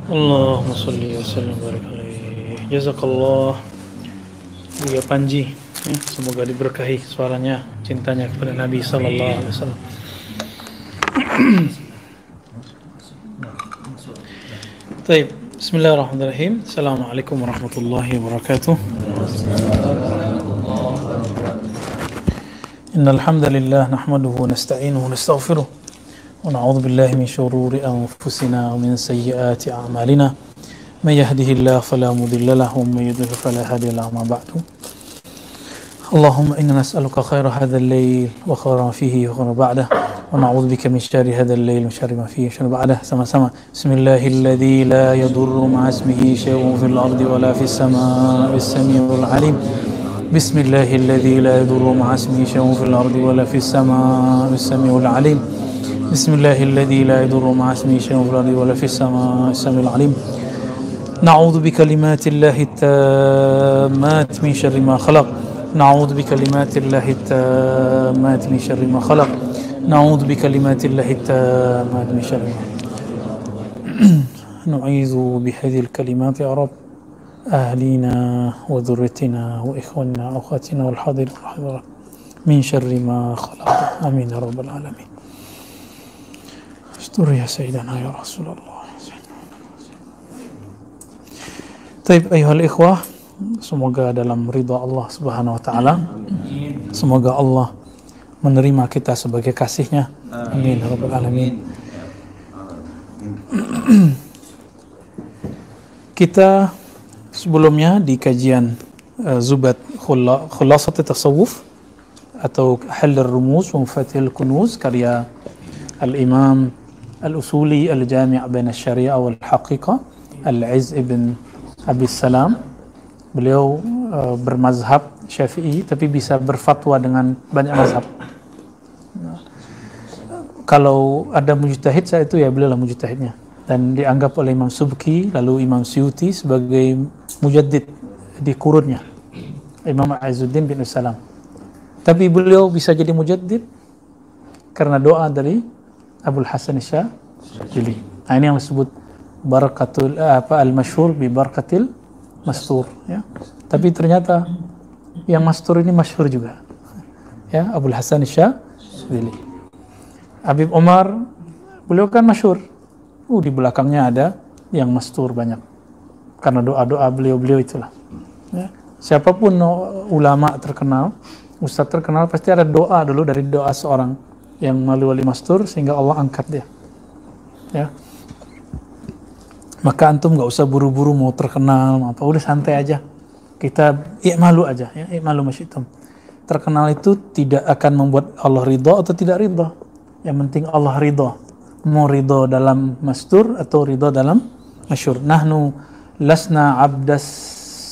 Allahumma sholli wa sallim barik alaihi. Jazakallah Buya Panji, ya, semoga diberkahi suaranya, cintanya kepada Nabi sallallahu alaihi wasallam. Baik, bismillahirrahmanirrahim. Assalamualaikum warahmatullahi wabarakatuh. Innal hamdalillah nahmaduhu wa nasta'inuhu wa nastaghfiruh wa na'udzu billahi min shururi anfusina wa min sayyiati a'malina. Man yahdihillahu fala mudilla lahu wa man yudlil fala hadiya lahu. Ma ba'du. Allahumma inna nas'aluka khaira hadzal lail wa khaira ma fihi wa khaira ba'dahu wa na'udzu bika min syarri hadzal lail wa syarri ma fihi wa syarri ba'dahu. Sama-sama. Bismillahilladzi la yadurru ma'a ismihi syai'un fil ardi wa la fis samaa'i as-sami'ul 'alim. Bismillahilladzi la yadurru ma'a ismihi syai'un fil ardi wa la fis samaa'i as-sami'ul 'alim. Bismillahilladzi la yadurru ma'a ismihi syai'un fil ardi wa la fis samaa'i as-sami'ul 'alim. Na'udzu bikalimatillahi at-tammat min syarri ma khalaq. نعوذ بكلمات الله التامات من شر ما خلق. نعوذ بكلمات الله التامات من شر ما نعيذ بهذه الكلمات يا رب أهلينا وذريتنا وإخواننا وأخواتنا والحاضرين والحاضرات من شر ما خلق. آمين يا رب العالمين. استر يا سيدنا يا رسول الله. طيب أيها الإخوة, semoga dalam ridha Allah Subhanahu wa taala, semoga Allah menerima kita sebagai kasihnya. Amin ya rabbal alamin. Kita sebelumnya di kajian Zubat Khulasat Tasawuf atau Hal Ar-Rumuz wa Mafatihul Kunuz karya Al-Imam Al-Usuli Al-Jami' Bain Asy-Syari'ah wal Haqiqah Al-Izz ibn Abi Salam. Beliau bermazhab Syafi'i tapi bisa berfatwa dengan banyak mazhab. Kalau ada mujtahid saat itu ya beliau lah mujtahidnya, dan dianggap oleh Imam Subki lalu Imam Suyuti sebagai mujaddid di kurunnya Imam Izzuddin bin Salam. Tapi beliau bisa jadi mujaddid karena doa dari Abul Hasan Asy-Syadzili. Nah, ini yang disebut barakatul al-masyhur bi barakatil mastur, ya. Tapi ternyata yang mastur ini masyhur juga, ya, Abul Hasan Asy-Syadzili. Habib Umar, beliau kan masyhur. Di belakangnya ada yang mastur banyak karena doa-doa beliau itulah, ya. Siapapun ulama terkenal, ustadz terkenal, pasti ada doa dulu dari doa seorang yang melalui mastur sehingga Allah angkat dia, ya. Maka antum nggak usah buru-buru mau terkenal, apa, udah santai aja. Kita i'malu aja, ya, i'malu masyitum. Terkenal itu tidak akan membuat Allah ridha atau tidak ridha. Yang penting Allah ridha. Mau ridha dalam mastur atau ridha dalam masyhur. Nahnu lasna abdas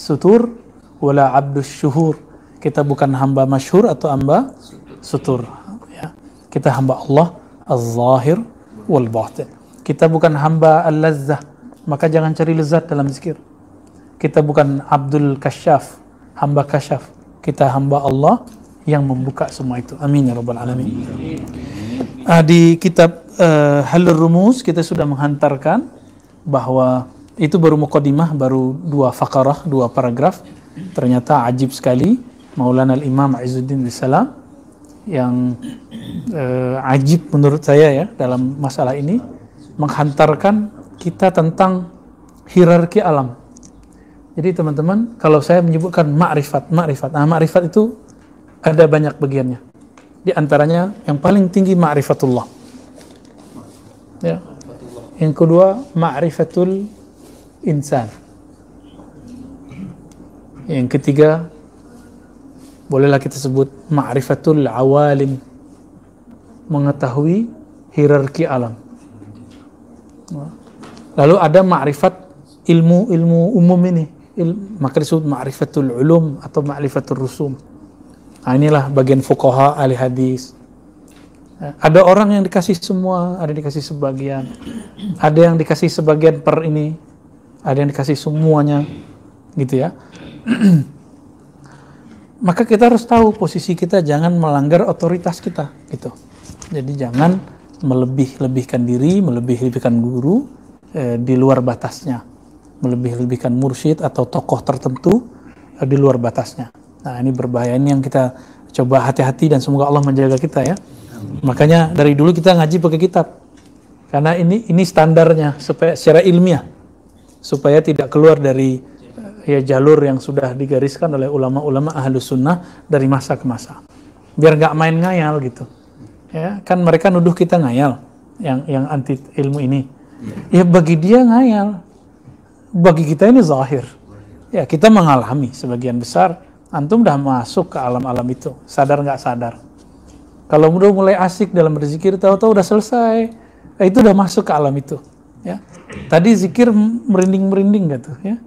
sutur wala abdus syuhur. Kita bukan hamba masyhur atau hamba sutur, ya. Kita hamba Allah az-zahir wal batin. Kita bukan hamba al-lazzah, maka jangan cari lezat dalam zikir. Kita bukan Abdul Kasyaf, hamba kasyaf. Kita hamba Allah yang membuka semua itu. Amin ya rabbal alamin. Di kitab Halur Rumuz kita sudah menghantarkan bahwa itu baru muqaddimah, baru 2 fakarah, 2 paragraf. Ternyata ajib sekali Maulana Al-Imam Izzuddin bin Salam yang ajib menurut saya, ya, dalam masalah ini menghantarkan kita tentang hierarki alam. Jadi teman-teman, kalau saya menyebutkan ma'rifat. Nah, ma'rifat itu ada banyak bagiannya. Di antaranya yang paling tinggi ma'rifatullah. Ya. Yang kedua ma'rifatul insan. Yang ketiga bolehlah kita sebut ma'rifatul awalim, mengetahui hierarki alam. Lalu ada ma'rifat ilmu umum ini, maka disebut ma'rifatul ulum atau ma'rifatul rusum. Nah, inilah bagian fuqaha ahli hadis. Ada orang yang dikasih semua, ada yang dikasih sebagian, ada yang dikasih sebagian per ini, ada yang dikasih semuanya, gitu ya. Maka kita harus tahu posisi kita, jangan melanggar otoritas kita, gitu. Jadi jangan melebih-lebihkan diri, melebih-lebihkan guru, di luar batasnya, melebih-lebihkan mursyid atau tokoh tertentu di luar batasnya. Nah, ini berbahaya, ini yang kita coba hati-hati dan semoga Allah menjaga kita ya. Makanya dari dulu kita ngaji pakai kitab, karena ini standarnya supaya secara ilmiah, supaya tidak keluar dari ya jalur yang sudah digariskan oleh ulama-ulama ahlus sunnah dari masa ke masa, biar nggak main ngayal gitu ya. Kan mereka nuduh kita ngayal, yang anti ilmu ini ya, bagi dia ngayal, bagi kita ini zahir ya. Kita mengalami sebagian besar, antum udah masuk ke alam-alam itu, sadar nggak sadar. Kalau udah mulai asik dalam berzikir, tahu-tahu udah selesai, itu udah masuk ke alam itu ya. Tadi zikir merinding-merinding gitu ya,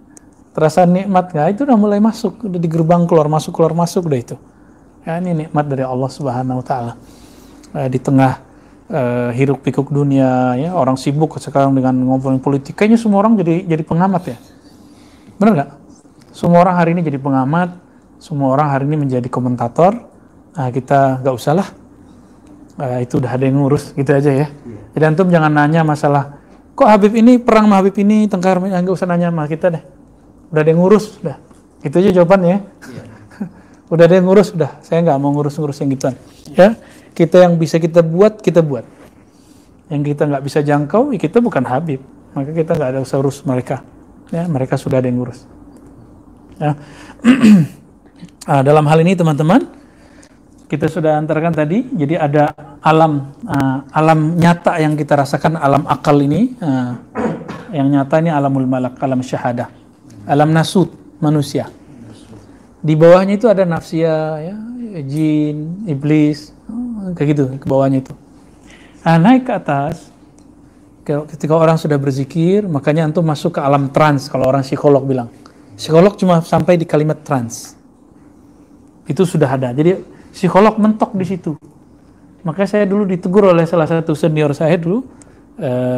terasa nikmat nggak, itu udah mulai masuk, udah di gerbang keluar masuk udah itu ya. Ini nikmat dari Allah Subhanahu Wa Taala. Di tengah hiruk pikuk dunia ya, orang sibuk sekarang dengan ngomongin politik, kayaknya semua orang jadi pengamat ya, benar nggak? Semua orang hari ini jadi pengamat, semua orang hari ini menjadi komentator. Nah, kita nggak usah lah, itu udah ada yang ngurus gitu aja ya. Jadi antum jangan nanya masalah kok Habib ini perang sama Habib ini tengkar, nggak usah nanya sama kita deh, udah ada yang ngurus, udah itu aja jawabannya. Udah ada yang ngurus, udah, saya nggak mau ngurus yang gituan ya. Kita yang bisa kita buat, yang kita nggak bisa jangkau ya, kita bukan Habib, maka kita nggak ada usah urus mereka ya, mereka sudah ada yang ngurus ya. Dalam hal ini teman-teman, kita sudah antarkan tadi, jadi ada alam nyata yang kita rasakan, alam akal ini, yang nyata ini alamul malak, alam syahadah, alam nasut manusia. Di bawahnya itu ada nafsia, ya, jin, iblis, kayak gitu, ke bawahnya itu. Nah, naik ke atas, ketika orang sudah berzikir, makanya antum masuk ke alam trans, kalau orang psikolog bilang. Psikolog cuma sampai di kalimat trans. Itu sudah ada. Jadi psikolog mentok di situ. Makanya saya dulu ditegur oleh salah satu senior saya dulu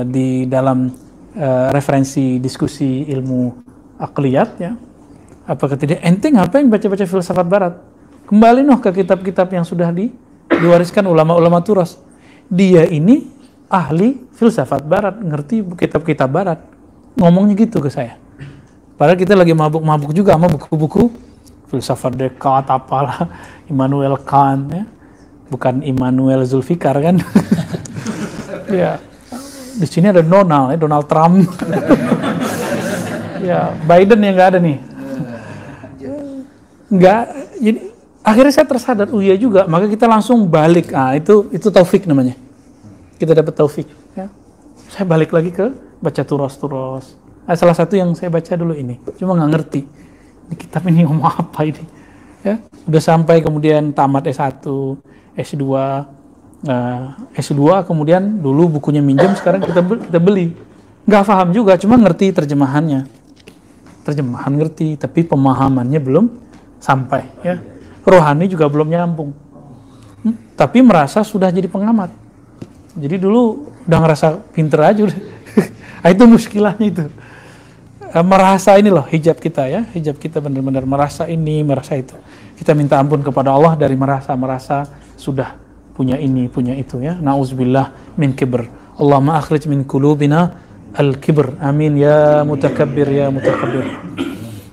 di dalam referensi diskusi ilmu akliyat ya. Apa kata dia, ente ngapain baca-baca filsafat barat? Kembali ke kitab-kitab yang sudah diwariskan ulama-ulama turas. Dia ini ahli filsafat barat, ngerti kitab-kitab barat. Ngomongnya gitu ke saya. Padahal kita lagi mabuk-mabuk juga sama buku-buku filsafat Descartes, apalah, Immanuel Kant ya. Bukan Immanuel Zulfikar kan. Ya. Di sini ada Donald Trump. Ya, Biden yang nggak ada nih. Nggak, jadi akhirnya saya tersadar, oh iya juga, maka kita langsung balik. Itu taufik namanya. Kita dapat taufik. Ya. Saya balik lagi ke baca turos. Salah satu yang saya baca dulu ini, cuma nggak ngerti. Ini kitab ini ngomong apa ini? Ya, udah sampai kemudian tamat S1, S2, S2 kemudian dulu bukunya minjem, sekarang kita beli. Nggak paham juga, cuma ngerti terjemahannya. Terjemahan ngerti, tapi pemahamannya belum sampai. Ya. Rohani juga belum nyambung. Tapi merasa sudah jadi pengamat. Jadi dulu udah ngerasa pinter aja udah. Itu muskilahnya itu. Merasa ini loh hijab kita ya, hijab kita benar-benar merasa ini, merasa itu. Kita minta ampun kepada Allah dari merasa sudah punya ini, punya itu ya. Nauzubillah min kibr. Allahumma akhrij min qulubina al-kibr. Amin ya mutakabbir ya mutakabbir.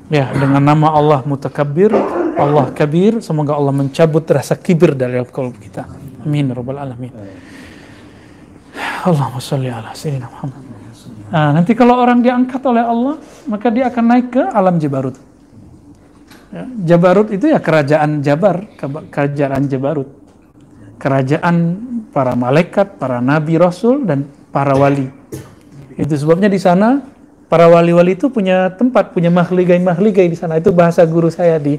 Ya, dengan nama Allah mutakabbir, Allah kabir, semoga Allah mencabut rasa kibir dari kalbu kita. Amin rabbal alamin. Allahumma sholli ala sayyidina Muhammad. Nah, nanti kalau orang diangkat oleh Allah, maka dia akan naik ke alam Jabarut. Ya, Jabarut itu ya kerajaan Jabar, kerajaan Jabarut. Kerajaan para malaikat, para nabi, rasul, dan para wali. Itu sebabnya di sana, para wali-wali itu punya tempat, punya mahligai di sana. Itu bahasa guru saya di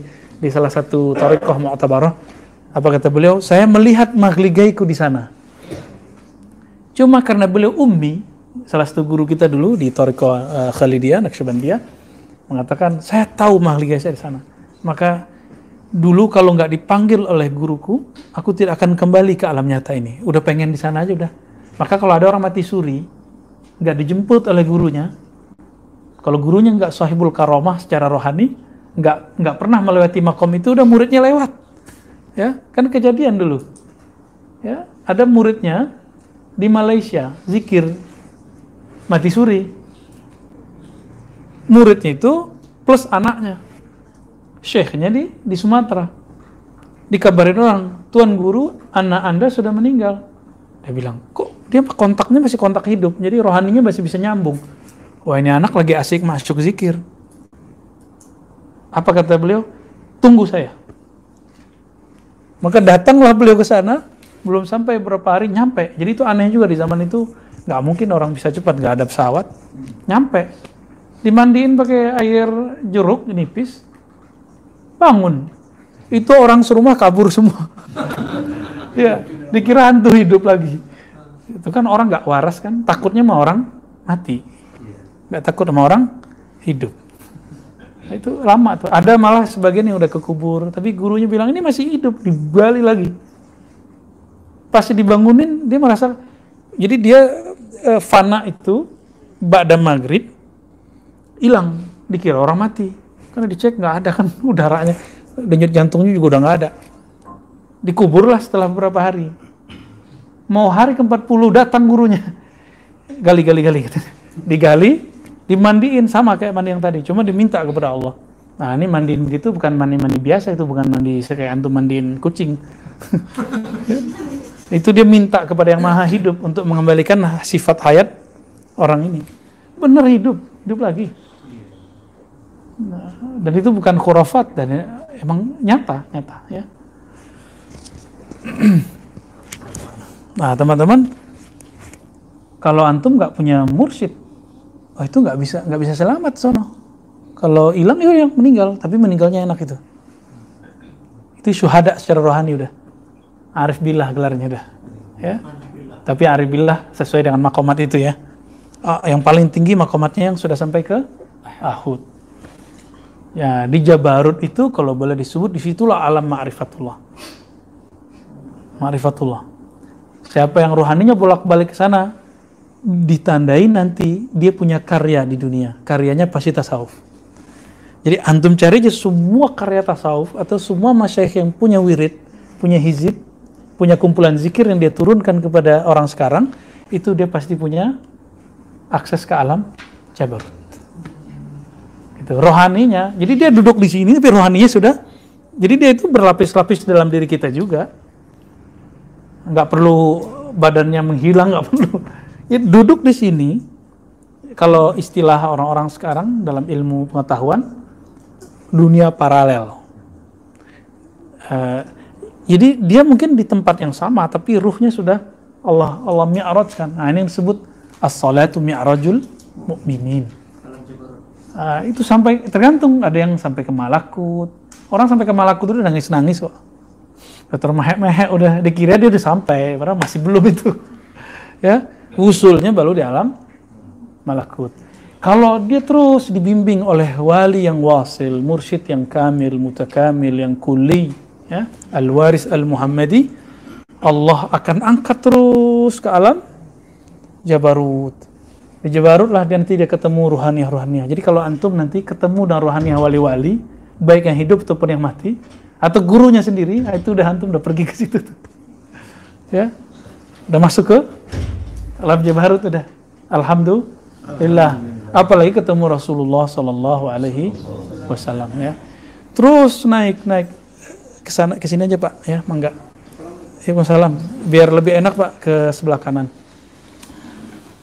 salah satu thariqah mu'tabarah. Apa kata beliau? Saya melihat mahligaiku di sana. Cuma karena beliau ummi, salah satu guru kita dulu di Thariqah Khalidiyah, Naqsyabandiyah, mengatakan, saya tahu mahligai saya di sana. Maka dulu kalau nggak dipanggil oleh guruku, aku tidak akan kembali ke alam nyata ini. Udah pengen di sana aja udah. Maka kalau ada orang mati suri, nggak dijemput oleh gurunya, kalau gurunya nggak sahibul karomah secara rohani, nggak pernah melewati makom itu, udah muridnya lewat. Ya, kan kejadian dulu. Ya, ada muridnya di Malaysia, zikir, mati suri, muridnya itu plus anaknya. Syekhnya di Sumatera. Dikabarin orang, Tuan Guru, anak Anda sudah meninggal. Dia bilang, kok dia kontaknya masih kontak hidup, jadi rohaninya masih bisa nyambung. Wah, ini anak lagi asik masuk zikir. Apa kata beliau? Tunggu saya. Maka datanglah beliau ke sana, belum sampai beberapa hari nyampe. Jadi itu aneh juga di zaman itu, nggak mungkin orang bisa cepat, nggak ada pesawat. Nyampe, dimandiin pakai air jeruk nipis, bangun. Itu orang serumah kabur semua. Ya, dikira hantu hidup lagi. Itu kan orang nggak waras kan, takutnya sama orang mati, nggak takut sama orang hidup. Nah, itu lama tuh. Ada malah sebagian yang udah kekubur, tapi gurunya bilang ini masih hidup, digali lagi. Pas dibangunin dia merasa, jadi dia fana itu ba'da maghrib hilang, dikira orang mati. Karena dicek nggak ada kan udaranya, denyut jantungnya juga udah nggak ada. Dikuburlah setelah beberapa hari. Mau hari ke-40 datang gurunya, gali gitu. Digali, dimandiin sama kayak mandi yang tadi, cuma diminta kepada Allah. Nah, ini mandiin begitu bukan mandi biasa, itu bukan mandi kayak antum mandiin kucing. Itu dia minta kepada yang maha hidup untuk mengembalikan sifat hayat orang ini. Benar hidup lagi. Nah, dan itu bukan khurafat, dan emang nyata ya. Nah, teman-teman, kalau antum nggak punya mursyid, itu nggak bisa selamat sono. Kalau hilang ya yang meninggal, tapi meninggalnya enak itu. Itu syuhada secara rohani udah. Arif billah gelarnya udah. Ya. Tapi arif billah sesuai dengan makomat itu ya. Yang paling tinggi makomatnya yang sudah sampai ke ahud. Ya, di Jabarut itu kalau boleh disebut disitulah alam ma'rifatullah. Ma'rifatullah. Siapa yang rohaninya bolak-balik ke sana, ditandai nanti dia punya karya di dunia. Karyanya pasti tasawuf. Jadi antum cari aja semua karya tasawuf atau semua masyayikh yang punya wirid, punya hizib, punya kumpulan zikir yang dia turunkan kepada orang sekarang, itu dia pasti punya akses ke alam Jabarut. Gitu. Rohaninya, jadi dia duduk di sini tapi rohaninya sudah, jadi dia itu berlapis-lapis dalam diri kita juga. Nggak perlu badannya menghilang, nggak perlu. Ya, duduk di sini, kalau istilah orang-orang sekarang dalam ilmu pengetahuan, dunia paralel. Jadi dia mungkin di tempat yang sama, tapi ruhnya sudah Allah mi'rajkan. Nah, ini yang disebut as-salatu mi'rajul mu'minin. Itu sampai, tergantung, ada yang sampai ke malakut. Orang sampai ke malakut udah nangis-nangis kok. Udah termehek-mehek, udah dikira dia udah sampai, padahal masih belum itu. Ya, usulnya baru di alam malakut. Kalau dia terus dibimbing oleh wali yang wasil, mursyid yang kamil, mutakamil, yang kulli, ya, al-waris al-muhammadi, Allah akan angkat terus ke alam Jabarut. Di Jabarut lah nanti dia ketemu ruhaniyah. Jadi kalau antum nanti ketemu dengan ruhaniyah wali-wali, baik yang hidup ataupun yang mati, atau gurunya sendiri, itu udah antum udah pergi ke situ tuh. Ya. Udah masuk ke alam Jabarut udah. Alhamdulillah. Apalagi ketemu Rasulullah sallallahu alaihi wasallam ya. Terus naik ke sana, ke sini aja Pak ya, mangga. Waalaikumsalam. Biar lebih enak Pak ke sebelah kanan.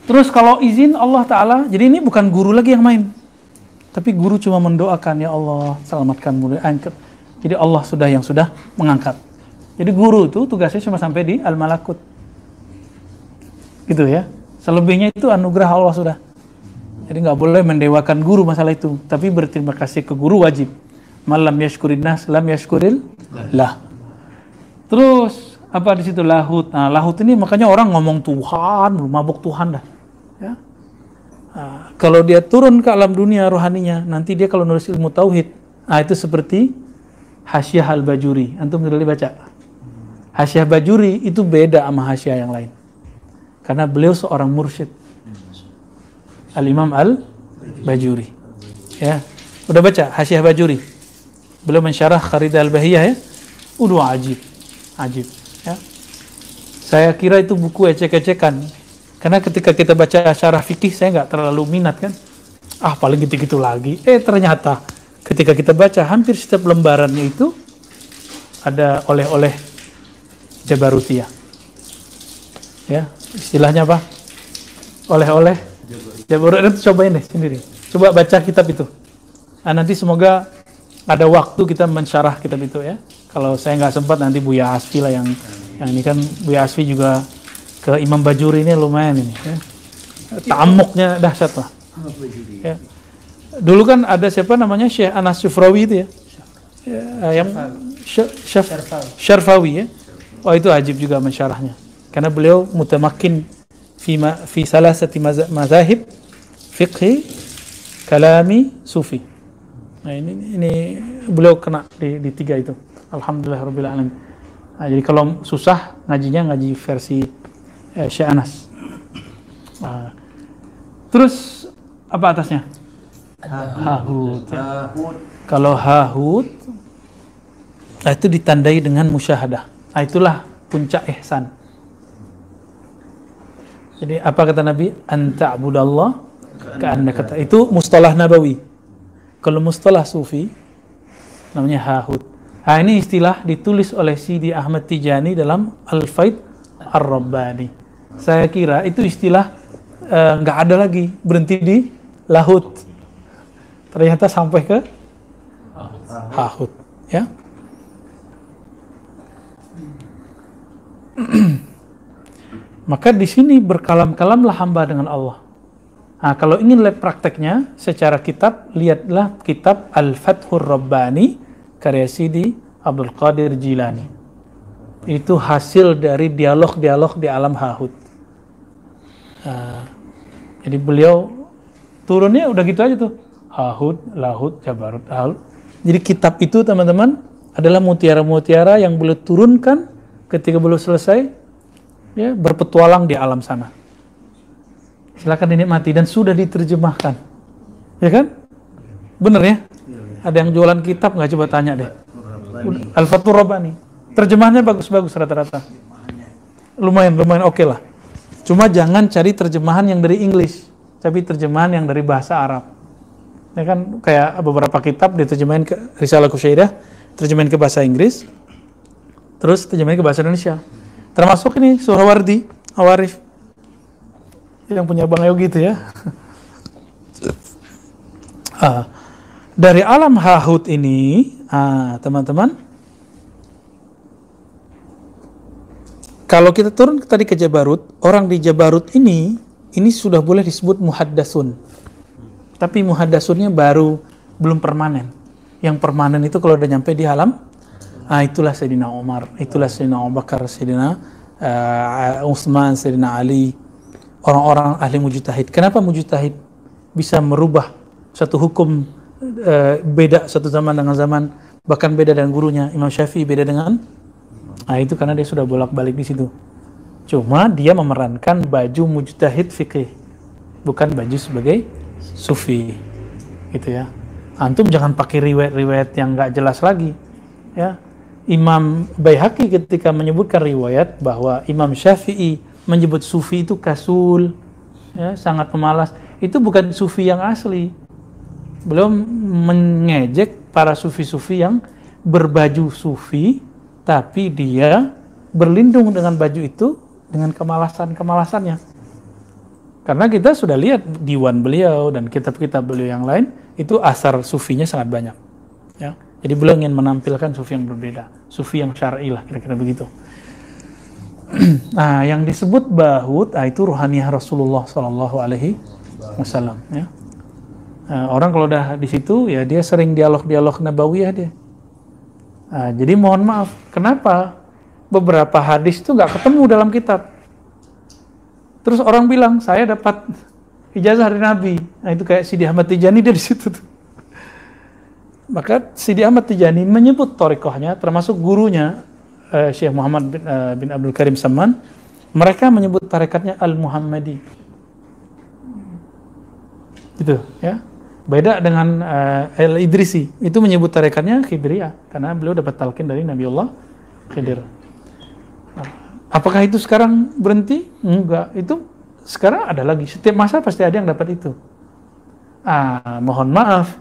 Terus kalau izin Allah Ta'ala, jadi ini bukan guru lagi yang main. Tapi guru cuma mendoakan, ya Allah selamatkan murid, angkat. Jadi Allah yang sudah mengangkat. Jadi guru itu tugasnya cuma sampai di al-malakut. Gitu ya. Selebihnya itu anugerah Allah sudah. Jadi nggak boleh mendewakan guru masalah itu. Tapi berterima kasih ke guru wajib. Malam yashkurin nas, lam yashkuril lah. Terus apa di situ lahut? Nah, lahut ini makanya orang ngomong Tuhan, mabuk Tuhan dah. Ya. Nah, kalau dia turun ke alam dunia rohaninya, nanti dia kalau nulis ilmu tauhid, itu seperti Hasyiah Al-Bajuri. Antum sudah dibaca? Hasyiah Bajuri itu beda sama hasyiah yang lain. Karena beliau seorang mursyid. Al-Imam Al-Bajuri. Ya. Udah baca Hasyiah Bajuri? Beliau mensyarah Kharidah Al-Bahiyah ya. Udah ajib. Ya. Saya kira itu buku ecek-ecekan. Karena ketika kita baca syarah fikih, saya nggak terlalu minat kan. paling gitu-gitu lagi. Ternyata ketika kita baca hampir setiap lembarannya itu ada oleh-oleh Jabarutiyah. Ya, istilahnya apa? Oleh-oleh Jabarutiyah. Itu cobain deh sendiri. Coba baca kitab itu. Nanti semoga ada waktu kita mensyarah kitab itu ya. Kalau saya nggak sempat nanti Buya Asfi lah yang ini kan Buya Asfi juga ke Imam Bajuri ini lumayan ini ya. Ta'amuknya dahsyat lah. Ya. Dulu kan ada siapa namanya Syekh Anas Syufrawi itu ya. Yang Syarfawi ya. Itu ajib juga mensyarahnya. Karena beliau mutamakin fi salasati mazahib fiqhi kalami sufi. Nah ini beliau kena di tiga itu. Alhamdulillahirabbil alamin. Nah, jadi kalau susah ngajinya ngaji versi Syekh Anas. Terus apa atasnya? Hahut. Kalau hahut itu ditandai dengan musyahadah. Itulah puncak ihsan. Jadi apa kata Nabi? Anta'budallah ka'annaka. Itu mustalah nabawi. Kalau mustalah sufi namanya hahut. Ini istilah ditulis oleh Sidi Ahmad Tijani dalam Al-Faid Ar-Rabbani. Saya kira itu istilah nggak ada lagi, berhenti di lahut. Ternyata sampai ke hahut, ya. Maka di sini berkalam-kalamlah hamba dengan Allah. Kalau ingin lihat prakteknya secara kitab, lihatlah kitab Al-Fathur Rabbani karya Sidi Abdul Qadir Jilani. Itu hasil dari dialog-dialog di alam hahut. Jadi beliau turunnya udah gitu aja tuh. Hahut, lahut, jabarut, hahut. Jadi kitab itu teman-teman adalah mutiara-mutiara yang beliau turunkan ketika beliau selesai ya berpetualang di alam sana. Silakan dinikmati dan sudah diterjemahkan. Ya kan? Bener ya? Ada yang jualan kitab nggak, coba tanya deh. Al-Fathur Rabbani. Terjemahannya bagus-bagus rata-rata. Lumayan oke lah. Cuma jangan cari terjemahan yang dari English, tapi terjemahan yang dari bahasa Arab. Ya kan kayak beberapa kitab diterjemahin ke Risalah Kusyairah, terjemahin ke bahasa Inggris, terus terjemahin ke bahasa Indonesia. Termasuk ini Suhawardi, Awarif. Yang punya Bang Yogi itu ya. Dari alam hahut ini, teman-teman, kalau kita turun tadi ke Jabarut, orang di Jabarut ini sudah boleh disebut muhaddasun. Tapi muhaddasunnya belum permanen. Yang permanen itu kalau udah nyampe di alam, itulah Sayyidina Umar, itulah Sayyidina Abu Bakar, Sayyidina Utsman, Sayyidina Ali, orang-orang ahli mujtahid. Kenapa mujtahid bisa merubah satu hukum beda satu zaman dengan zaman, bahkan beda dengan gurunya. Imam Syafi'i beda dengan itu karena dia sudah bolak-balik di situ. Cuma dia memerankan baju mujtahid fikih, bukan baju sebagai sufi, gitu ya. Antum jangan pakai riwayat-riwayat yang nggak jelas lagi, ya. Imam Baihaqi ketika menyebutkan riwayat bahwa Imam Syafi'i menyebut sufi itu kasul, ya, sangat pemalas, itu bukan sufi yang asli. Beliau mengejek para sufi-sufi yang berbaju sufi, tapi dia berlindung dengan baju itu dengan kemalasannya. Karena kita sudah lihat diwan beliau dan kitab-kitab beliau yang lain, itu asar sufinya sangat banyak. Ya. Jadi beliau ingin menampilkan sufi yang berbeda, sufi yang syar'i lah, kira-kira begitu. Nah, yang disebut bahut, itu ruhaniyah Rasulullah Sallallahu Alaihi Wasallam. Ya. Orang kalau udah di situ, ya dia sering dialog-dialog nabawiyah dia. Jadi mohon maaf, kenapa beberapa hadis itu nggak ketemu dalam kitab? Terus orang bilang, saya dapat ijazah dari Nabi. Nah itu kayak Sidi Ahmad Tijani dia di situ tuh. Maka Sidi Ahmad Tijani menyebut thariqahnya, termasuk gurunya Syekh Muhammad bin Abdul Karim Samman. Mereka menyebut tarekatnya Al-Muhammadi. Gitu ya. Beda dengan Al-Idrisi, itu menyebut tarekatnya Khidriyah karena beliau dapat talqin dari Nabiullah Khidir. Apakah itu sekarang berhenti? Enggak, itu sekarang ada lagi. Setiap masa pasti ada yang dapat itu. Mohon maaf,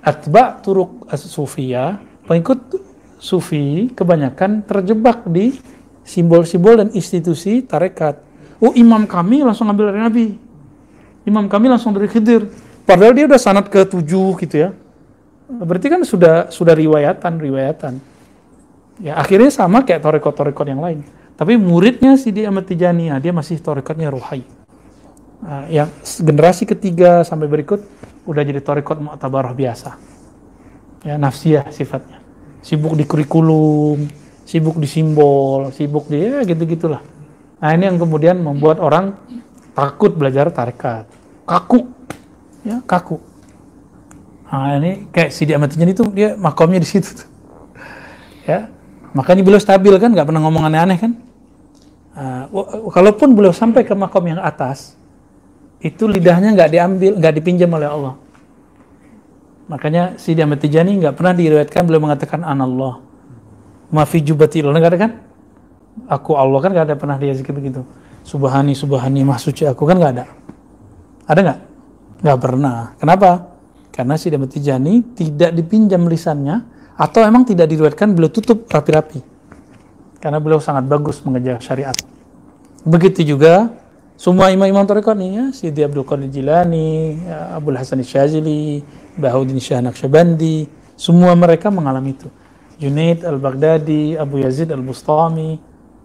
atba turuk sufiyah, pengikut sufi kebanyakan terjebak di simbol-simbol dan institusi tarekat. Oh, imam kami langsung ambil dari Nabi. Imam kami langsung dari Khidir. Padahal dia udah sanad ke-7 gitu ya. Berarti kan sudah riwayatan. Ya, akhirnya sama kayak tarekat-tarekat yang lain. Tapi muridnya Sidi Ahmad Tijani, dia masih tarekatnya Ruhai. Yang generasi ketiga sampai berikut udah jadi tarekat mu'tabarah biasa. Ya, nafsiyah sifatnya. Sibuk di kurikulum, sibuk di simbol, sibuk di ya gitu-gitulah. Nah, ini yang kemudian membuat orang takut belajar tarekat. Kaku. Ya, kaku. Nah, ini kayak Sidi Ahmad Tijani itu dia makomnya di situ tuh. Ya. Makanya beliau stabil kan, nggak pernah ngomong aneh-aneh kan. Kalaupun beliau sampai ke makom yang atas, itu lidahnya nggak diambil, nggak dipinjam oleh Allah. Makanya Sidi Ahmad Tijani nggak pernah diriwayatkan beliau mengatakan anallah, mafi jubati Allah, nggak ada kan? Aku Allah kan nggak ada pernah dia zikir begitu. Subhani mah suci aku kan nggak ada. Ada nggak? Nggak pernah. Kenapa? Karena Sidi Ahmad Tijani tidak dipinjam lisannya, atau emang tidak diriwayatkan, beliau tutup rapi-rapi. Karena beliau sangat bagus mengejar syariat. Begitu juga semua imam-imam tarekat nih ya, Sidi Abdul Qadir Jilani, Abdul Hasan Syazili, Bahuddin Shah Naqsyabandi, semua mereka mengalami itu. Junaid Al-Baghdadi, Abu Yazid Al-Bustami,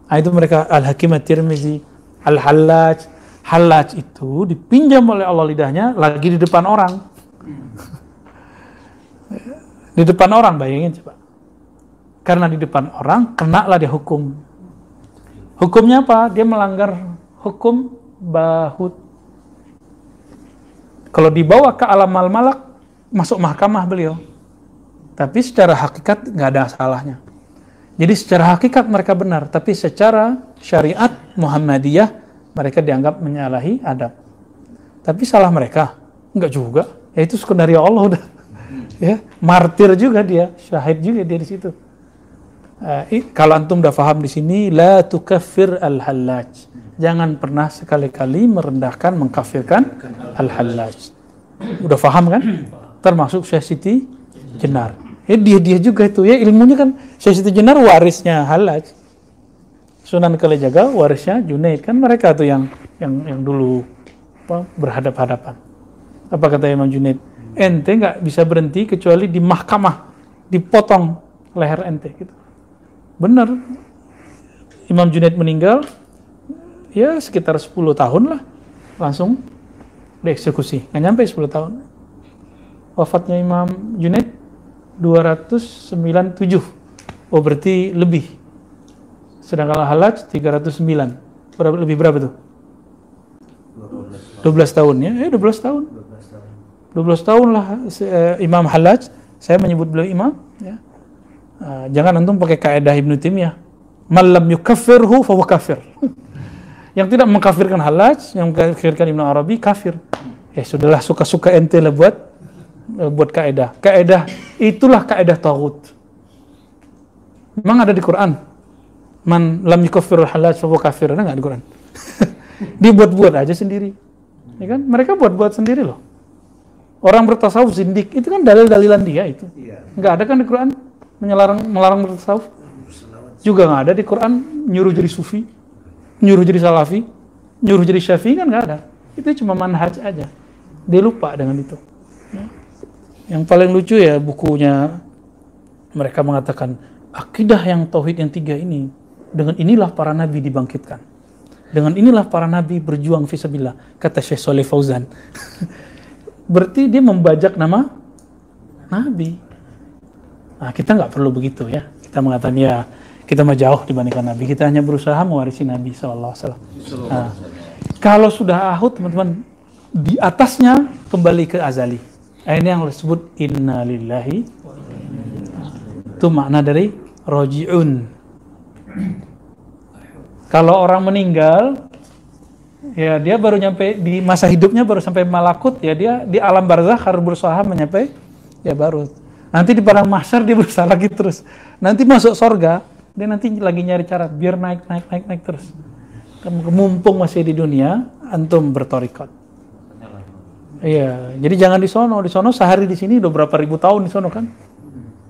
itu mereka, Al-Hakim At-Tirmizi, Al-Hallaj. Hallaj itu dipinjam oleh Allah lidahnya lagi di depan orang. Di depan orang, bayangin coba. Karena di depan orang, kenalah dia hukum. Hukumnya apa? Dia melanggar hukum bahut. Kalau dibawa ke alam mal-malak, masuk mahkamah beliau. Tapi secara hakikat nggak ada salahnya. Jadi secara hakikat mereka benar, tapi secara syariat Muhammadiyah, mereka dianggap menyalahi adab. Tapi salah mereka? Enggak juga. Ya itu skenario Allah udah. Ya, martir juga dia, syahid juga dia di situ. Kalau antum udah paham di sini, la tukaffir al-hallaj. Jangan pernah sekali-kali merendahkan, mengkafirkan al-hallaj. Udah paham kan? Termasuk Syekh Siti Jenar. Dia juga itu ya, ilmunya kan Syekh Siti Jenar warisnya Hallaj. Sunan Kalijaga warisnya Junaid, kan mereka tuh yang dulu berhadap-hadapan. Apa kata Imam Junaid? Ente nggak bisa berhenti kecuali di mahkamah, dipotong leher ente gitu. Benar. Imam Junaid meninggal ya sekitar 10 tahun lah, langsung dieksekusi. Nggak nyampe 10 tahun. Wafatnya Imam Junaid 297. Oh, berarti lebih. Sedangkan Hallaj 309. Berapa tuh? 12 tahun ya. 12 tahun. 12 tahun lah Imam Hallaj. Saya menyebut beliau imam ya. Jangan antum pakai kaidah Ibnu Taimiyah. Man lam yukaffirhu fa huwa kafir. Yang tidak mengkafirkan Hallaj, yang mengkafirkan Ibnu Arabi kafir. Ya sudahlah, suka-suka ente lah buat kaidah. Kaidah itulah kaidah taghut. Memang ada di Quran. Man lam yukaffirul Hallaj fa huwa kafir. Ada enggak di Quran? Dia buat-buat aja sendiri. Ya kan? Mereka buat-buat sendiri loh. Orang bertasawuf zindik, itu kan dalil-dalilan dia itu. Nggak ada kan di Quran melarang bertasawuf? Juga nggak ada di Quran nyuruh jadi sufi, nyuruh jadi salafi, nyuruh jadi syafi'i, kan nggak ada. Itu cuma manhaj aja. Dia lupa dengan itu. Yang paling lucu ya bukunya, mereka mengatakan akidah yang tauhid yang 3 ini, dengan inilah para nabi dibangkitkan. Dengan inilah para nabi berjuang fisabilillah, kata Syekh Shalih Fauzan. Berarti dia membajak nama nabi. Nah, kita nggak perlu begitu ya. Kita mengatakan ya, kita mah jauh dibandingkan nabi. Kita hanya berusaha mewarisi Nabi SAW. Nah, kalau sudah ahud, teman-teman, di atasnya kembali ke azali. Ini yang disebut inna lillahi. Itu makna dari roji'un. Kalau orang meninggal, ya dia baru nyampe di masa hidupnya, baru sampai malakut, ya dia di alam barzakh harus berusaha menyampai, ya baru. Nanti di padang mahsyar dia berusaha lagi terus. Nanti masuk sorga, dia nanti lagi nyari cara biar naik terus. Mumpung masih di dunia, antum bertorikot. Iya, jadi jangan di sono sehari di sini udah berapa ribu tahun di sono kan?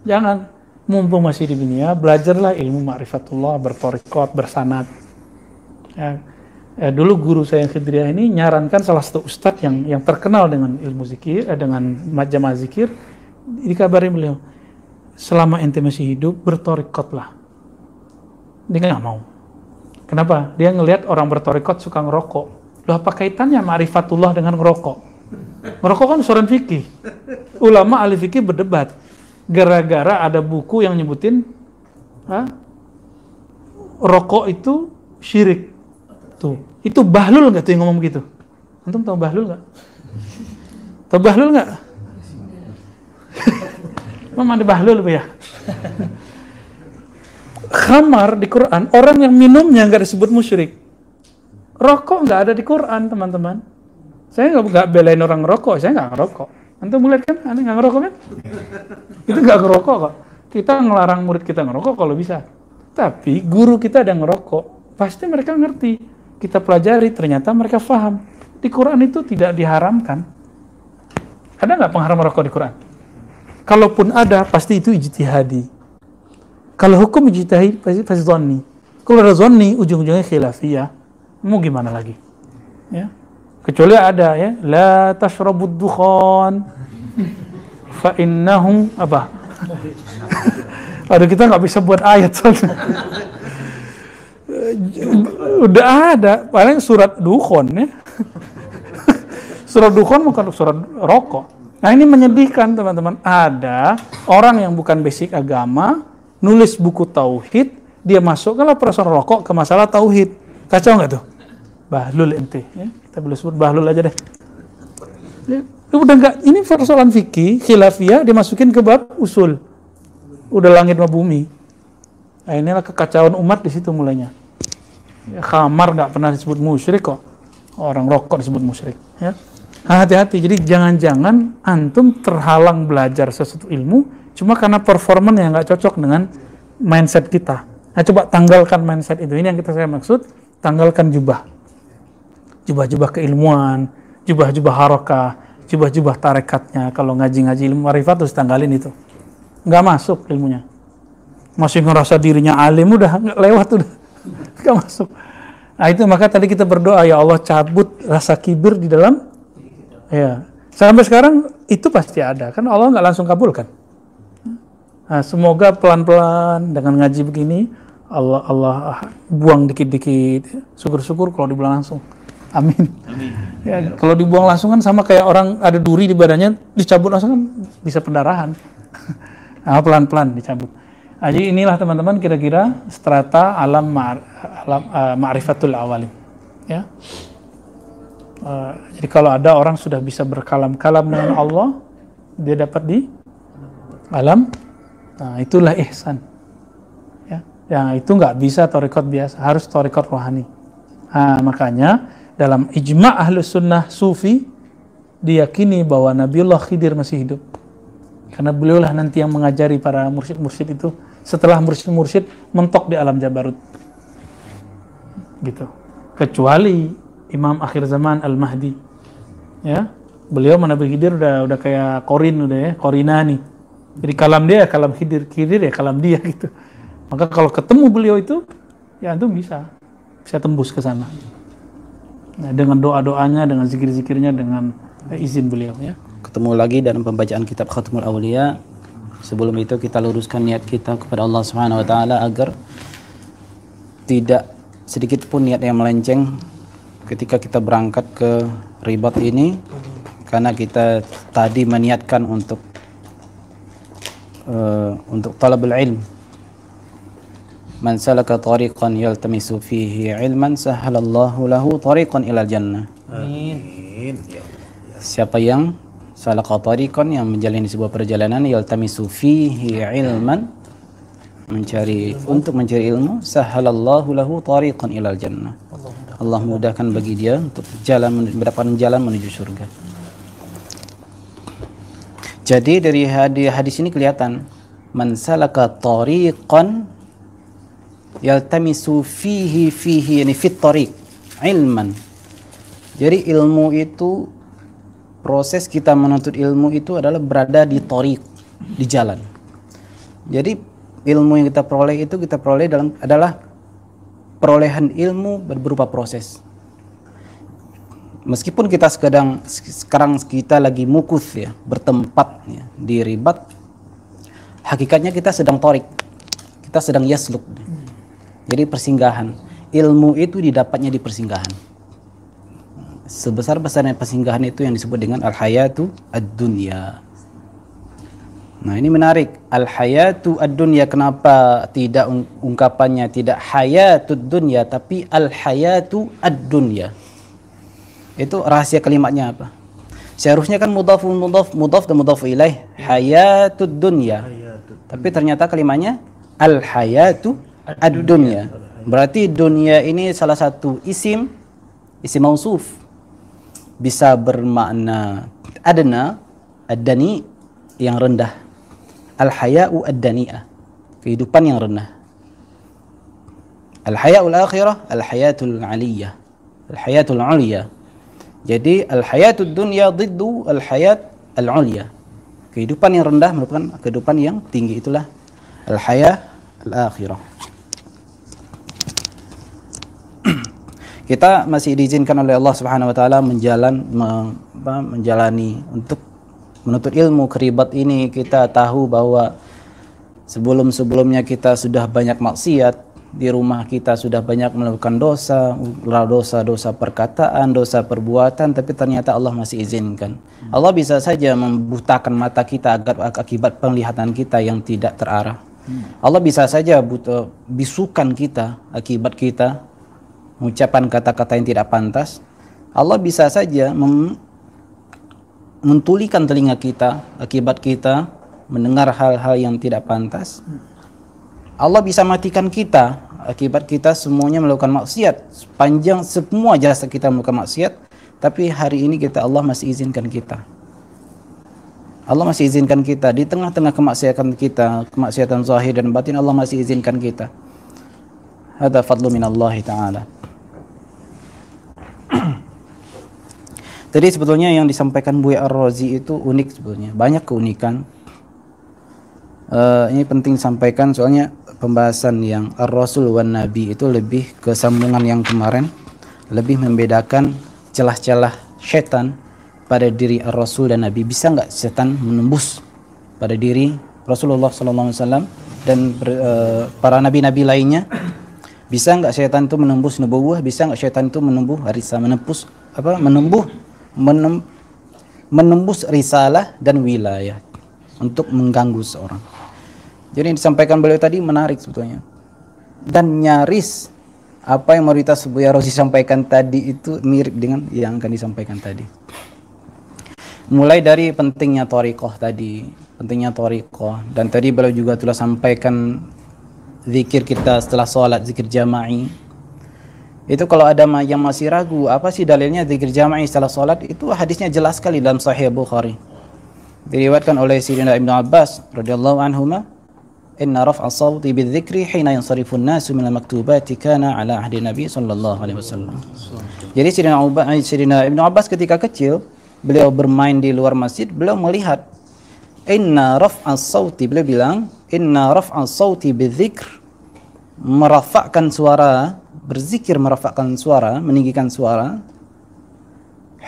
Jangan, mumpung masih di dunia, belajarlah ilmu ma'rifatullah, bertorikot, bersanad. Ya, dulu guru saya yang Khidriyah ini nyarankan salah satu ustadz yang terkenal dengan ilmu zikir, dengan jamaah zikir, dikabarin beliau, selama ente masih hidup, bertorikotlah. Dia nggak mau. Kenapa? Dia ngelihat orang bertorikot suka ngerokok. Loh, apa kaitannya ma'rifatullah dengan ngerokok? Ngerokok kan urusan fikih. Ulama ahli fikih berdebat gara-gara ada buku yang nyebutin rokok itu syirik. Tuh, itu Bahlul nggak tuh yang ngomong begitu? Antum tahu Bahlul nggak? Tahu Bahlul nggak? Memang ada Bahlul ya? Khamar di Quran, orang yang minumnya nggak disebut musyrik. Rokok nggak ada di Quran, teman-teman. Saya nggak belain orang ngerokok, saya nggak ngerokok. Antum melihat kan, aneh nggak ngerokok kan? Itu nggak ngerokok kok. Kita ngelarang murid kita ngerokok kalau bisa. Tapi guru kita ada ngerokok, pasti mereka ngerti. Kita pelajari, ternyata mereka paham. Di Quran itu tidak diharamkan. Ada nggak pengharam rokok di Quran? Kalaupun ada, pasti itu ijtihadi. Kalau hukum ijtihadi, pasti zonni. Kalau ada zonni, ujung-ujungnya khilafiyah. Mau gimana lagi? Ya. Kecuali ada ya, la tashrabud dukhan fa innahum apa? Aduh, kita nggak bisa buat ayat soalnya. Udah ada, paling surat dukhon ya. Surat dukhon bukan surat rokok. Nah, ini menyedihkan teman-teman. Ada orang yang bukan basic agama nulis buku tauhid, dia masukkanlah perasaan rokok ke masalah tauhid. Kacau nggak tuh? Bahlul ente ya. Kita boleh sebut Bahlul aja deh. Ya, udah enggak, ini persoalan fikih, khilafiyah dimasukin ke bab usul. Udah langit sama bumi. Nah, inilah kekacauan umat di situ mulainya. Ya, khamar nggak pernah disebut musyrik kok. Orang rokok disebut musyrik. Ya. Hati-hati. Jadi jangan-jangan antum terhalang belajar sesuatu ilmu cuma karena performan yang nggak cocok dengan mindset kita. Nah, coba tanggalkan mindset itu. Ini yang saya maksud. Tanggalkan jubah. Jubah-jubah keilmuan, jubah-jubah harokah, jubah-jubah tarekatnya. Kalau ngaji-ngaji ilmu marifat terus tanggalin itu. Nggak masuk ilmunya. Masih ngerasa dirinya alim, udah lewat udah. Nggak masuk. Nah itu maka tadi kita berdoa, ya Allah cabut rasa kibir di dalam. Ya. Sampai sekarang itu pasti ada. Kan Allah nggak langsung kabulkan. Nah, semoga pelan-pelan dengan ngaji begini, Allah buang dikit-dikit. Syukur-syukur kalau dibilang langsung. Amin. Ya, kalau dibuang langsung kan sama kayak orang ada duri di badannya, dicabut langsung kan bisa pendarahan. Nah, pelan-pelan dicabut. Nah, jadi inilah teman-teman kira-kira strata alam ma'rifatul awalim. Ya. Jadi kalau ada orang sudah bisa berkalam-kalam dengan Allah, dia dapat di alam. Nah, itulah ihsan. Ya. Yang itu nggak bisa thariqat biasa, harus thariqat rohani. Nah, makanya dalam ijma' ahlus sunnah sufi diyakini bahwa Nabiullah Khidir masih hidup. Karena beliaulah nanti yang mengajari para mursyid-mursyid itu setelah mursyid-mursyid mentok di alam Jabarut. Gitu. Kecuali Imam akhir zaman Al-Mahdi. Ya. Beliau Nabi Khidir udah kayak Qorin udah ya, Qorinani. Jadi kalam dia kalam Khidir, Khidir ya kalam dia gitu. Maka kalau ketemu beliau itu ya antum bisa tembus ke sana. Nah, dengan doa-doanya, dengan zikir-zikirnya, dengan izin beliau ya. Ketemu lagi dalam pembacaan kitab Khatmul Auliya. Sebelum itu kita luruskan niat kita kepada Allah Subhanahu wa taala agar tidak sedikit pun niat yang melenceng ketika kita berangkat ke ribat ini, karena kita tadi meniatkan untuk talabul ilm. Man salaka tariqan yaltamisu fihi ilman sahalallahu lahu tariqan ilal jannah. Amin. Siapa yang salaka tariqan, yang menjalani sebuah perjalanan, yaltamisu fihi ilman, mencari ilmu, sahalallahu lahu tariqan ilal jannah. Allah mudahkan bagi dia untuk mendapatkan jalan menuju surga. Jadi dari hadis ini kelihatan, man salaka tariqan yaltamisu fihi yani fit tariq ilman. Jadi ilmu itu proses kita menuntut ilmu itu adalah berada di thoriq, di jalan. Jadi ilmu yang kita peroleh itu kita peroleh adalah perolehan ilmu berupa proses. Meskipun kita sekarang kita lagi mukuf ya, bertempat ya, di ribat, hakikatnya kita sedang thoriq, kita sedang yasluk. Jadi persinggahan. Ilmu itu didapatnya di persinggahan. Sebesar-besarnya persinggahan itu yang disebut dengan al-hayatu ad-dunya. Nah, ini menarik. Al-hayatu ad-dunya, kenapa tidak ungkapannya tidak hayatud dunya tapi al-hayatu ad-dunya? Itu rahasia kalimatnya apa? Seharusnya kan mudhaf dan mudhaf ilaih, hayatud dunya. Tapi ternyata kalimatnya al-hayatu ad-dunya. Berarti dunia ini salah satu isim mausuf. Bisa bermakna adna, ad-dani, yang rendah. Al-haya'u ad-dani'ah, kehidupan yang rendah. Al-haya'ul akhirah, al-hayatul aliyah, al-hayatul uliyah. Jadi al-hayatud dunya diddu al-hayat al-uliyah. Kehidupan yang rendah merupakan kehidupan yang tinggi, itulah al-haya al-akhirah. Kita masih diizinkan oleh Allah Subhanahu wa taala menjalani untuk menuntut ilmu keribat ini. Kita tahu bahwa sebelum-sebelumnya kita sudah banyak maksiat, di rumah kita sudah banyak melakukan dosa perkataan, dosa perbuatan, tapi ternyata Allah masih izinkan. Allah bisa saja membutakan mata kita agar akibat penglihatan kita yang tidak terarah. Allah bisa saja bisukan kita akibat kita mengucapkan kata-kata yang tidak pantas. Allah bisa saja mentulikan telinga kita akibat kita mendengar hal-hal yang tidak pantas. Allah bisa matikan kita akibat kita semuanya melakukan maksiat. Sepanjang semua jasa kita melakukan maksiat, tapi hari ini Allah masih izinkan kita. Allah masih izinkan kita di tengah-tengah kemaksiatan kita, kemaksiatan zahir dan batin, Allah masih izinkan kita. Hadza fadlu minallahi ta'ala. Jadi sebetulnya yang disampaikan Buya Ar-Razi itu unik sebetulnya, banyak keunikan. Ini penting disampaikan soalnya pembahasan yang Ar-Rasul wan Nabi itu lebih ke sambungan yang kemarin, lebih membedakan celah-celah syaitan pada diri Ar-Rasul dan Nabi. Bisa nggak setan menembus pada diri Rasulullah SAW dan para nabi-nabi lainnya? Bisa nggak syaitan itu menembus nubuwah? Bisa nggak syaitan itu menembus menembus risalah dan wilayah untuk mengganggu seorang? Jadi yang disampaikan beliau tadi menarik sebetulnya, dan nyaris apa yang Mauritas Buya Rosi sampaikan tadi itu mirip dengan yang akan disampaikan tadi. Mulai dari pentingnya thariqah tadi, dan tadi beliau juga telah sampaikan zikir kita setelah sholat, zikir jama'i. Itu kalau ada yang masih ragu, apa sih dalilnya zikir jama'i setelah sholat? Itu hadisnya jelas sekali dalam Sahih Bukhari. Diriwayatkan oleh Sayyidina Ibnu Abbas radhiyallahu anhuma, inna raf'a sawti bidzikri hina yansarifun nasu minal maktubati kana ala ahdi Nabi sallallahu alaihi wasallam. Jadi Sayyidina Ibnu Abbas ketika kecil, beliau bermain di luar masjid, beliau melihat inna raf'a sawti, beliau bilang inna raf'a sawti bidzikr, merafakkan suara, berzikir merafakkan suara, meninggikan suara.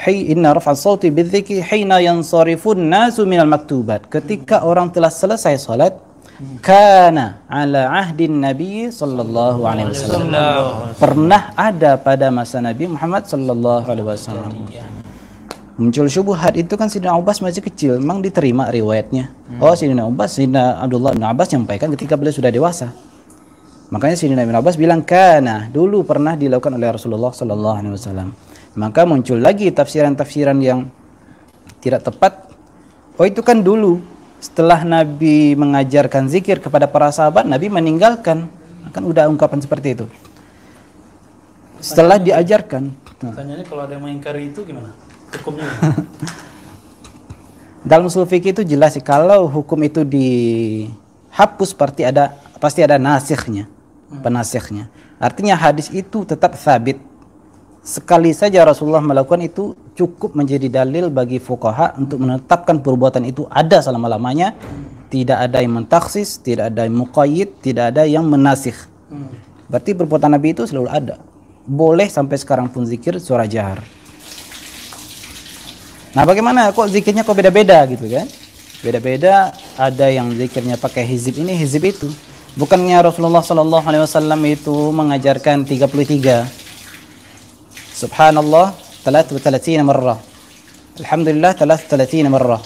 Inna raf'a sawti bidzikri hina yansarifun nasu minal maktubat, ketika orang telah selesai salat, kana ala ahdin Nabi sallallahu alaihi wasallam, pernah ada pada masa Nabi Muhammad sallallahu alaihi wasallam. Muncul syubhat itu kan Sayyidina Abbas masih kecil, memang diterima riwayatnya. Oh, Sayyidina Abdullah bin Abbas menyampaikan ketika beliau sudah dewasa. Makanya Sayyidina Ibn Abbas bilang kana, dulu pernah dilakukan oleh Rasulullah sallallahu alaihi wasallam. Maka muncul lagi tafsiran-tafsiran yang tidak tepat. Oh, itu kan dulu setelah Nabi mengajarkan zikir kepada para sahabat, Nabi meninggalkan. Kan udah ungkapan seperti itu. Setelah diajarkan. Pertanyaannya kalau ada yang mengingkari itu gimana? Hukumnya? Dalam usul fikih itu jelas sih, kalau hukum itu dihapus pasti ada nasikhnya, penasikhnya. Artinya hadis itu tetap sabit. sekali saja Rasulullah melakukan itu cukup menjadi dalil bagi fuqaha untuk menetapkan perbuatan itu ada selama-lamanya. Tidak ada yang mentaksis, tidak ada yang muqayyid, tidak ada yang menasikh. Berarti perbuatan Nabi itu selalu ada. Boleh sampai sekarang pun zikir suara jahar. Nah, bagaimana kok zikirnya kok beda-beda gitu kan? Beda-beda, ada yang zikirnya pakai hizib ini, hizib itu. Bukannya Rasulullah sallallahu alaihi wasallam itu mengajarkan 33. Subhanallah 33 marrah. Alhamdulillah 33 marrah.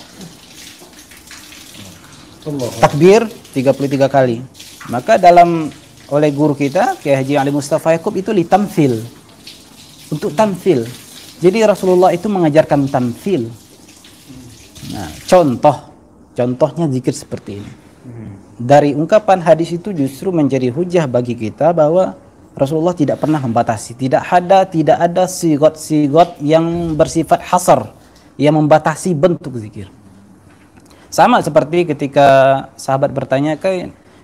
Takbir 33 kali. Maka oleh guru kita Kiai Haji Ali Mustafa Yaqub itu litamfil. Untuk tamfil. Jadi Rasulullah itu mengajarkan tamfil. Nah, contohnya zikir seperti ini. Dari ungkapan hadis itu justru menjadi hujah bagi kita bahwa Rasulullah tidak pernah membatasi. Tidak ada sigot yang bersifat hasar, yang membatasi bentuk zikir. Sama seperti ketika sahabat bertanya,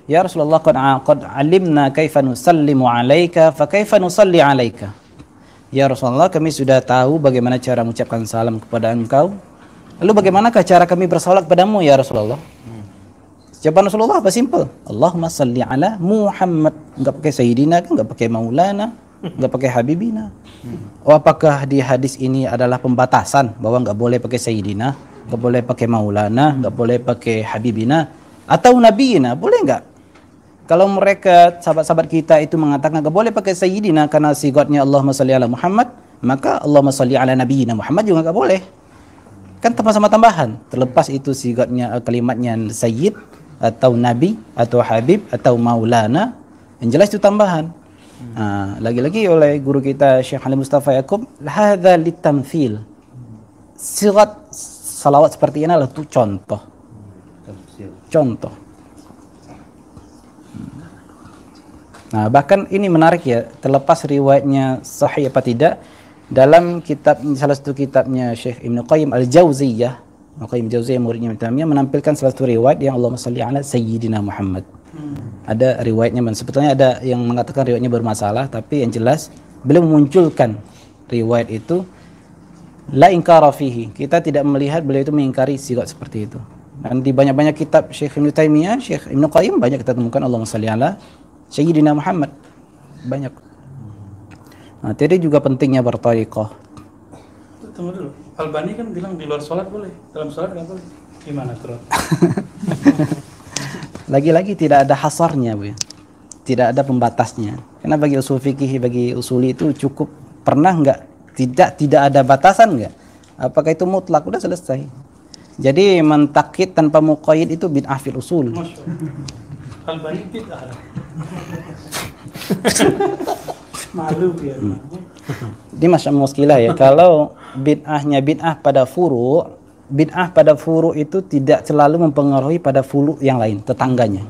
"Ya Rasulullah, qad alimna kaifa nusallimu 'alaika, fa kaifa nusalli 'alaika?" Ya Rasulullah, kami sudah tahu bagaimana cara mengucapkan salam kepada engkau. Lalu bagaimanakah cara kami bersalat kepadamu ya Rasulullah? Jawaban Rasulullah apa? Simple. Allahumma salli ala Muhammad. Enggak pakai sayyidina, enggak pakai maulana, enggak pakai habibina. Oh, apakah di hadis ini adalah pembatasan bahwa enggak boleh pakai sayyidina, enggak boleh pakai maulana, enggak boleh pakai habibina atau nabiyina? Boleh enggak? Kalau mereka sahabat-sahabat kita itu mengatakan enggak boleh pakai sayyidina karena sigatnya Allahumma salli ala Muhammad, maka Allahumma salli ala nabiyina Muhammad juga enggak boleh. Kan sama-sama tambahan. Terlepas itu sigatnya kalimatnya sayyid atau nabi atau habib atau maulana, yang jelas itu tambahan. Lagi-lagi oleh guru kita Syekh Ali Mustafa Yaqub, hadza litamthil. Sigat salawat seperti ini adalah contoh. Nah, bahkan ini menarik ya, terlepas riwayatnya sahih apa tidak, dalam kitab salah satu kitabnya Syekh Ibnu Qayyim Al-Jauziyah, muridnya Ibnu Taimiyah, menampilkan salah satu riwayat yang Allahumma shalli ala sayyidina Muhammad. Ada riwayatnya, sebetulnya ada yang mengatakan riwayatnya bermasalah, tapi yang jelas beliau memunculkan riwayat itu la inkara fihi. Kita tidak melihat beliau itu mengingkari sigat seperti itu. Dan di banyak-banyak kitab Syekh Ibnu Taimiyah, Syekh Ibnu Qayyim banyak kita temukan Allahumma shalli ala sayyidina Muhammad. Banyak. Nah, jadi juga pentingnya berthariqah. Tunggu dulu. Albani kan bilang di luar sholat boleh, dalam sholat nggak boleh. Gimana terus? Lagi-lagi tidak ada hasarnya, Bu. Tidak ada pembatasnya. Karena bagi usul fikih, bagi usuli itu cukup pernah nggak? Tidak ada batasan nggak? Apakah itu mutlak? Udah selesai. Jadi mentakid tanpa muqayyid itu bid'ah fil usul. Albani bid'ah. Malu ya. Ini masya muskilah ya. Kalau bid'ahnya bid'ah pada furu itu tidak selalu mempengaruhi pada furu yang lain, tetangganya.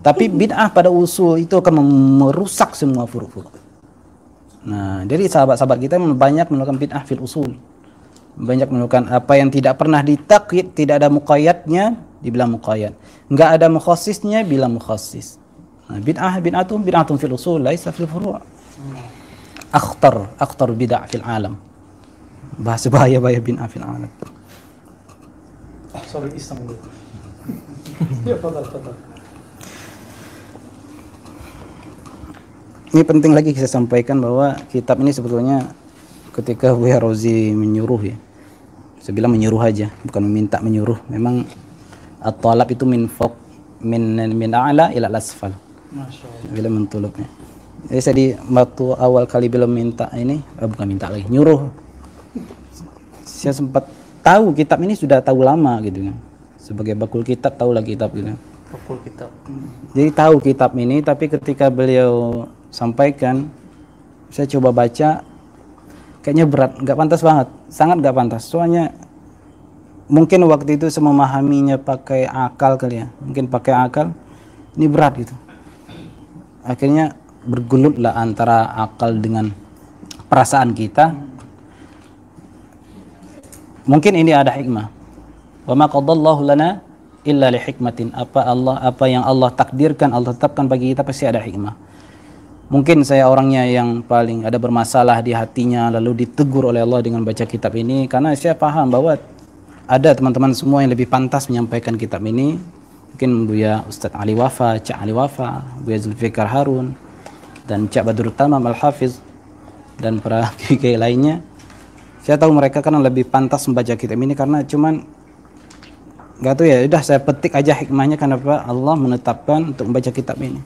Tapi bid'ah pada usul itu akan merusak semua furu-furu. Nah, jadi sahabat-sahabat kita banyak melakukan bid'ah fil usul. Banyak melakukan apa yang tidak pernah ditakyid, tidak ada muqayyadnya, dibilang muqayyad. Enggak ada mukhassisnya, bilang mukhassis. Nah, bid'atun fil usul, laisa fil furu'. Akhtar bid'ah fil alam. Bahasa bahaya bid'ah fil alam. Sorry, Islam dulu. Ya, fadal. Ini penting lagi saya sampaikan bahwa kitab ini sebetulnya ketika Buya Rozi menyuruh ya. Saya bilang menyuruh aja, bukan meminta menyuruh. Memang at-talab itu min a'la ila asfal. Masyaallah. Bila mentulubnya. Jadi saya waktu awal kali belum minta ini, bukan minta lagi, nyuruh. Saya sempat tahu kitab ini sudah tahu lama gitu kan. Sebagai bakul kitab tahulah kitab gitu. Bakul kitab. Jadi tahu kitab ini, tapi ketika beliau sampaikan, saya coba baca, kayaknya berat, nggak pantas banget, sangat nggak pantas. Soalnya mungkin waktu itu saya memahaminya pakai akal kali ya, mungkin pakai akal, ini berat gitu. Akhirnya bergelutlah antara akal dengan perasaan kita. Mungkin ini ada hikmah. Wa ma qadallahu lana illa li hikmatin. Apa yang Allah takdirkan, Allah tetapkan bagi kita pasti ada hikmah. Mungkin saya orangnya yang paling ada bermasalah di hatinya lalu ditegur oleh Allah dengan baca kitab ini, karena saya paham bahwa ada teman-teman semua yang lebih pantas menyampaikan kitab ini. Mungkin Buya Ustadz Ali Wafa, Cak Ali Wafa, Buya Zulfikar Harun, dan Cak Badrul Tamam Al-Hafiz, dan para kiai lainnya. Saya tahu mereka kan lebih pantas membaca kitab ini, karena cuman nggak tahu ya, udah saya petik aja hikmahnya kenapa Allah menetapkan untuk membaca kitab ini.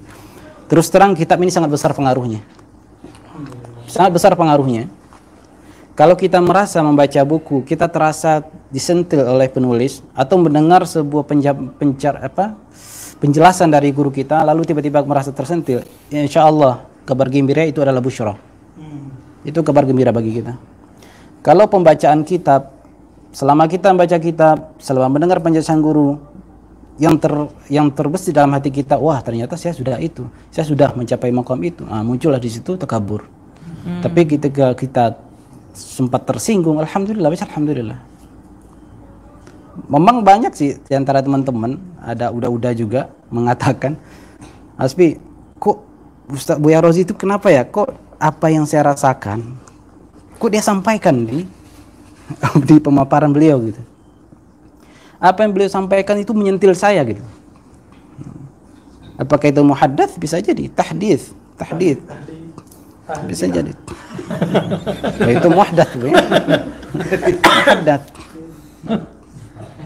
Terus terang kitab ini sangat besar pengaruhnya. Sangat besar pengaruhnya. Kalau kita merasa membaca buku, kita terasa disentil oleh penulis atau mendengar sebuah penjelasan dari guru kita, lalu tiba-tiba merasa tersentil, ya insya Allah kabar gembira itu adalah busyra. Itu kabar gembira bagi kita. Kalau pembacaan kitab, selama kita membaca kitab, selama mendengar penjelasan guru, yang terbesit dalam hati kita, wah ternyata saya sudah itu, saya sudah mencapai maqam itu. Muncullah di situ takabur. Tapi ketika kita sempat tersinggung, alhamdulillah. Memang banyak sih di antara teman-teman, ada udah juga mengatakan, Aspi, kok Ustaz Buya Rozi itu kenapa ya? Kok apa yang saya rasakan, kok dia sampaikan di pemaparan beliau gitu. Apa yang beliau sampaikan itu menyentil saya gitu. Apakah itu muhaddats? Bisa jadi tahdits. Bisa jadi. Itu muhaddats ya. Muhaddats.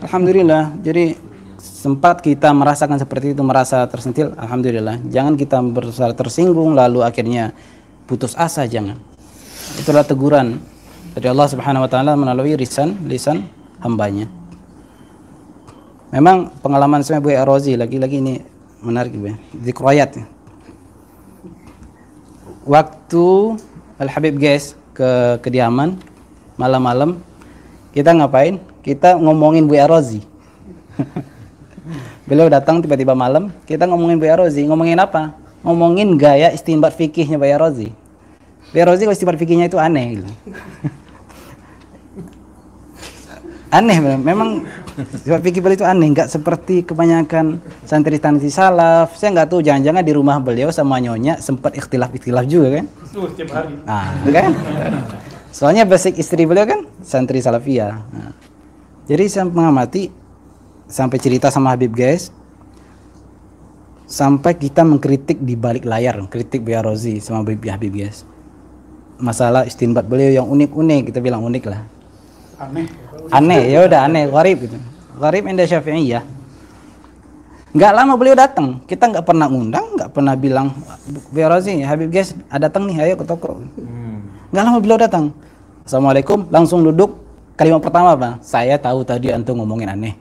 Alhamdulillah. Jadi sempat kita merasakan seperti itu, merasa tersentil, alhamdulillah. Jangan kita merasa tersinggung lalu akhirnya putus asa, jangan. Itulah teguran dari Allah Subhanahu wa taala melalui lisan hambanya. Memang pengalaman saya Buya Rozi lagi-lagi ini menarik Bu. Zikrayat. Waktu Al Habib Guys ke kediaman malam-malam, kita ngapain? Kita ngomongin Buya Rozi. Beliau datang tiba-tiba malam, kita ngomongin Buya Rozi. Ngomongin apa? Ngomongin gaya istinbat fikihnya Buya Rozi. Buya Rozi kalau istinbat fikihnya itu aneh gitu. Aneh memang sifat fikih beliau itu aneh, nggak seperti kebanyakan santri-santri salaf. Saya nggak tahu, jangan-jangan di rumah beliau sama nyonya sempat ikhtilaf juga kan? Setiap hari. Kan? Soalnya basic istri beliau kan santri salafiyah. Jadi saya mengamati sampai cerita sama Habib Guys, sampai kita mengkritik di balik layar, kritik Buya Rozi sama Habib Guys. Masalah istinbat beliau yang unik-unik, kita bilang unik lah. Aneh, ya udah aneh, gharib gitu. Gharib inda Syafi'iyah. Nggak lama beliau datang, kita nggak pernah ngundang, nggak pernah bilang Buya Rozi, Habib Guys datang nih, ayo ke toko. Nggak lama beliau datang. Assalamualaikum, langsung duduk. Kalimat pertama apa? Saya tahu tadi antum ngomongin aneh.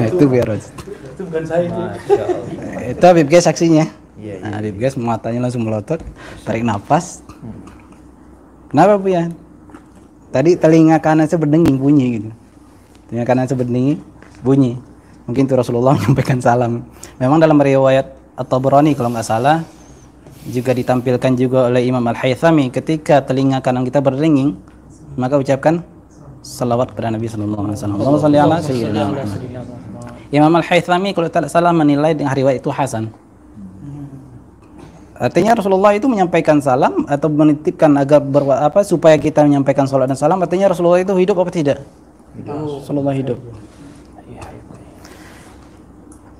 Itu Buya Rozi. Itu bukan saya itu. Itu Habib Guys saksinya. Habib Guys matanya langsung melotot, tarik nafas. Kenapa Bu ya? Tadi telinga kanan saya berdenging bunyi gitu. Telinga kanan saya berdenging bunyi. Mungkin itu Rasulullah menyampaikan salam. Memang dalam riwayat At-Tabrani kalau nggak salah juga ditampilkan juga oleh Imam Al-Haythami, ketika telinga kanan kita berdenging maka ucapkan salawat kepada Nabi sallallahu alaihi wasallam. Allahumma shalli ala sayyidina Muhammad. Imam Al-Haythami kalau tak salah menilai dengan riwayat itu hasan. Artinya Rasulullah itu menyampaikan salam atau menitipkan agar supaya kita menyampaikan salat dan salam. Artinya Rasulullah itu hidup apa tidak? Rasulullah hidup.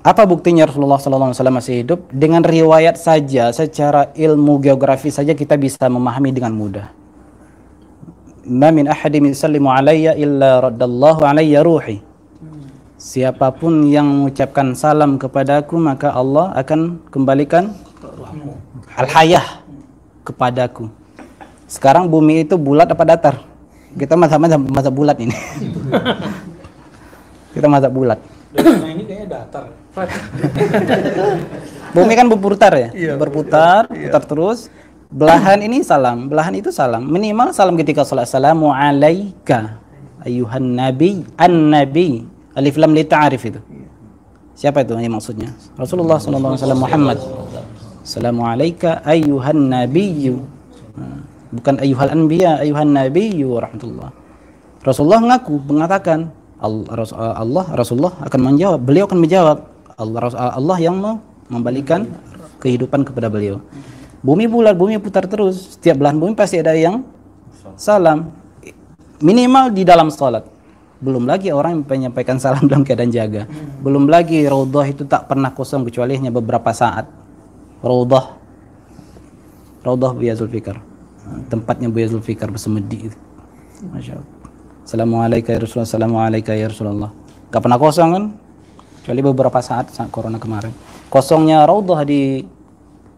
Apa buktinya Rasulullah sallallahu alaihi wasallam masih hidup? Dengan riwayat saja, secara ilmu geografi saja kita bisa memahami dengan mudah. Ma min ahadin yusallimu alayya illa raddallahu alayya ruhi. Siapapun yang mengucapkan salam kepadaku maka Allah akan kembalikan al-hayah kepadaku. Sekarang bumi itu bulat apa datar? Kita masa bulat ini. Kita masa bulat. Nah, ini kayaknya datar. Bumi kan berputar ya? Iya, berputar, putar terus. Belahan ini salam, belahan itu salam. Minimal salam ketika salat. Assalamu alaika ayuhan nabi, an-nabi. Alif lam li ta'arif itu. Siapa itu yang maksudnya? Rasulullah sallallahu alaihi wasallam Muhammad. Assalamu alayka ayyuhan nabiyyu. Bukan ayyuhal anbiya, ayyuhan nabiyyu warahmatullah. Rasulullah mengatakan Rasulullah akan menjawab, beliau akan menjawab. Allah yang membalikan kehidupan kepada beliau. Bumi bulat, bumi putar terus. Setiap belahan bumi pasti ada yang salam. Minimal di dalam salat. Belum lagi orang yang menyampaikan salam dalam keadaan jaga. Belum lagi Raudhah itu tak pernah kosong kecuali hanya beberapa saat. Raudhah Buya Zulfikar. Tempatnya Buya Zulfikar bersemedi itu. Masya Allah. Assalamualaikum ya Rasulullah, Assalamualaikum ya Rasulullah. Gak pernah kosong kan? Kecuali beberapa saat corona kemarin. Kosongnya Raudhah di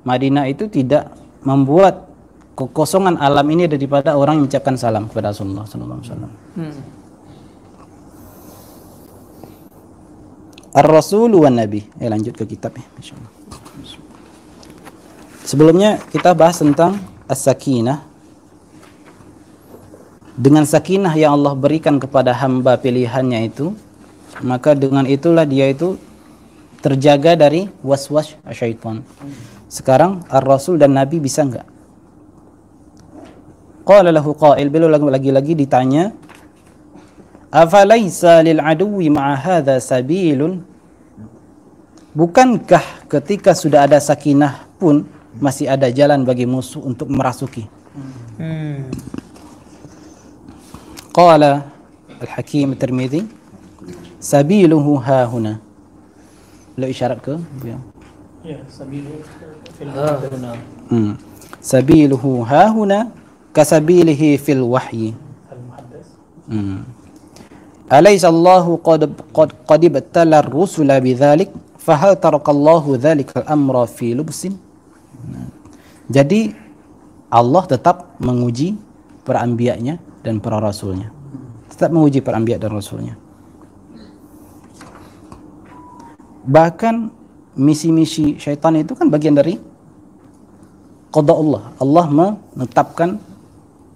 Madinah itu tidak membuat kekosongan alam ini daripada orang yang mengucapkan salam kepada Rasulullah sallallahu alaihi wasallam. Ar-Rasul wan Nabi. Lanjut ke kitab ya, insyaallah. Sebelumnya kita bahas tentang as-sakinah. Dengan sakinah yang Allah berikan kepada hamba pilihannya itu, maka dengan itulah dia itu terjaga dari waswas syaitan. Sekarang Ar-Rasul dan Nabi bisa enggak? Qala lahu qail, beliau lagi-lagi ditanya, afalaisa lil aduwi ma'a hadha sabilun? Bukankah ketika sudah ada sakinah pun masih ada jalan bagi musuh untuk merasuki? Qala Al-Hakim At-Tirmidzi, sabiluhu hahuna. Beliau isyarat ke ya, sabiluhu fil hahuna. Sabiluhu hahuna kasabilihi fil wahyi. Al-Muhaddas. Alaysa Allahu qad ibtala ar-rusula bidzalik fahal tarakallahu dzalika al-amra fi lubsin? Jadi Allah tetap menguji para anbiya-Nya dan para rasulnya. Tetap menguji para anbiya dan rasulnya. Bahkan misi-misi syaitan itu kan bagian dari qada Allah. Allah menetapkan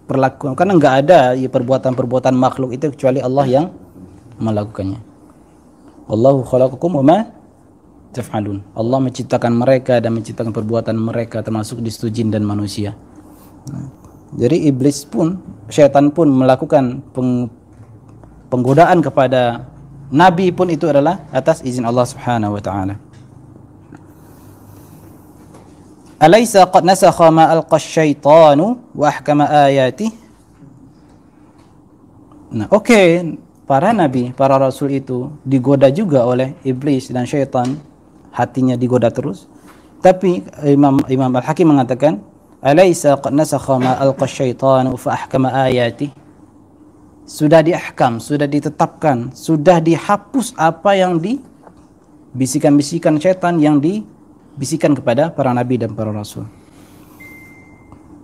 perlakuan, karena enggak ada ya perbuatan-perbuatan makhluk itu kecuali Allah yang melakukannya. Wallahu khalaqakum wa ma taf'alun. Allah menciptakan mereka dan menciptakan perbuatan mereka termasuk di situ jin dan manusia. Jadi iblis pun, syaitan pun melakukan penggodaan kepada nabi pun itu adalah atas izin Allah Subhanahu wa taala. Alaysa qad nasakha ma alqa asyaitanu wa ahkama ayati? Nah, para nabi, para rasul itu digoda juga oleh iblis dan syaitan, hatinya digoda terus. Tapi Imam Al-Hakim mengatakan, alaysa qad nasakha ma alqa asyaitanu fa ahkama ayati? Sudah diahkam, sudah ditetapkan, sudah dihapus apa yang bisikan-bisikan syaitan yang bisikan kepada para nabi dan para rasul.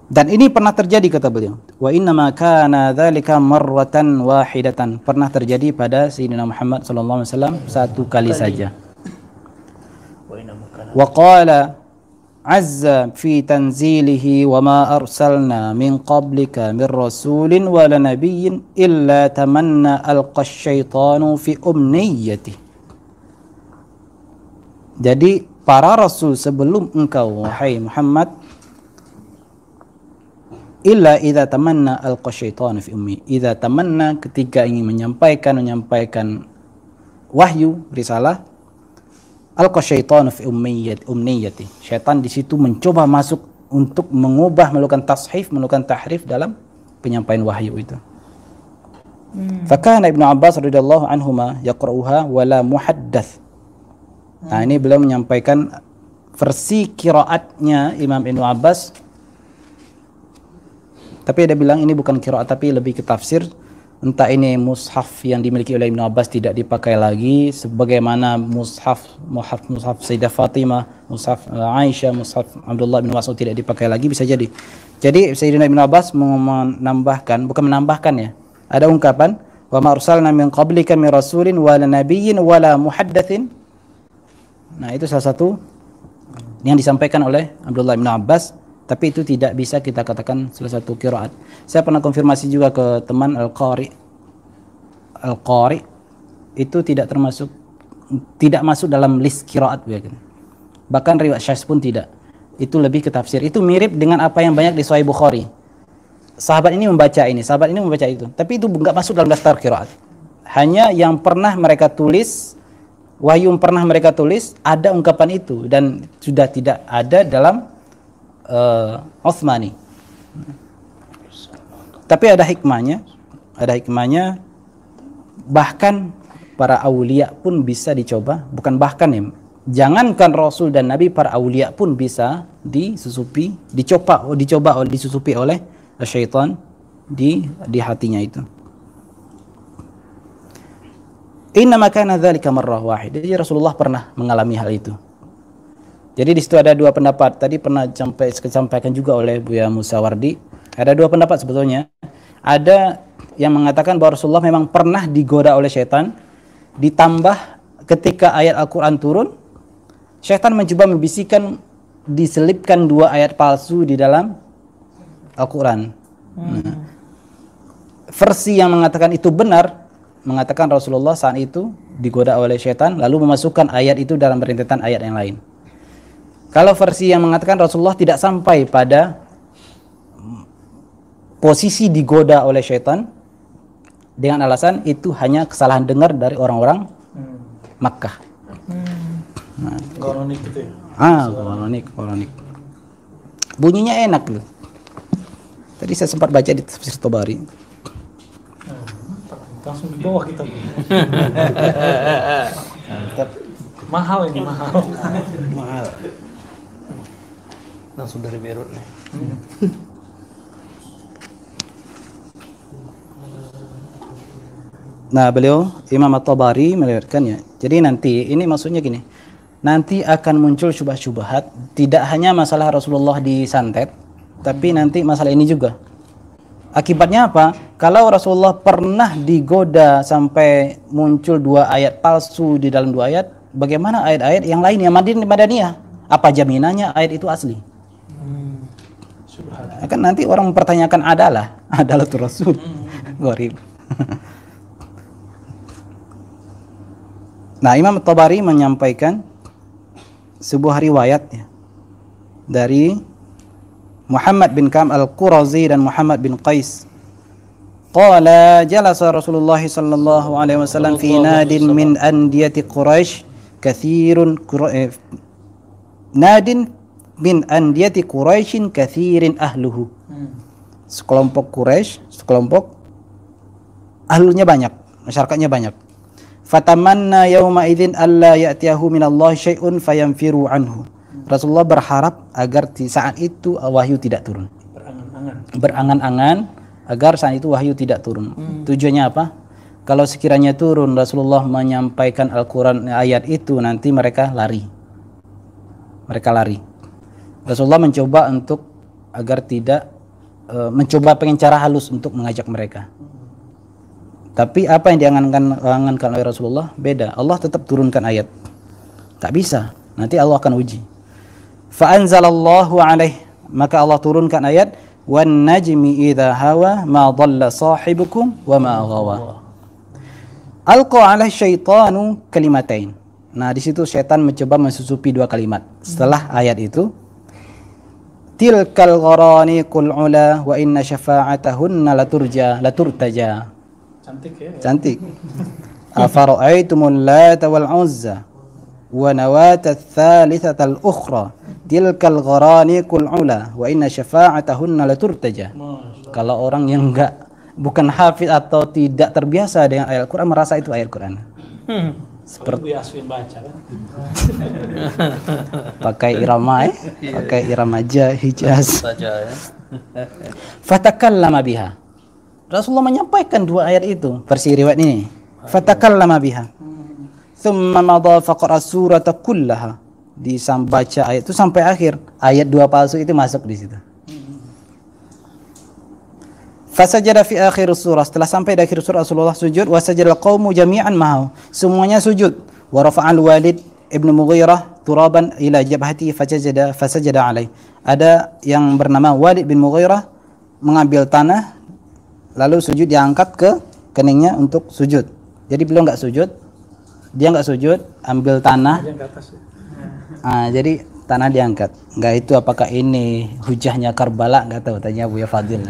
Dan ini pernah terjadi kata beliau. Wa inna ma kana dzalika marratan wahidatan. Pernah terjadi pada Sayyidina Muhammad sallallahu alaihi wasallam satu kali saja. Wa qala azza fi tanzilihi wa ma arsalna min qablika min rasulin wa la nabiyyin illa tamanna alqa asyaitanu fi umniyati. Jadi para rasul sebelum engkau wahai Muhammad, illa idza tamanna alqa syaitanu fi ummi. Idza tamanna, ketika ingin menyampaikan wahyu risalah, alqa syaitanu fi umniyati. Syaitan di situ mencoba masuk untuk mengubah, melakukan tashif, melakukan tahrif dalam penyampaian wahyu itu. Fakana Ibnu Abbas radhiyallahu anhuma yaqra'uha wala muhaddath. Nah, ini beliau menyampaikan versi qiraatnya Imam Ibnu Abbas. Tapi dia bilang ini bukan qiraat tapi lebih ke tafsir. Entah ini mushaf yang dimiliki oleh Ibnu Abbas tidak dipakai lagi sebagaimana mushaf Sayyidah Fatimah, mushaf Aisyah, mushaf Abdullah bin Mas'ud tidak dipakai lagi, bisa jadi. Jadi Sayyidina Ibnu Abbas menambahkan, bukan menambahkan ya. Ada ungkapan wa ma arsalna min qablika min rasulin wala nabiyyin wala muhaddatsin. Nah, itu salah satu yang disampaikan oleh Abdullah bin Abbas, tapi itu tidak bisa kita katakan salah satu qiraat. Saya pernah konfirmasi juga ke teman Al-Qari itu tidak masuk dalam list qiraat begitu. Bahkan riwayat Syadz pun tidak. Itu lebih ke tafsir. Itu mirip dengan apa yang banyak di Sahih Bukhari. Sahabat ini membaca ini, sahabat ini membaca itu. Tapi itu enggak masuk dalam daftar qiraat. Hanya yang pernah mereka tulis wahyu yang pernah mereka tulis ada ungkapan itu dan sudah tidak ada dalam Utsmani. Tapi ada hikmahnya, bahkan para aulia pun bisa dicoba, bukan bahkan ya, jangankan Rasul dan Nabi, para aulia pun bisa dicoba disusupi oleh syaitan di hatinya itu. Innama kana dzalika marrah wahid. Jadi Rasulullah pernah mengalami hal itu. Jadi di situ ada dua pendapat. Tadi pernah disampaikan juga oleh Buya Musawardi. Ada dua pendapat sebetulnya. Ada yang mengatakan bahwa Rasulullah memang pernah digoda oleh syaitan, ditambah ketika ayat Al-Quran turun, syaitan mencoba membisikkan, diselipkan dua ayat palsu di dalam Al-Quran. Nah, versi yang mengatakan itu benar, mengatakan Rasulullah saat itu digoda oleh syaitan, lalu memasukkan ayat itu dalam rentetan ayat yang lain. Kalau versi yang mengatakan Rasulullah tidak sampai pada posisi digoda oleh syaitan, dengan alasan itu hanya kesalahan dengar dari orang-orang Makkah. Nah, Qoronik gitu ya? Qoronik. Bunyinya enak loh. Tadi saya sempat baca di tafsir Tabari. Langsung di bawah kita. Mantap. Mahal ini, mahal. Langsung dari Beirut nih. Nah, beliau Imam At-Tabari meriwayatkannya. Jadi nanti ini maksudnya gini. Nanti akan muncul syubhat-syubhat, tidak hanya masalah Rasulullah disantet, tapi nanti masalah ini juga. Akibatnya apa? Kalau Rasulullah pernah digoda sampai muncul dua ayat palsu di dalam dua ayat, bagaimana ayat-ayat yang lain yang Madaniyah? Apa jaminannya ayat itu asli? Akan nanti orang mempertanyakan adalah tuh Rasul. Gharib. Nah, Imam Tabari menyampaikan sebuah riwayat ya, dari Muhammad bin Ka'ab al-Qurazi dan Muhammad bin Qais. Qala jalasa Rasulullah sallallahu alaihi wasallam fi nadin min andiyati Quraisy katsirun nadin min andiyati Quraisyin katsirin ahluhu. Sekelompok Quraisy, sekelompok ahlunya banyak, masyarakatnya banyak. Fatamanna yauma idzin alla ya'tiyahu minallahi syai'un fayanfiru anhu. Rasulullah berharap agar di saat itu wahyu tidak turun. Berangan-angan agar saat itu wahyu tidak turun. Tujuannya apa? Kalau sekiranya turun, Rasulullah menyampaikan Al-Quran ayat itu, nanti mereka lari. Rasulullah mencoba untuk agar tidak mencoba pengen cara halus untuk mengajak mereka. Tapi apa yang diangankan oleh Rasulullah beda. Allah tetap turunkan ayat. Tak bisa. Nanti Allah akan uji. Fa anzalallahu alaihi, maka Allah turunkan ayat wan najmi idza hawa ma dhalla sahibukum wa ma ghawa. Alqa 'ala syaitanu kalimatain. Nah, di situ syaitan mencoba mensusupi dua kalimat. Setelah ayat itu, tilkal gharaniqul ula wa inna syafa'atahunna laturtaja. Cantik ya. Cantik. Afara'aitumul Lata wal Uzza wa nawata tsalitsatal ukhra tilkal gharaniqul ula wa inna syafa'atahunna laturtaja. Kalau orang yang bukan hafiz atau tidak terbiasa dengan ayat Al-Qur'an merasa itu ayat Al-Qur'an. Seperti Aswin baca kan. pakai irama pakai irama Hijaz Saja ya. Fatakallama biha. Rasulullah menyampaikan dua ayat itu, versi riwayat ini. Fatakallama biha. Thumma madha faqara surata kullaha. Baca ayat itu sampai akhir. Ayat dua palsu itu masuk di situ. Fasajada fi akhir surah. Setelah sampai di akhir surah, Rasulullah sujud. Wasajadal qaumu jami'an ma'ahu. Semuanya sujud. Wa rafa'al Walid ibn Mughirah turaban ila jabhati fasajada alaih. Ada yang bernama Walid bin Mughirah mengambil tanah lalu sujud, diangkat ke keningnya untuk sujud. Jadi beliau nggak sujud, dia nggak sujud, ambil tanah. Jadi tanah diangkat. Nggak itu apakah ini hujahnya Karbala? Nggak tahu, tanya Buya Fadil.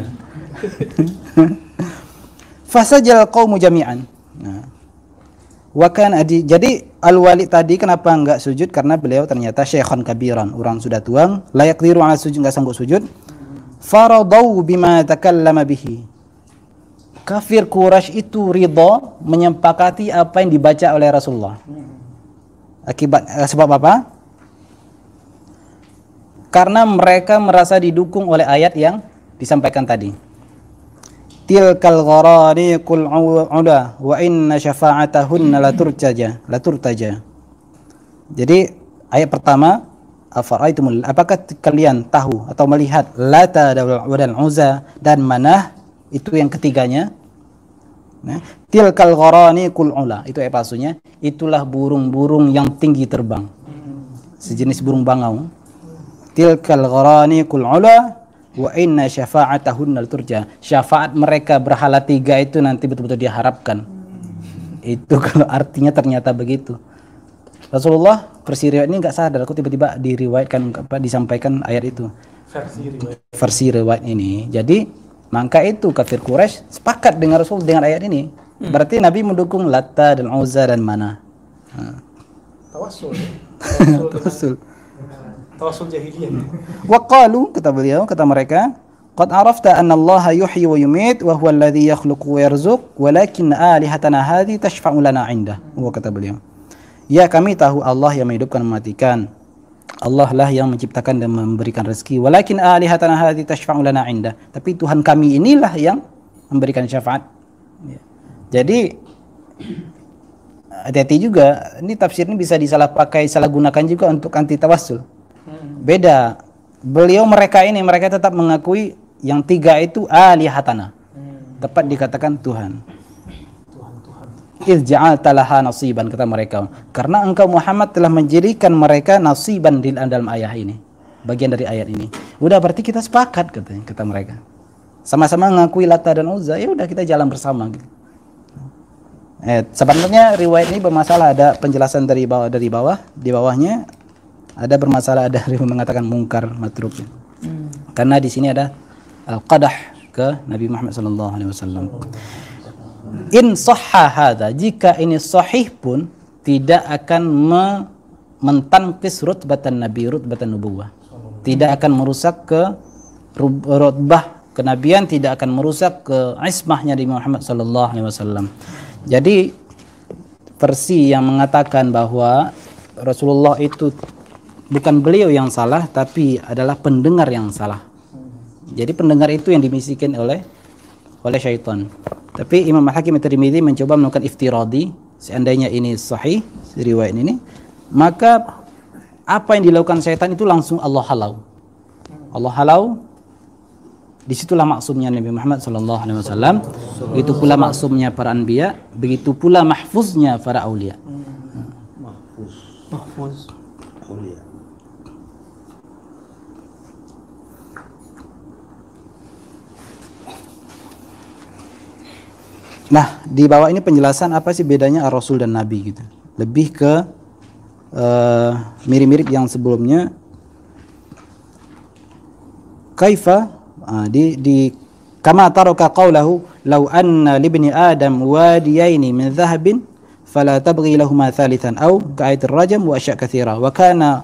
Fasajal qaumu jami'an. Nah, Jadi Al-Walid tadi kenapa enggak sujud? Karena beliau ternyata syaikhan kabiran, orang sudah tua, la yaqdiru ala sujud, enggak sanggup sujud. Faradau bima takallama bihi. Kafir Quraisy itu ridha menyepakati apa yang dibaca oleh Rasulullah. Sebab apa? Karena mereka merasa didukung oleh ayat yang disampaikan tadi. Tilkal gharaniqul ula wa inna syafa'atahunna laturtaja. Jadi ayat pertama, afara'aitumul, apakah kalian tahu atau melihat Lata dan Uzza dan Manah, itu yang ketiganya. Nah, tilkal gharaniqul ula, itu ayat palsunya, itulah burung-burung yang tinggi terbang. Sejenis burung bangau. Tilkal gharaniqul ula wa inna syafa'atahunna turja. Syafaat mereka berhala tiga itu nanti betul-betul diharapkan. Itu kalau artinya ternyata begitu. Rasulullah versi riwayat ini enggak sadar, aku tiba-tiba diriwayatkan disampaikan ayat itu. Versi riwayat ini. Jadi maka itu kafir Quraisy sepakat dengan Rasul dengan ayat ini. Berarti Nabi mendukung Lata dan Uzza dan Manah. Tawassul. Tawassul jahiliyah. Wa qalu, kata beliau, kata mereka, qad arafta anna Allah yuhyi wa yumit wa huwa alladhi yakhluqu wa yarzuq walakin alihatana hadhi tashfa'u lana 'indah. Kata beliau, ya kami tahu Allah yang menghidupkan mematikan, Allah lah yang menciptakan dan memberikan rezeki, walakin alihatana hadhi tashfa'u lana 'indah, tapi Tuhan kami inilah yang memberikan syafaat. Jadi hati-hati juga, ini tafsir ini bisa disalah gunakan juga untuk anti tawassul. Beda. Mereka tetap mengakui yang tiga itu alihatana. Tepat dikatakan Tuhan. Iz ja'alta laha nasiban, kata mereka. Karena engkau Muhammad telah menjadikan mereka nasiban di dalam ayat ini. Bagian dari ayat ini. Udah berarti kita sepakat, kata mereka. Sama-sama mengakui Lata dan Uzza, ya udah kita jalan bersama gitu. Sebenarnya riwayat ini bermasalah, ada penjelasan dari bawah, di bawahnya ada bermasalah, ada yang mengatakan mungkar matruk. Karena di sini ada al-qadah ke Nabi Muhammad sallallahu alaihi wasallam. In sahha hadza, jika ini sahih pun tidak akan mentanqis rutbatan nabi, rutbatan nubuwah. Tidak akan merusak ke rutbah kenabian, tidak akan merusak ke ismahnya Nabi Muhammad sallallahu alaihi wasallam. Jadi versi yang mengatakan bahwa Rasulullah itu bukan beliau yang salah, tapi adalah pendengar yang salah. Jadi pendengar itu yang dimisikan oleh syaitan. Tapi Imam Al-Hakim At-Tirmidzi mencoba melakukan iftiradi, seandainya ini sahih riwayat ini, maka apa yang dilakukan syaitan itu langsung Allah halau. Allah halau. Disitulah maksumnya Nabi Muhammad sallallahu alaihi wasallam, begitu pula maksumnya para anbiya, begitu pula mahfuznya para aulia. Mahfuz. Aulia. Nah, di bawah ini penjelasan apa sih bedanya Rasul dan Nabi gitu. Lebih ke mirip-mirip yang sebelumnya. Kaifa di kama taraka qawlahu law anna libni adam wadiyaini min dhahabin fala tabghi lahumā thalithan aw ka'ayat ar-rajm wa asya' katsira wa kana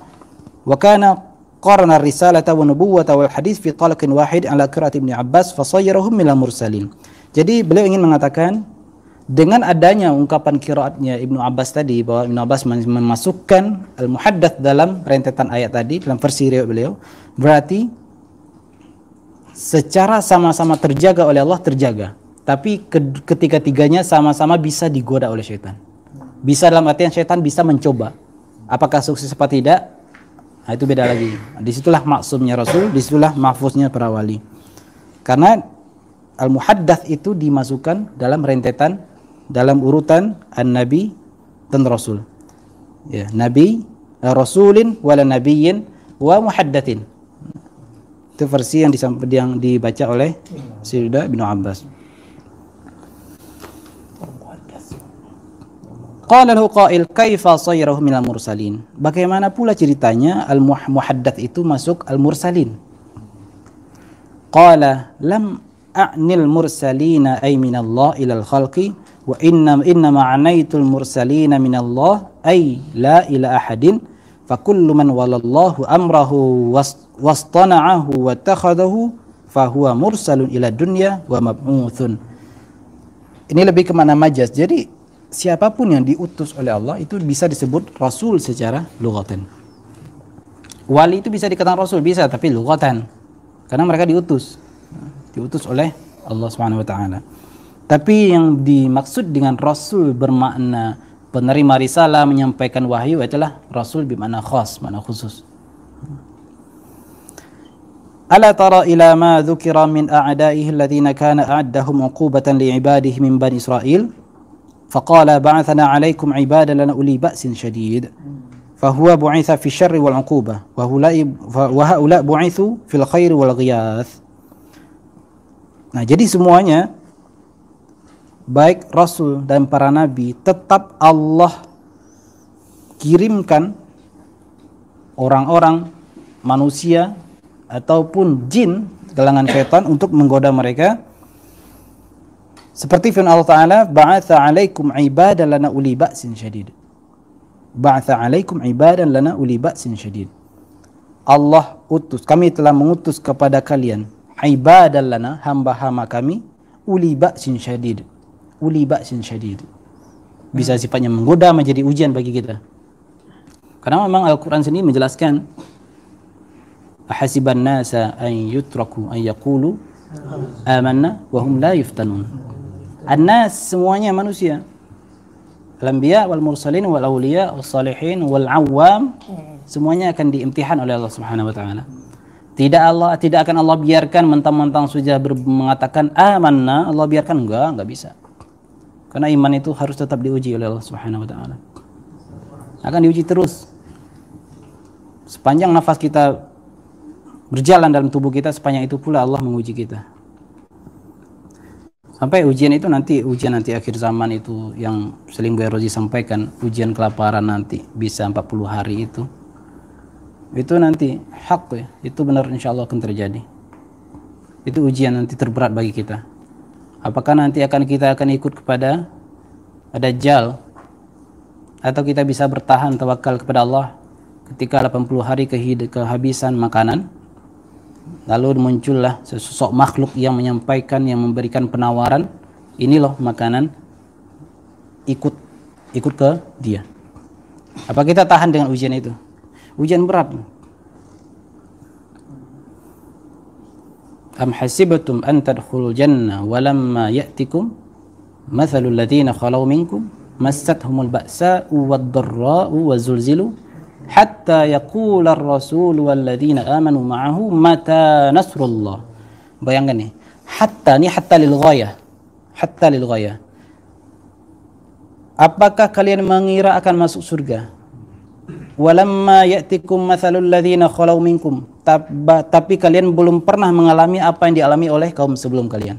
qarana ar-risalata wa nubuwwata wal hadits fi talaqin wahid ala qira'ati Ibnu Abbas fasayyarahum minal mursalin. Jadi beliau ingin mengatakan dengan adanya ungkapan qiraatnya Ibnu Abbas tadi, bahwa Ibnu Abbas memasukkan al-muhaddats dalam rentetan ayat tadi dalam versi riwayat beliau, berarti secara sama-sama terjaga oleh Allah, terjaga. Tapi ketiga-tiganya sama-sama bisa digoda oleh syaitan. Bisa dalam artian syaitan bisa mencoba. Apakah sukses apa tidak? Nah, itu beda lagi. Disitulah maksumnya Rasul, disitulah mahfuznya para wali. Karena al-muhaddats itu dimasukkan dalam rentetan, dalam urutan an-nabi dan rasul. Ya, nabi, rasulin wala nabiyyin wa muhaddatsin. Itu versi yang dibaca oleh Sayyidina Ibnu Abbas. Qala lahu qail kaifa sayyarahu minal mursalin. Bagaimana pula ceritanya al-muhaddats itu masuk al-mursalin? Qala lam a'nil mursalina ay minallah ilal khalqi wa inna ma'anaitul mursalina minallah ay la ila ahadin fa kullu man walallahu amrahu wastana'ahu wa takhadahu fa huwa mursalun ila dunya wa mab'utsun. Ini lebih ke makna majaz. Jadi siapapun yang diutus oleh Allah itu bisa disebut rasul secara lughatan. Wali itu bisa dikatakan rasul, bisa, tapi lughatan. Karena mereka diutus oleh Allah Subhanahu wa taala. Tapi yang dimaksud dengan rasul bermakna penerima risalah, menyampaikan wahyu adalah rasul bermakna khas, makna khusus. Ala tara ila ma dzukira min a'da'ihi alladhina kana a'addahum 'uqubatan li'ibadihi min bani Israil faqala ba'athana 'alaykum 'ibadan lana uli ba'sin syadid fahuwa bu'itha fi syarri wal 'uqubah wa haula bu'ithu fil khairi wal ghiyath. Nah, jadi semuanya baik rasul dan para nabi tetap Allah kirimkan orang-orang manusia ataupun jin kalangan setan untuk menggoda mereka. Seperti firman Allah Ta'ala, ba'atha 'alaikum 'ibadan lana uli ba'sin syadid. Ba'atha 'alaikum 'ibadan lana uli ba'sin syadid. Allah utus, kami telah mengutus kepada kalian ibadan lana, hamba-hamba kami, uli ba'sin syadid. Uli ba'sin syadid. Bisa sifatnya menggoda menjadi ujian bagi kita. Karena memang Al-Quran sendiri menjelaskan ahasiban nasa an yutraku an yaqulu amanna wa hum la yuftanun. An-nas semuanya manusia. Al-anbiya wal mursalin wal awliya was salihin wal awam semuanya akan diimtihan oleh Allah Subhanahu wa taala. Tidak akan Allah biarkan mentang-mentang sudah mengatakan amanna, Allah biarkan enggak bisa. Karena iman itu harus tetap diuji oleh Allah Subhanahu wa taala. Akan diuji terus. Sepanjang nafas kita berjalan dalam tubuh kita, sepanjang itu pula Allah menguji kita. Sampai ujian itu nanti akhir zaman itu yang Salim Rozi sampaikan, ujian kelaparan nanti bisa 40 hari itu nanti hak ya, itu benar insya Allah akan terjadi. Itu ujian nanti terberat bagi kita. Apakah nanti kita akan ikut kepada Dajjal atau kita bisa bertahan tawakal kepada Allah ketika 80 hari kehabisan makanan? Lalu muncullah sesosok makhluk yang menyampaikan, yang memberikan penawaran, ini loh makanan, ikut ke dia. Apa kita tahan dengan ujian itu? Ujian berat. Am hasibtum an tadkhulul jannah walamma ya'tikum mathalul ladzina khalau minkum massathumul ba'sa'u wad-dharra'u wa zulzilu hatta yaqula ar-rasul walladzina amanu ma'ahu mata nasrullah. Bayangkan nih, hatta lil ghayah. Hatta lil ghayah. Apakah kalian mengira akan masuk surga? Walamma ya'tikum mathalul ladzina khalau minkum. Tapi kalian belum pernah mengalami apa yang dialami oleh kaum sebelum kalian.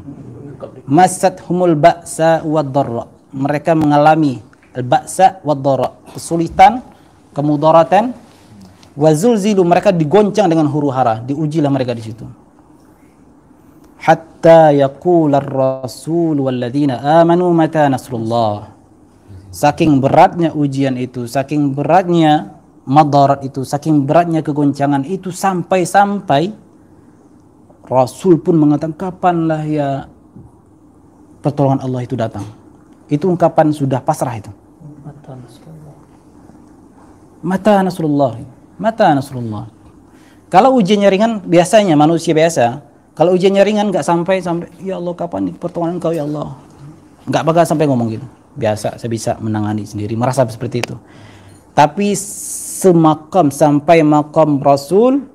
Massathumul ba'sa wad-dharra. Mereka mengalami al-ba'sa wad-dharra, kesulitan, kemudaratan, wazulzilu, mereka digoncang dengan huru-hara, diujilah mereka di situ. Hatta yaqular rasul walladzina amanu mata nasrullah. Saking beratnya ujian itu, saking beratnya madarat itu, saking beratnya kegoncangan itu, sampai-sampai Rasul pun mengatakan, kapanlah ya pertolongan Allah itu datang. Itu ungkapan sudah pasrah itu. Mata nasrullah. Mata nasrullah. Kalau ujiannya ringan, biasanya manusia biasa, kalau ujiannya ringan nggak sampai ya Allah kapan pertolongan Engkau ya Allah, nggak bakal sampai ngomong gitu. Biasa, saya bisa menangani sendiri, merasa seperti itu. Tapi semakam sampai makam Rasul,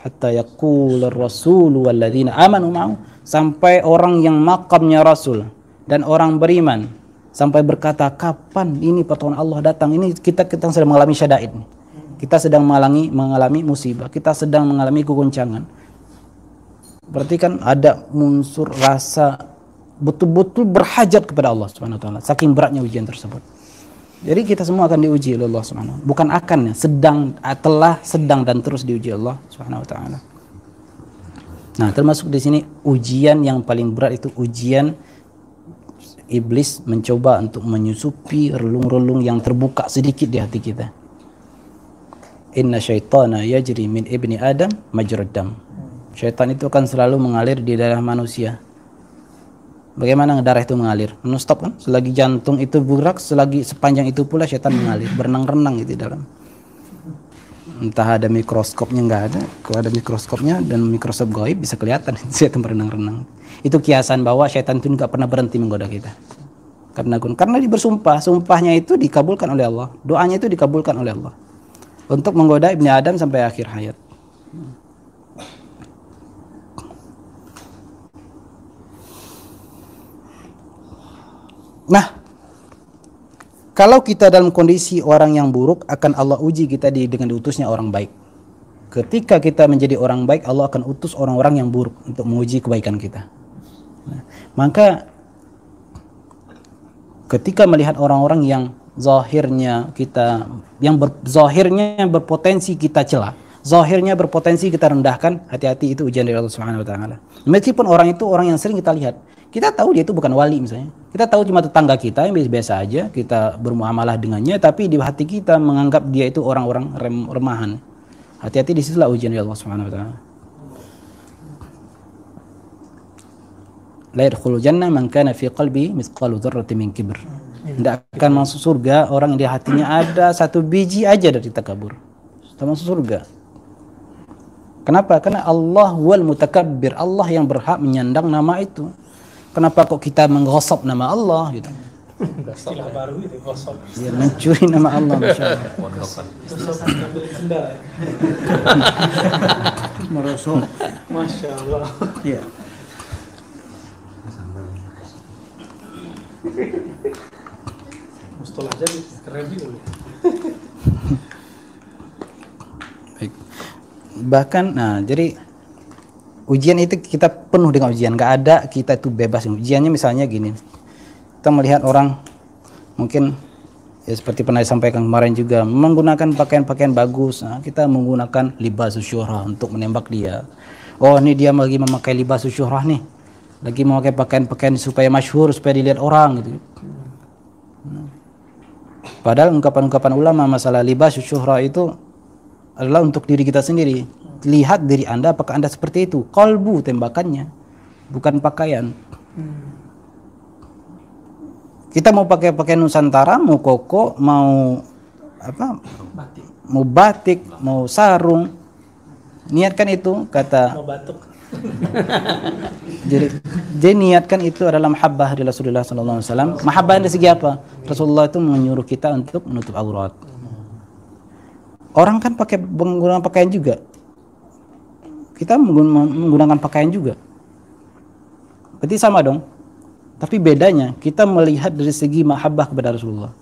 hatta yaqul ar-rasul walladzina amanu ma'ahu, sampai orang yang makamnya Rasul dan orang beriman sampai berkata, kapan ini pertolongan Allah datang? Ini kita sedang mengalami syada'id. Kita sedang mengalami musibah, kita sedang mengalami kegoncangan. Berarti kan ada unsur rasa betul-betul berhajat kepada Allah Subhanahu wa taala, saking beratnya ujian tersebut. Jadi kita semua akan diuji oleh Allah Subhanahu wa taala. Bukan akan ya, sedang dan terus diuji Allah Subhanahu wa taala. Nah, termasuk di sini ujian yang paling berat itu ujian iblis mencoba untuk menyusupi relung-relung yang terbuka sedikit di hati kita. Inna syaitana yajri min ibni Adam majrad dam. Syaitan itu akan selalu mengalir di darah manusia. Bagaimana darah itu mengalir? Non-stop kan? Selagi jantung itu bergerak, selagi sepanjang itu pula syaitan mengalir, berenang-renang gitu dalam. Entah ada mikroskopnya, nggak ada. Kalau ada mikroskopnya dan mikroskop gaib bisa kelihatan syaitan berenang-renang. Itu kiasan bahwa syaitan itu nggak pernah berhenti menggoda kita. Karena dia bersumpah, sumpahnya itu dikabulkan oleh Allah, doanya itu dikabulkan oleh Allah untuk menggoda Ibni Adam sampai akhir hayat. Nah, kalau kita dalam kondisi orang yang buruk, akan Allah uji kita dengan diutusnya orang baik. Ketika kita menjadi orang baik, Allah akan utus orang-orang yang buruk untuk menguji kebaikan kita. Nah, maka ketika melihat orang-orang yang zahirnya kita, zahirnya berpotensi kita celah, zahirnya berpotensi kita rendahkan, hati-hati, itu ujian dari Allah Subhanahu wa taala. Meskipun orang itu orang yang sering kita lihat, kita tahu dia itu bukan wali misalnya. Kita tahu cuma tetangga kita yang biasa aja, kita bermuamalah dengannya, tapi di hati kita menganggap dia itu orang-orang remahan. Hati-hati, disitulah ujian dari Allah Subhanahu wa taala. La yadkhulul jannah man kana fi qalbi mithqalu dzarratin min kibr. Tidak akan masuk surga orang yang di hatinya ada satu biji aja dari takabur. Tak masuk surga. Kenapa? Karena Allah wal mutakabbir, Allah yang berhak menyandang nama itu. Kenapa kok kita menggosok nama Allah gitu? Istilah baru itu, gosok. Ya, mencuri nama Allah, Masya Allah. Merosok. Masya Allah. Ya. Mustalah jadi keren juga. Baik. Bahkan, nah jadi ujian itu kita penuh dengan ujian, nggak ada kita itu bebas. Ujiannya misalnya gini, kita melihat orang mungkin ya seperti pernah disampaikan kemarin juga, menggunakan pakaian-pakaian bagus. Nah, kita menggunakan libasus syuhrah untuk menembak dia. Oh, ini dia lagi memakai libasus syuhrah nih, lagi memakai pakaian-pakaian supaya masyhur, supaya dilihat orang gitu. Padahal ungkapan-ungkapan ulama masalah libasus syuhrah itu adalah untuk diri kita sendiri. Lihat diri Anda, apakah Anda seperti itu? Qalbu tembakannya, bukan pakaian. Kita mau pakai pakaian Nusantara, mau koko, mau apa? Batik. Mau batik, mau sarung. Niatkan itu, kata. Mau batuk. Jadi niatkan itu adalah mahabbah dari Rasulullah SAW. Mahabbah dari segi apa? Rasulullah itu menyuruh kita untuk menutup aurat. Orang kan menggunakan pakaian juga. Kita menggunakan pakaian juga. Berarti sama dong. Tapi bedanya kita melihat dari segi mahabbah kepada Rasulullah.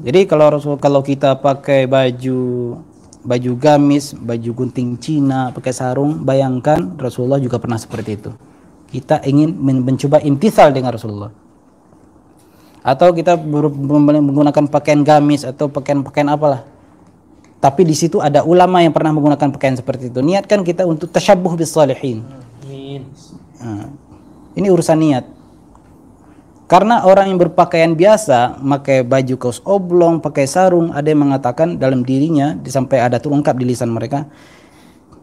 Jadi kalau kita pakai baju gamis, baju gunting Cina, pakai sarung, bayangkan Rasulullah juga pernah seperti itu. Kita ingin mencoba imtithal dengan Rasulullah. Atau kita menggunakan pakaian gamis atau pakaian apalah. Tapi di situ ada ulama yang pernah menggunakan pakaian seperti itu. Niatkan kita untuk tasyabbuh bis salihin. Amin. Nah, ini urusan niat. Karena orang yang berpakaian biasa, pakai baju kaos oblong, pakai sarung, ada yang mengatakan dalam dirinya, sampai ada terungkap di lisan mereka,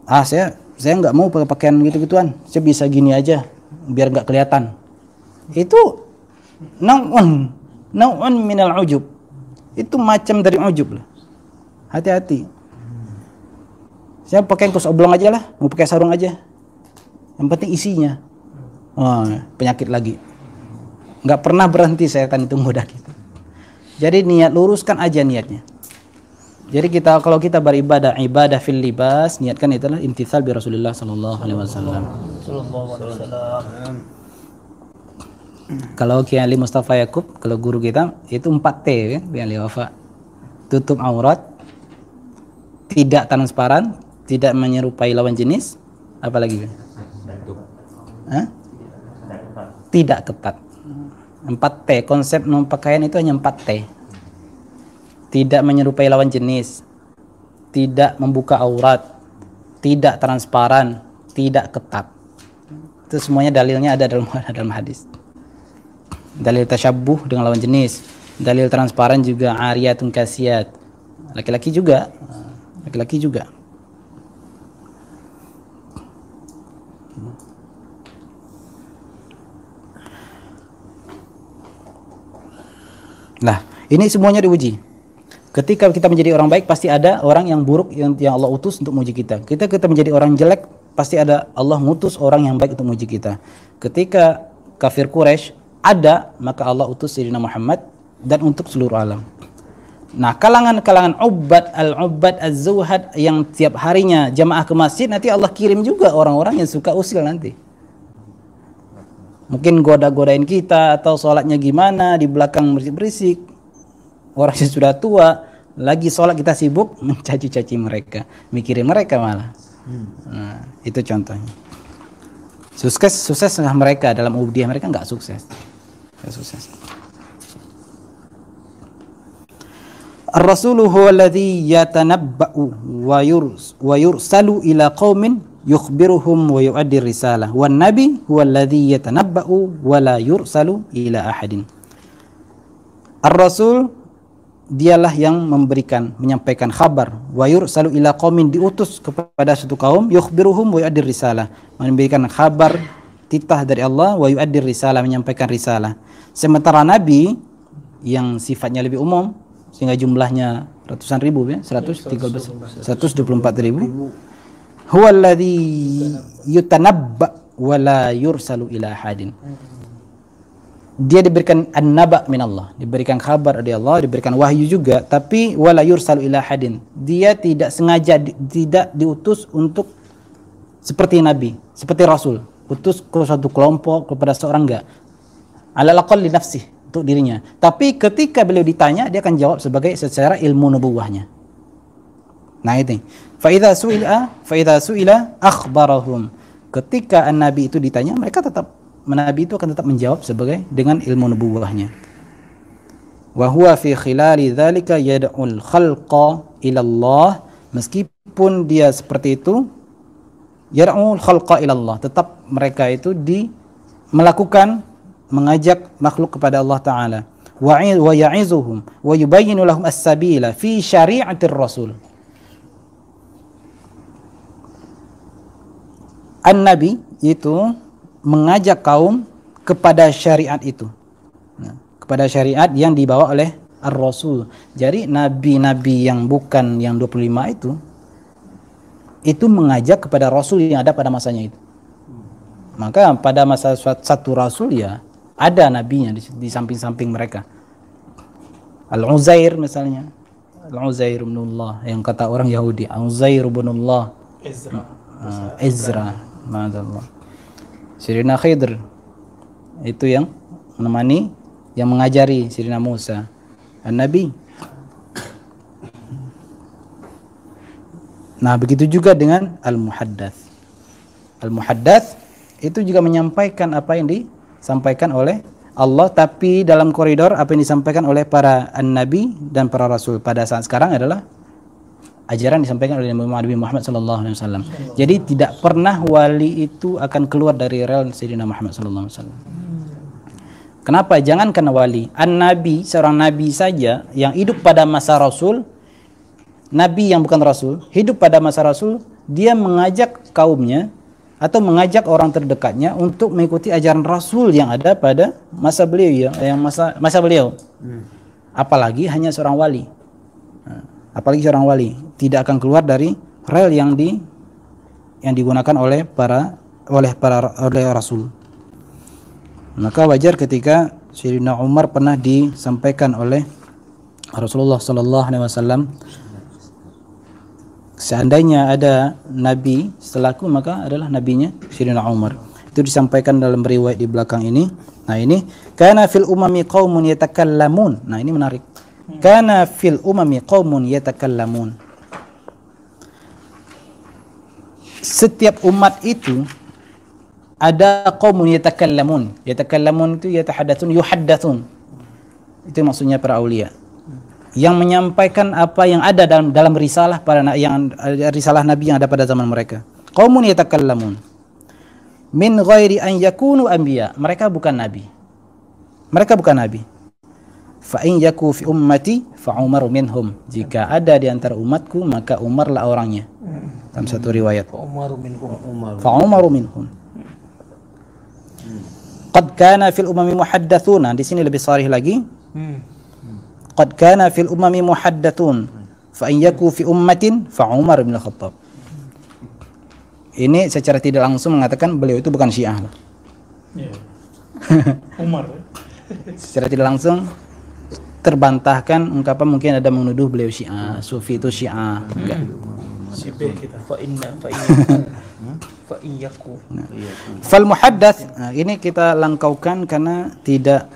saya nggak mau pakai pakaian gitu-gituan, saya bisa gini aja, biar nggak kelihatan. Itu nau'un minal ujub. Itu macam dari ujub lah. Hati-hati. Saya pakai kaos oblong aja lah, mau pakai sarung aja. Yang penting isinya. Penyakit lagi. Nggak pernah berhenti setan itu mudah gitu. Jadi niat, luruskan aja niatnya. Jadi kalau kita beribadah, ibadah fil libas, niatkan itulah imtithal bi Rasulullah sallallahu alaihi wasallam. Kalau Kiai Ali Mustafa Yakub, kalau guru kita, itu 4T kan, Kiai Ali Wafa. Tutup aurat, tidak transparan, tidak menyerupai lawan jenis, apalagi? Tidak ketat. 4T, konsep pakaian itu hanya 4T. Tidak menyerupai lawan jenis, tidak membuka aurat, tidak transparan, tidak ketat. Itu semuanya dalilnya ada dalam hadis. Dalil tasyabbuh dengan lawan jenis, dalil transparan juga ariyatun kasiyat. Laki-laki juga. Nah, ini semuanya diuji. Ketika kita menjadi orang baik, pasti ada orang yang buruk yang Allah utus untuk menguji kita. Kita menjadi orang jelek, pasti ada Allah ngutus orang yang baik untuk menguji kita. Ketika kafir Quraisy ada, maka Allah utus Sayyidina Muhammad dan untuk seluruh alam. Nah, kalangan-kalangan ubbad az-zuhad yang tiap harinya jamaah ke masjid, nanti Allah kirim juga orang-orang yang suka usil nanti. Mungkin goda-godain kita atau sholatnya gimana, di belakang berisik-berisik. Orang yang sudah tua, lagi sholat kita sibuk mencaci-caci mereka, mikirin mereka malah. Nah, itu contohnya. Sukseslah mereka dalam ubudiyah, mereka nggak sukses. Ar-rasulu huwa alladhi yatanabba'u wa yursalu ila qaumin yukhbiruhum wa yu'addi risalah. Wan nabi huwa alladhi yatanabba'u wa la yursalu ila ahadin. Ar-rasul dialah yang menyampaikan kabar. Wa yursalu ila qaumin, diutus kepada suatu kaum, yukhbiruhum wa yu'addi risalah, memberikan kabar titah dari Allah, wa yu'addi risalah, menyampaikan risalah. Sementara nabi yang sifatnya lebih umum sehingga jumlahnya ratusan ribu ya, 124 ribu. Huwa alladhi yutanabba wa la yursalu ila hadin. Dia diberikan an-naba min Allah, diberikan kabar dari Allah, diberikan wahyu juga, tapi wala yursalu ila hadin. Dia tidak sengaja tidak diutus untuk seperti nabi, seperti rasul, utus ke suatu kelompok kepada seorang, enggak. Alal aqall li nafsih, untuk dirinya. Tapi ketika beliau ditanya, dia akan jawab secara ilmu nubuwahnya. Nah itu. Fa idza su'ila akhbarahum. Ketika an-nabi itu ditanya, Nabi itu akan tetap menjawab dengan ilmu nubuwahnya. Wa huwa fi khilali dzalika yad'ul khalqa ila Allah, meskipun dia seperti itu, yad'ul khalqa ila Allah, tetap mereka itu mengajak makhluk kepada Allah Ta'ala. Wa ya'izuhum wa yubayyinu lahum as-sabila fi syari'atir rasul. An-nabi itu mengajak kaum kepada syariat itu, kepada syariat yang dibawa oleh ar-rasul. Jadi nabi-nabi yang bukan yang 25 itu mengajak kepada rasul yang ada pada masanya itu. Maka pada masa satu rasul ya ada nabinya di samping-samping mereka. Al-Uzair misalnya, Al-Uzair bin Allah, yang kata orang Yahudi, Al-Uzair bin Allah, Ezra, ma'adallah. Sayyidina Khidr itu yang menemani, yang mengajari Sayyidina Musa, An-Nabi. Nah, begitu juga dengan Al-Muhaddats. Al-Muhaddats itu juga menyampaikan apa yang disampaikan oleh Allah, tapi dalam koridor apa yang disampaikan oleh para An-Nabi dan para Rasul pada saat sekarang adalah ajaran disampaikan oleh Nabi Muhammad SAW. Jadi tidak pernah wali itu akan keluar dari rel Sayyidina Muhammad SAW. Kenapa? Jangankan wali, An-Nabi, seorang Nabi saja yang hidup pada masa Rasul, Nabi yang bukan Rasul, hidup pada masa Rasul, dia mengajak kaumnya atau mengajak orang terdekatnya untuk mengikuti ajaran Rasul yang ada pada masa beliau, masa beliau. Apalagi hanya seorang wali. Apalagi seorang wali tidak akan keluar dari rel yang digunakan oleh Rasul. Maka wajar ketika Sayyidina Umar pernah disampaikan oleh Rasulullah sallallahu alaihi wasallam, seandainya ada nabi setelahku maka adalah nabinya Sayyidina Umar. Itu disampaikan dalam riwayat di belakang ini. Nah ini kana fil umami qaumun yatakallamun. Nah ini menarik. Kana fil umami qaumun yatakallamun. Setiap umat itu ada qaumun yatakallamun. Yatakallamun itu yatahaddatsun, yuhaddatsun. Itu maksudnya para aulia. Yang menyampaikan apa yang ada dalam risalah risalah nabi yang ada pada zaman mereka. Qaumun yatakallamun min ghairi an yakunu anbiya. Mereka bukan nabi. Mereka bukan nabi. Fa in yaku fi ummati fa Umaru minhum. Jika ada di antara umatku maka Umarlah orangnya. Dalam satu riwayat. Fa Umaru minhum. Qad kana fil umami muhaddatsuna. Di sini lebih sharih lagi. Qad kana fil umami muhaddatsun. Fa in yaku fi ummatin fa Umar bin Khattab. Ini secara tidak langsung mengatakan beliau itu bukan Syiah. Umar. Secara tidak langsung terbantahkan ungkapan mungkin ada menuduh beliau Syiah, Sufi itu Syiah. Enggak. Fa iyyaku. Fal muhaddath, ini kita langkaukan karena tidak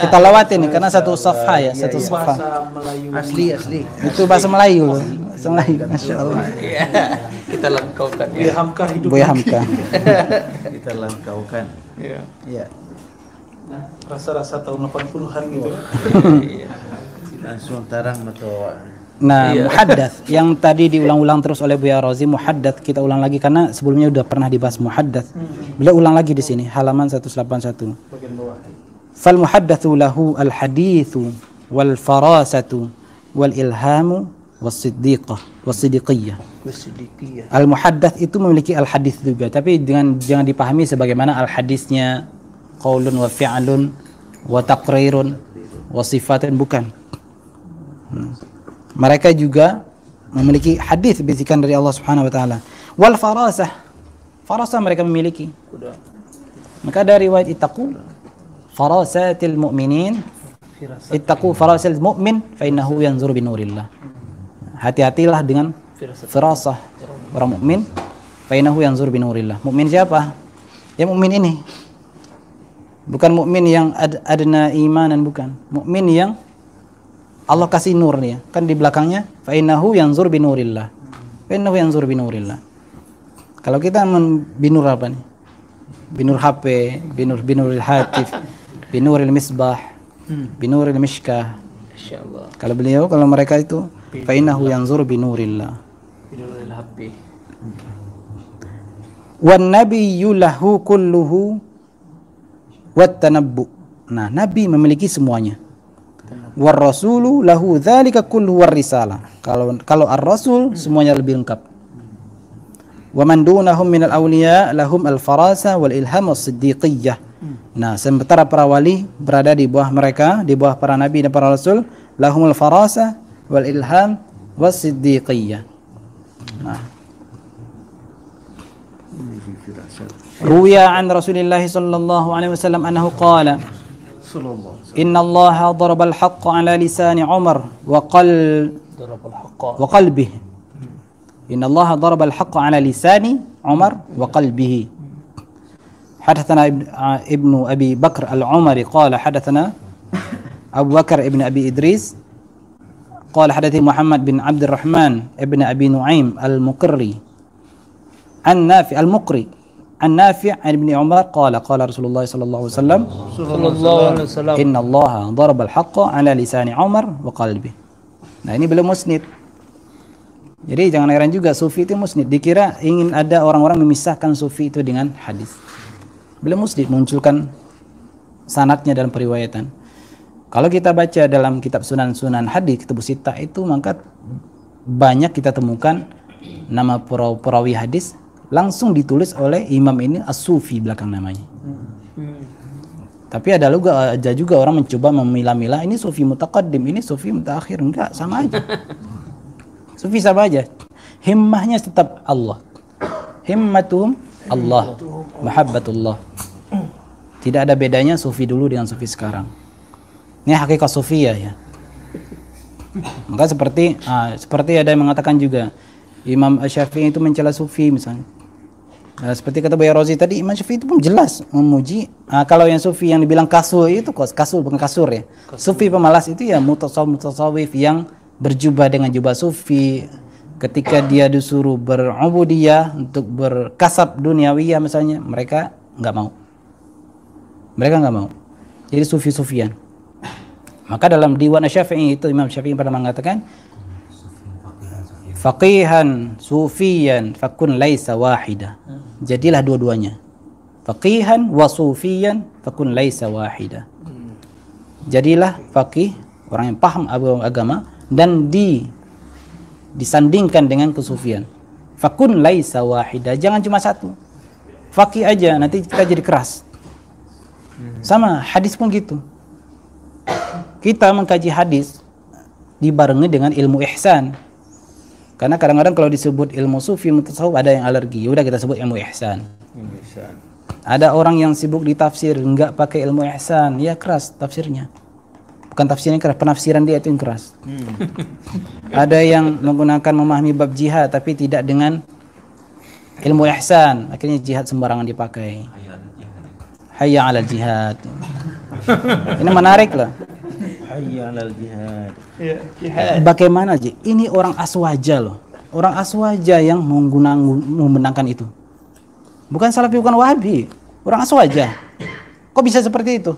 kita lewatin karena satu safha ya, satu safha. Asli. Itu bahasa Melayu loh. Bahasa Melayu, Masya Allah. Kita langkaukan. Buya Hamka hidup. Buya Hamka. Kita langkaukan. Iya. Nah, rasa-rasa tahun 80-an gitu. Langsung tarang atau Nah, muhaddath yang tadi diulang-ulang terus oleh Buya Razi, muhaddath kita ulang lagi karena sebelumnya udah pernah dibahas muhaddath. Beliau ulang lagi di sini halaman 181. Bagian bawah. Fal muhaddatsu lahu al haditsu wal farasatu wal ilhamu was siddiqiyah. Al muhaddath itu memiliki al hadits juga, tapi jangan dipahami sebagaimana al hadisnya qaulun wa fi'lun wa taqrirun wa sifatun, bukan. Mereka juga memiliki hadis bisikan dari Allah Subhanahu wa taala. Wal farasah mereka memiliki. Maka dari riwayat ittaqu farasatil mu'minin, ittaqu farasatil mu'min fa innahu yanzuru binurillah. Hati-hatilah dengan firasah orang mukmin, fa innahu yanzuru binurillah. Mukmin siapa? Ya mukmin ini. Bukan mukmin yang adna imanan, bukan. Mukmin yang Allah kasih nur nih ya. Kan di belakangnya fa innahu yanzur binurillah. Fa innahu yanzur binurillah. Kalau kita binur apa nih? Binur HP, binuril hatif, binuril misbah, binuril mishkah. Insyaallah. Kalau mereka itu fa innahu yanzur binurillah. Binuril HP. Wan nabiyyu lahu kulluhu wat tanabbu. Nah, nabi memiliki semuanya. War rasulu lahu dzalika kullu war risalah. Kalau ar-rasul semuanya lebih lengkap. Wa man dunahum minal awliya lahum al-farasa wal ilham was-siddiqiyah. Nah, sementara para wali berada di bawah mereka, di bawah para nabi dan para rasul, lahumul farasa wal ilham was-siddiqiyah. Nah. Ruya an Rasulillah sallallahu alaihi wasallam annahu qala Inna Allah daraba al-haqqa ala lisani Umar wa qalbihi. Inna Allah daraba al-haqqa ala lisani Umar wa qalbihi. Hadatsana Ibnu Abi Bakr al-Umari qala hadatsana Abu Bakar ibn Abi Idris qala hadatsani Muhammad bin Abdurrahman ibn Abi Nuaim al-Muqri an-Nafi al-Muqri An-Nafi' an Ibn Umar qala Rasulullah sallallahu alaihi wasallam Inna Allah daraba al-haqqa ala lisani Umar wa qalbi. Nah, ini beliau musnid. Jadi jangan heran juga sufi itu musnid. Dikira ingin ada orang-orang memisahkan sufi itu dengan hadis. Beliau musnid munculkan sanadnya dalam periwayatan. Kalau kita baca dalam kitab sunan hadis, kitab sita itu, maka banyak kita temukan nama perawi hadis langsung ditulis oleh imam ini as-sufi belakang namanya. Tapi ada juga orang mencoba memilah-milah ini sufi mutaqaddim, ini sufi mutaakhir. Enggak, sama aja. Sufi sama aja. Himmahnya tetap Allah. Himmatuhum Allah, mahabbatullah. Tidak ada bedanya sufi dulu dengan sufi sekarang. Ini hakikat sufiyah ya. Maka seperti ada yang mengatakan juga Imam Syafi'i itu mencela sufi misalnya. Seperti kata Buya Razi tadi, Imam Syafi'i itu pun jelas memuji. Kalau yang sufi yang dibilang kasur itu kasur bukan kasur ya. Sufi pemalas itu ya mutasawwif yang berjubah dengan jubah sufi. Ketika dia disuruh berubudiyah untuk berkasab duniawiyah misalnya, mereka nggak mau. Jadi sufi-sufian. Maka dalam Diwan Syafi'i itu Imam Syafi'i pernah mengatakan faqihan sufiyan fakun laisa wahida. Jadilah dua-duanya. Faqihan wa sufiyan fakun laisa wahida. Jadilah faqih, orang yang paham agama, dan disandingkan dengan kesufian. Fakun laisa wahida, jangan cuma satu. Faqih aja nanti kita jadi keras. Sama hadis pun gitu. Kita mengkaji hadis dibarengi dengan ilmu ihsan. Karena kadang-kadang kalau disebut ilmu sufi mutasawuf ada yang alergi. Udah kita sebut ilmu ihsan. Ada orang yang sibuk di tafsir enggak pakai ilmu ihsan, ya keras tafsirnya. Bukan tafsirnya keras, penafsiran dia itu yang keras. Ada yang menggunakan memahami bab jihad tapi tidak dengan ilmu ihsan, akhirnya jihad sembarangan dipakai. Hayya 'alal jihad. Ini menarik lah. Hayya 'alal jihad. Bagaimana Ji? Ini orang aswaja loh. Orang aswaja yang memenangkan itu. Bukan Salafi, bukan Wahabi. Orang aswaja. Kok bisa seperti itu?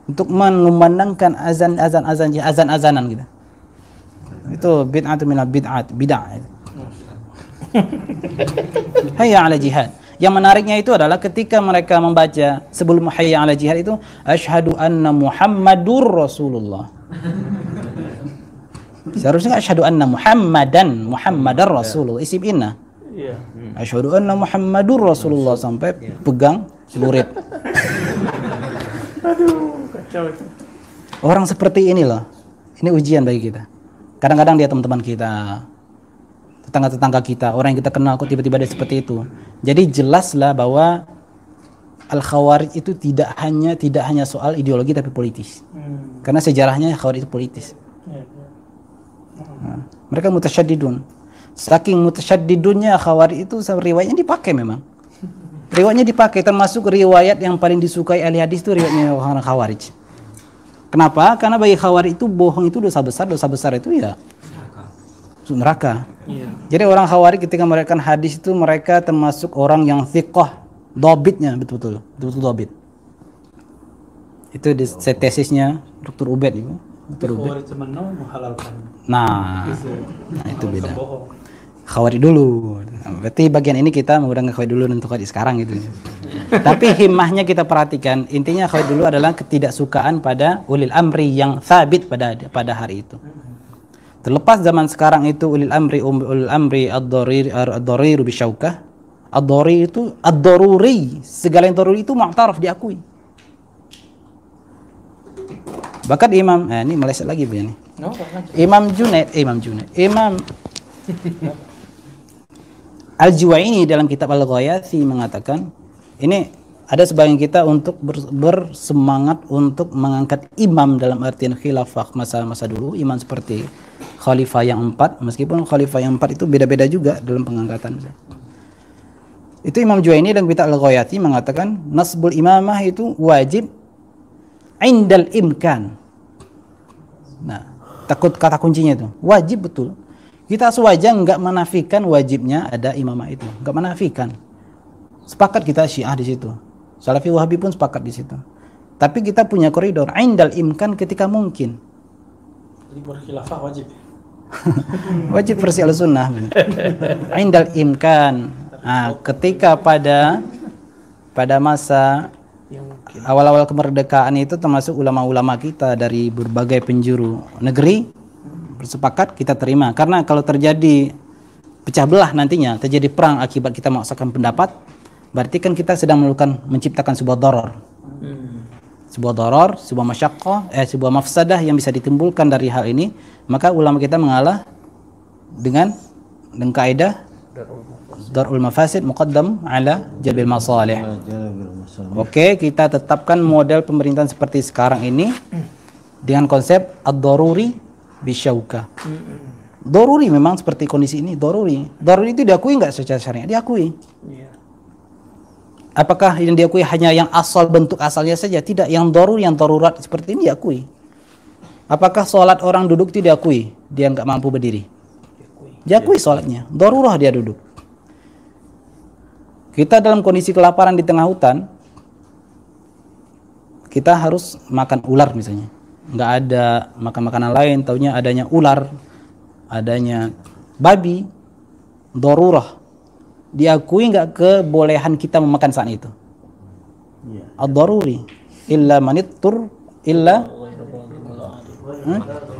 Untuk mengumandangkan azan-azanan gitu. Itu bid'atu minal bid'ah. Hayya 'ala jihad. Yang menariknya itu adalah ketika mereka membaca sebelum hayya 'ala jihad itu asyhadu anna Muhammadur Rasulullah. Seharusnya asyhadu anna Muhammadar Rasulullah, isim inna. Iya. Asyhadu anna Muhammadur Rasulullah sampai pegang celurit. Aduh, kacau itu. Orang seperti ini loh. Ini ujian bagi kita. Kadang-kadang dia teman-teman kita, tetangga-tetangga kita, orang yang kita kenal kok tiba-tiba dia seperti itu. Jadi jelaslah bahwa Al-Khawarij itu tidak hanya soal ideologi tapi politis. Karena sejarahnya Khawarij itu politis. Nah, mereka mutasyaddidun. Saking mutasyaddidunnya Khawarij itu riwayatnya dipakai memang. Riwayatnya dipakai, termasuk riwayat yang paling disukai ahli hadis itu riwayatnya orang Khawarij. Kenapa? Karena bagi Khawarij itu bohong itu dosa besar itu ya neraka. Iya. Jadi orang Khawarij ketika mereka hadis itu mereka termasuk orang yang thiqah, dobitnya betul-betul dobit. Itu di tesisnya Dr. Ubed itu. Dr. Ubed. Nah, itu beda. Khawarij dulu. Berarti bagian ini kita menggunakan Khawarij dulu untuk Khawarij sekarang gitu. Tapi himmahnya kita perhatikan, intinya Khawarij dulu adalah ketidaksukaan pada ulil amri yang sabit pada hari itu. Terlepas zaman sekarang itu ulil amri ad-darir bisyaukah. Ad-darir itu ad-daruri, segala yang daruri itu mu'taraf, diakui. Bahkan Imam ini meleset lagi begini. Imam Al-Juwaini dalam kitab Al-Ghayathi mengatakan, ini ada sebagian kita untuk bersemangat untuk mengangkat imam dalam artian khilafah masa-masa dulu, imam seperti khalifah yang 4, meskipun khalifah yang 4 itu beda-beda juga dalam pengangkatan. Itu Imam Juwaini dalam kitab Al-Ghayathi mengatakan nasbul imamah itu wajib indal imkan. Nah, takut kata kuncinya itu wajib betul. Kita sewaja enggak menafikan wajibnya ada imamah itu, enggak menafikan. Sepakat kita Syiah di situ. Salafi Wahabi pun sepakat di situ. Tapi kita punya koridor indal imkan ketika mungkin. Jadi berkhilafah wajib. Wajib versi Ahlussunnah. Indal imkan. Nah, ketika pada masa awal-awal kemerdekaan itu termasuk ulama-ulama kita dari berbagai penjuru negeri bersepakat kita terima, karena kalau terjadi pecah belah nantinya, terjadi perang akibat kita memaksakan pendapat, berarti kan kita sedang menciptakan sebuah doror, sebuah masyaqqah, sebuah mafsadah yang bisa ditimbulkan dari hal ini. Maka ulama kita mengalah dengan kaidah darul mafasid muqaddam ala jalbil masalih. Oke, kita tetapkan model pemerintahan seperti sekarang ini dengan konsep ad-daruri bisyauka. Daruri memang seperti kondisi ini, daruri. Daruri itu diakui enggak secara syariat? Diakui. Apakah yang diakui hanya yang asal, bentuk asalnya saja? Tidak, yang daruri, yang darurat seperti ini diakui. Apakah sholat orang duduk itu diakui? Dia enggak mampu berdiri. Diakui sholatnya. Darurah dia duduk. Kita dalam kondisi kelaparan di tengah hutan, kita harus makan ular misalnya. Nggak ada makan makanan lain, taunya adanya ular. adanya babi, darurah. Diakui nggak kebolehan kita memakan saat itu? Ad-daruri illa manittur illa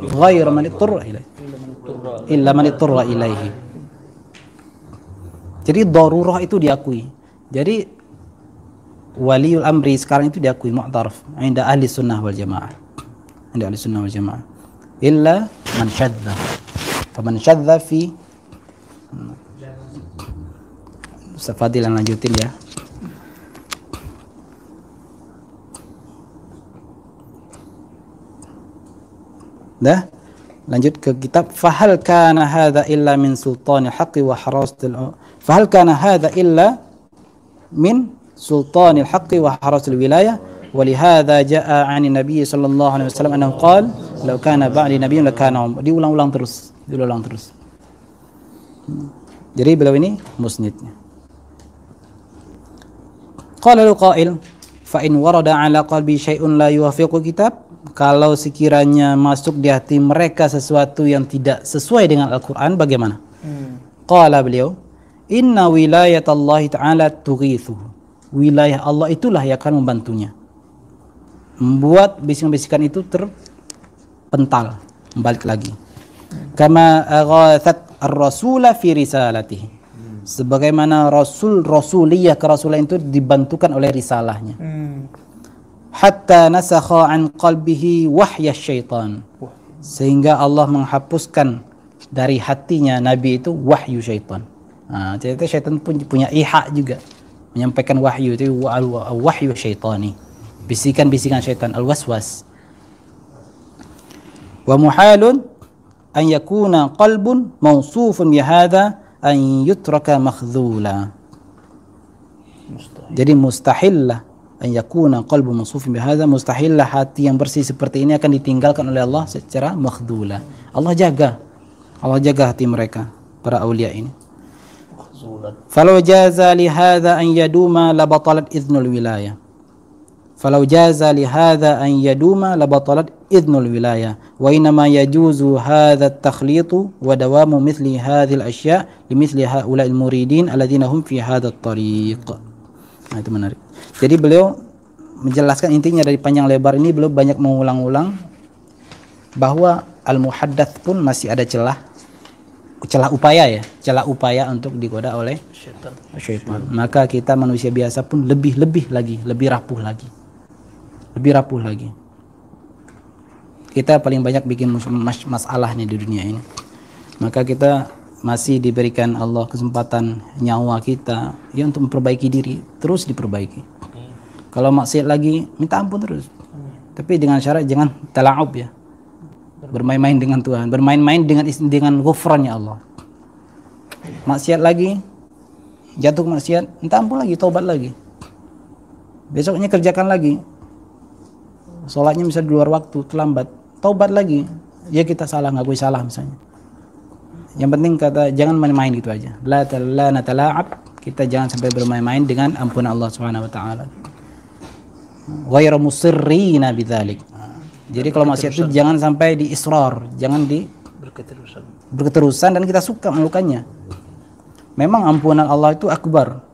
ghairu manittur illa manittur ilaihi. Jadi darurah itu diakui. Jadi waliul amri sekarang itu diakui mu'taraf inda ahli sunnah wal jamaah. Inda ahli sunnah wal jamaah. Illa man syadza. Faman syadza fi Fadil yang lanjutin ya. Dah, lanjut ke kitab. Fahal kana hadza illa min sultanil haqqi wa harasatil fahal kana hadza illa min sultanil haqqi wa harasatil wilayah wa li hadza jaa 'ani nabiy sallallahu alaihi wasallam annahu qala law kana ba'di nabiyyun lakana diulang-ulang terus. Jadi beliau ini musnidnya. Qala al-qail fa in warada 'ala qalbi syai'un la yuwafiqu kitab. Kalau sekiranya masuk di hati mereka sesuatu yang tidak sesuai dengan Al-Quran, bagaimana? Qala beliau, inna wilayatallahi ta'ala tughithu. Wilayah Allah itulah yang akan membantunya, membuat bisikan-bisikan itu terpental, balik lagi. Kama aghathat ar-rasula fi risalatihi. Sebagaimana rasuliyah kerasulan itu dibantukan oleh risalahnya. Hatta nasakha an qalbihi wahya syaitan, sehingga Allah menghapuskan dari hatinya Nabi itu wahyu syaitan. Jadi syaitan pun punya iha juga, menyampaikan wahyu itu wahyu syaitani, bisikan-bisikan syaitan, al-waswas. Wa muhalun an yakuna qalbun mawsufun bihadza an yutraka makhdhula. Jadi mustahillah an yakuna qalbu mawsufin bihadza, mustahillah hati yang bersih seperti ini akan ditinggalkan oleh Allah secara makhdula. Allah jaga hati mereka, para aulia ini. Falau jaza li hadza an yaduma la batalat idznul wilayah. Falau jaza li hadza an yaduma la batalat idznul wilayah. Wa inma yajuzu hadza at-takhlitu wa dawamu mithli hadhihi al-ashya' li mithli haula'il muridin alladhina hum fi hadha at-tariq. Nah, itu menarik. Jadi beliau menjelaskan intinya dari panjang lebar ini, beliau banyak mengulang-ulang bahwa al-muhaddats pun masih ada celah upaya untuk digoda oleh syaitan. Maka kita manusia biasa pun lebih rapuh lagi. Kita paling banyak bikin masalah nih di dunia ini. Maka kita masih diberikan Allah kesempatan nyawa kita ya untuk memperbaiki diri, terus diperbaiki. Kalau maksiat lagi, minta ampun terus. Tapi dengan syarat jangan tala'ub ya. Bermain-main dengan Tuhan, bermain-main dengan ghufrannya Allah. Maksiat lagi, jatuh maksiat, minta ampun lagi, taubat lagi. Besoknya kerjakan lagi. Sholatnya misalnya di luar waktu, terlambat, taubat lagi. Ya kita salah, ngakui salah misalnya. Yang penting kata jangan main-main gitu aja. La natala'ab, kita jangan sampai bermain-main dengan ampunan Allah Subhanahu wa taala. Ghairu musirrina bidzalik. Jadi kalau maksiat itu jangan sampai diisrar, jangan berketerusan dan kita suka melakukannya. Memang ampunan Allah itu akbar.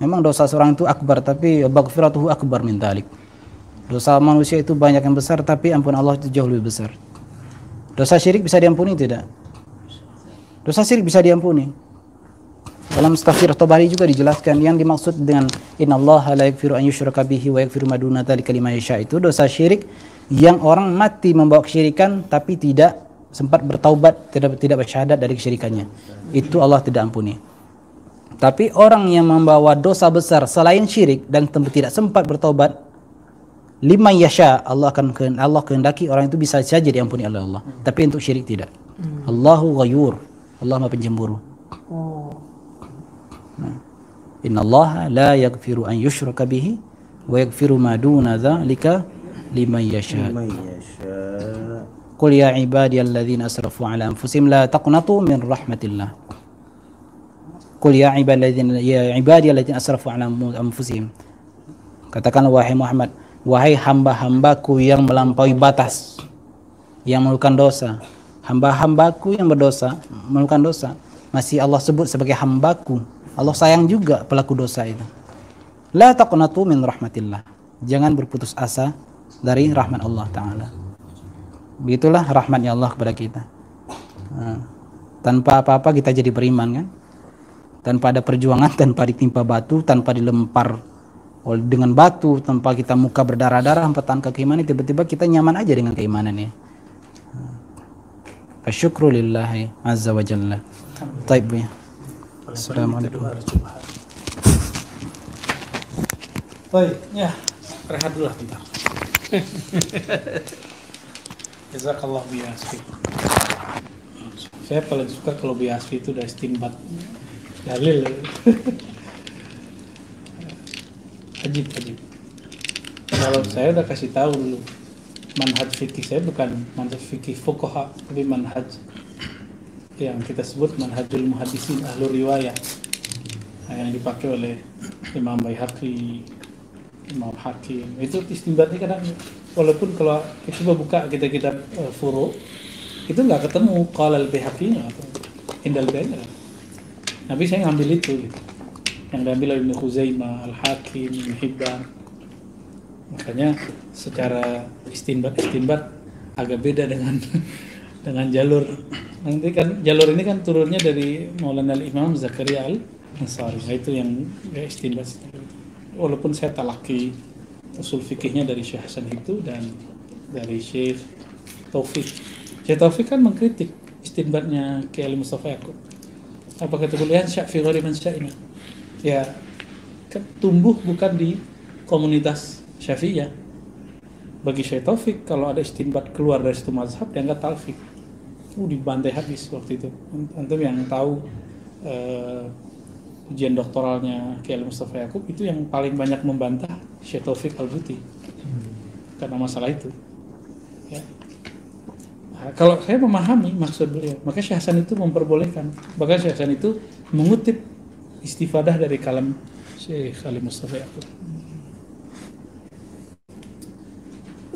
Memang dosa seorang itu akbar, tapi baghfiratuhu akbar min dzalik. Dosa manusia itu banyak yang besar, tapi ampunan Allah itu jauh lebih besar. Dosa syirik bisa diampuni tidak? Dosa syirik bisa diampuni. Dalam Tafsir Tabari juga dijelaskan yang dimaksud dengan innallaha la yaghfiru an yushraka bihi wa yaghfiru ma duna dzalika liman yasha, itu dosa syirik yang orang mati membawa kesyirikan tapi tidak sempat bertaubat, tidak bersyahadat dari kesyirikannya. Itu Allah tidak ampuni. Tapi orang yang membawa dosa besar selain syirik dan tidak sempat bertaubat, liman yasha, Allah kehendaki orang itu bisa saja diampuni oleh Allah. Tapi untuk syirik tidak. Allahu ghayur, Allah Maha Pencemburu. Innallaha la yaghfiru an yushraka bihi wa yaghfiru ma duna dzalika liman yasha. Qul ya ibadiyalladzina asrafu ala anfusihim la taqnatu min rahmatillah. Qul ya ibadiyalladzina asrafu ala anfusihim. Katakanlah wahai Muhammad, wahai hamba-hambaku yang melampaui batas, yang melakukan dosa, hamba-hambaku yang berdosa, melakukan dosa, masih Allah sebut sebagai hambaku. Allah sayang juga pelaku dosa itu. La taqnatu min rahmatillah. Jangan berputus asa dari rahmat Allah Ta'ala. Begitulah rahmatnya Allah kepada kita. Tanpa apa-apa kita jadi beriman kan? Tanpa ada perjuangan, tanpa ditimpa batu, tanpa dilempar dengan batu, tanpa kita muka berdarah-darah, mempertahankan keimanan, tiba-tiba kita nyaman aja dengan keimanan ya. Syukru lillahi azza wa jalla. Taib ya. Assalamualaikum. Baik, ya, rehat dulu lah bentar. Jazakallah biasfi. Saya paling suka kalau biasfi itu udah istinbat dalil. Ajib. Kalau saya udah kasih tahu dulu, manhaj fikih saya bukan manhaj fikih fuqaha, tapi manhaj yang kita sebut manhajul muhaddisin ahlur riwayah, yang dipakai oleh Imam Baihaqi, Imam Hakim. Itu istinbatnya kadang, walaupun kalau kita buka kitab furu itu nggak ketemu qala al-Baihaqi atau indal Baihaqi. Tapi saya ngambil itu gitu. Yang diambil oleh Ibnu Khuzaimah, Al-Hakim, Ibnu Hibban. Makanya secara istinbat agak beda dengan jalur. Nanti kan jalur ini kan turunnya dari Maulana Al-Imam Zakaria Al-Ansari. Nah, itu yang istinbat. Walaupun saya talaki usul fikihnya dari Syekh Hasan itu dan dari Syekh Taufik. Syekh Taufik kan mengkritik istinbatnya Kiai Mustafa Yaqub. Apa kata beliau? Syafi ghairi man sya'ina. Ya, tumbuh bukan di komunitas Syafi'iyah. Bagi Syekh Taufik, kalau ada istinbat keluar dari situ mazhab, dianggap talfik. Dibantai habis waktu itu. Antum yang tahu ujian doktoralnya Kiai Mustafa Yaqub itu yang paling banyak membantah Syekh Taufik Al-Buti karena masalah itu. Ya. Nah, kalau saya memahami maksud beliau, maka Syekh Hasan itu memperbolehkan. Bahkan Syekh Hasan itu mengutip istifadah dari kalam Syekh Ali Mustafa Yaqub.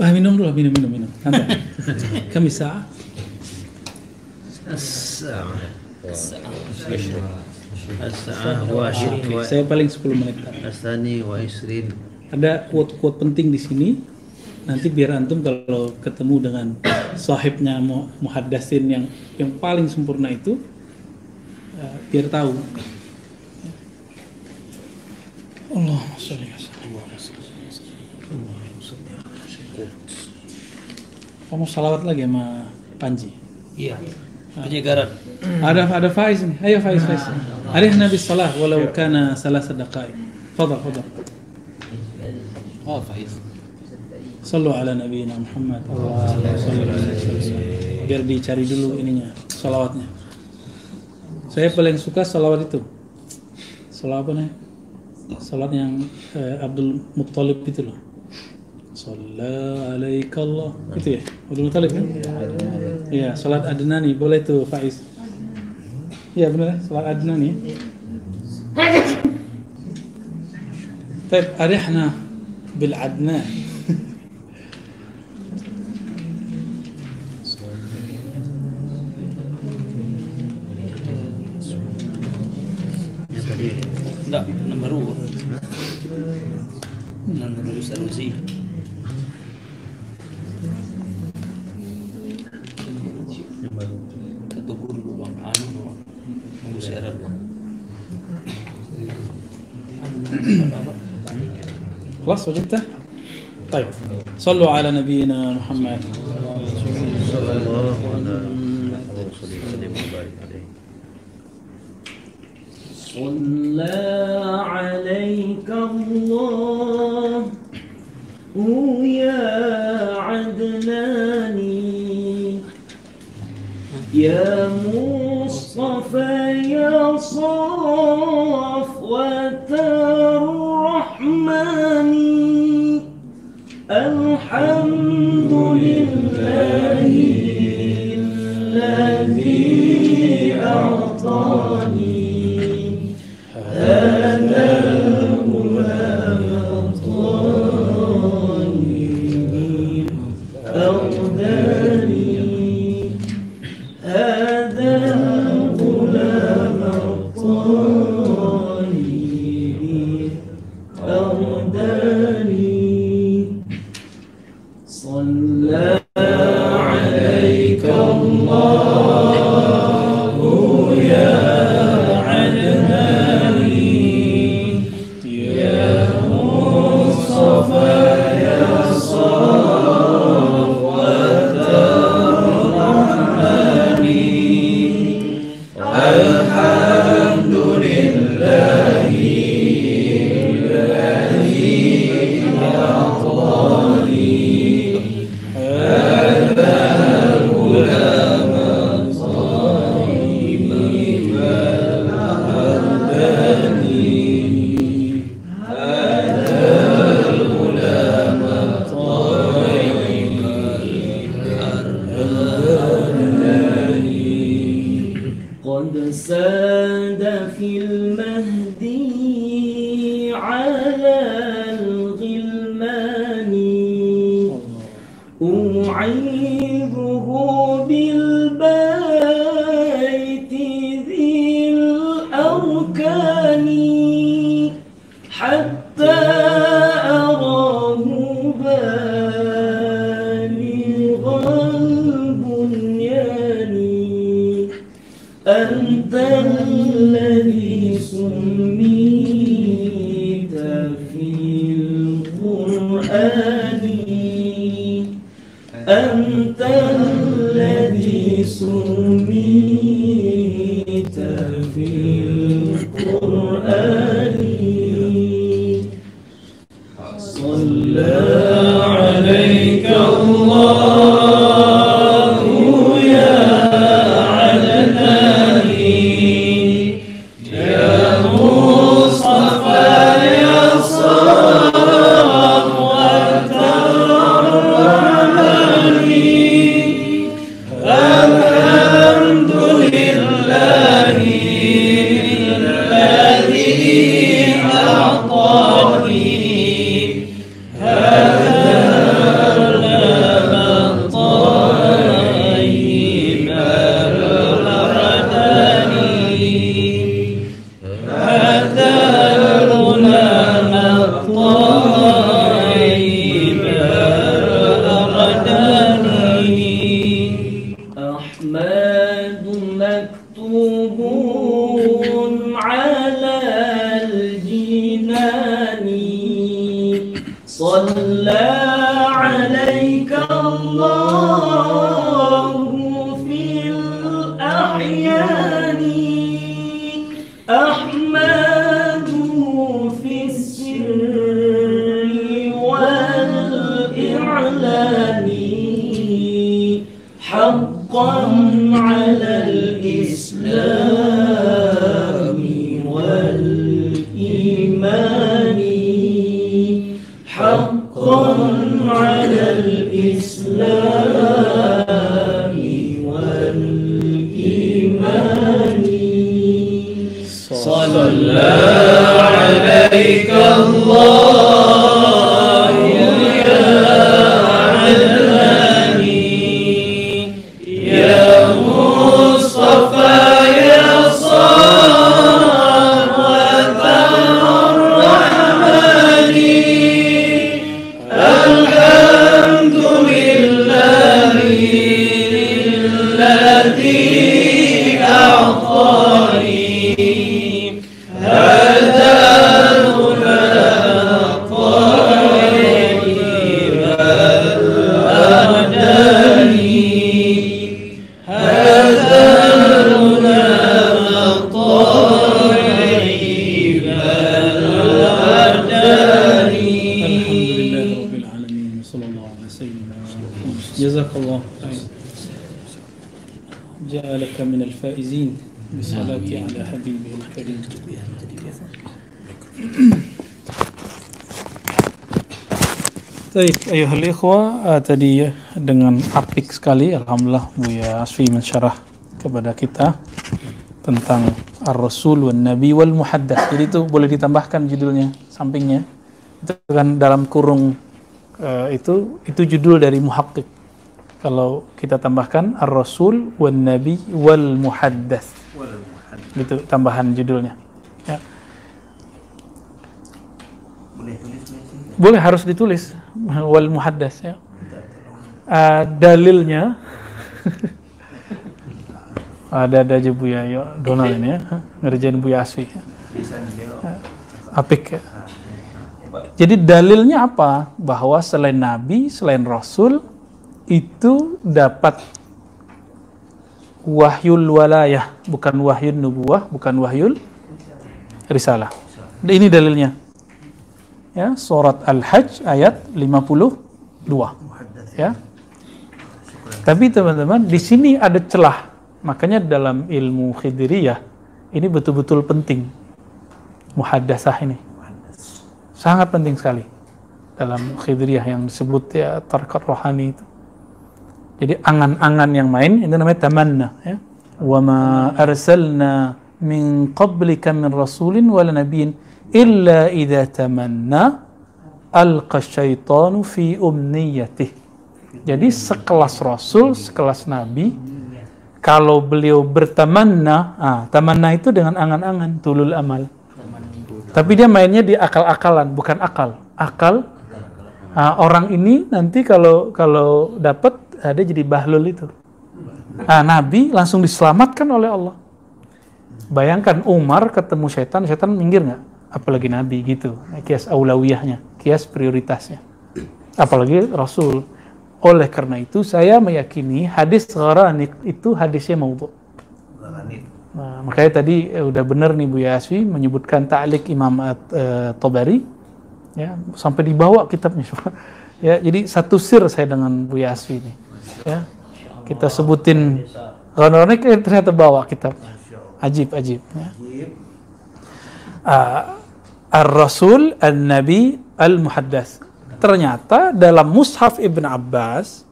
Minum dulu, minum. Nanti. Kami sah. Saya paling 10 menit. Ada quote-quote penting di sini. Nanti biar antum kalau ketemu dengan sahibnya muhaddatsin yang paling sempurna itu, biar tahu. Allahumma sholli ala sayyidina. Kamu salawat lagi sama Panji? Iya. Penyegaran. Ada Faiz nih. Ayo Faiz. Arih Nabi salah walau kana salah sedaqai. Fadal. Oh, Faiz. Sallu ala nabiyina Muhammad. Allahumma sholli ala sayyidina. Biar dicari dulu ininya, salawatnya. Saya paling suka salawat itu. Salawat apa nih? Salat yang Abdul Muttalib itu loh. Shalla alaika Allah. Itu ya? Abdul Muttalib kan? Iya, salat Adnani. Boleh tuh Faiz. Iya benar, salat Adnani. Baik, arihna bil Adnan. Enggak, nomor urut. Nomor urut Sanusi. Satu guru bang, nunggu syarat. خلاص وجدته؟ طيب صلوا على نبينا محمد صلى الله على رسول الله وبارك عليه. صلى عليك الله يا عدناني يا مصطفى يا صفوة الرحمن الحمد لله الذي أعطاني هذا الغلام الطيب أغناني نادى في المهدي على الغلمان أعيذه بالبيت ذي الأركان حتى أراه بالغ البنيان أنت الذي سميت في القرآن أنت الذي سميت في القرآن صلى عليك الله يا عدنان يا مصطفى يا صفوة الرحمن الحمد لله الذي أعطاني أحمد مكتوب على الجنان صلى عليك الله في الأحيان أحمد في السر والإعلان حقا على الإسلام والإيمان حقا على الإسلام والإيمان صلى عليك الله يا عدنان يا مصطفى يا صفوة الرحمن الحمد لله الذي أعطاني هذا الهدى الطيب الأهداني هذا الهدى الطيب الأهداني Alhamdulillah Rabbil Alamin. Sallallahu alaihi wasallam. Jazakallah khair. جعلك من الفائزين بالصلاة على حبيبه الكريم. Baik, ayuhal ikhwah, tadi ya dengan apik sekali alhamdulillah Buya Asfi mensyarah kepada kita tentang Ar-Rasul wan Nabi wal Muhaddath. Jadi itu boleh ditambahkan judulnya sampingnya. Itu kan dalam kurung itu judul dari muhakkik. Kalau kita tambahkan Ar-Rasul wan Nabi wal Muhaddath. Itu tambahan judulnya. Ya. Boleh harus ditulis wal Muhaddath ya. Dalilnya ada aja Buya Donald ini ya, ngerjain Buya Asfi. Apik ya. Jadi dalilnya apa? Bahwa selain Nabi, selain Rasul itu dapat wahyul walayah, bukan wahyul nubuwah, bukan wahyul risalah. Ini dalilnya. Ya, surat Al-Hajj ayat 52. Ya. Tapi teman-teman, di sini ada celah. Makanya dalam ilmu Khidiriyah ini betul-betul penting. Muhaddasah ini. Sangat penting sekali dalam Khidiriyah yang disebut ya tariqat rohani itu. Jadi angan-angan yang main itu namanya tamanna ya. Wa ma arsalna min qablika min rasulin wala nabiyyin illa idza tamanna alqa syaitanu fi umniyatih. Jadi sekelas rasul, sekelas nabi, kalau beliau bertamanna, tamanna itu dengan angan-angan, tulul amal. Tapi dia mainnya di akal-akalan, bukan akal. Akal, orang ini nanti kalau dapat, dia jadi bahlul itu. Nabi langsung diselamatkan oleh Allah. Bayangkan Umar ketemu setan minggir nggak? Apalagi Nabi gitu. Kias aulawiyahnya, kias prioritasnya. Apalagi Rasul. Oleh karena itu saya meyakini hadis gharanik itu hadisnya maudhu'. Makanya tadi udah benar nih Bu Yaswi menyebutkan ta'liq Imam Tabari, ya, sampai dibawa kitabnya. Ya, jadi satu sir saya dengan Bu Yaswi ini. Ya, kita sebutin gharanik ternyata bawa kitabnya. Ajib. Ya. Ar-Rasul, An-Nabi, Al-Muhaddas. Ternyata dalam Mushaf Ibn Abbas,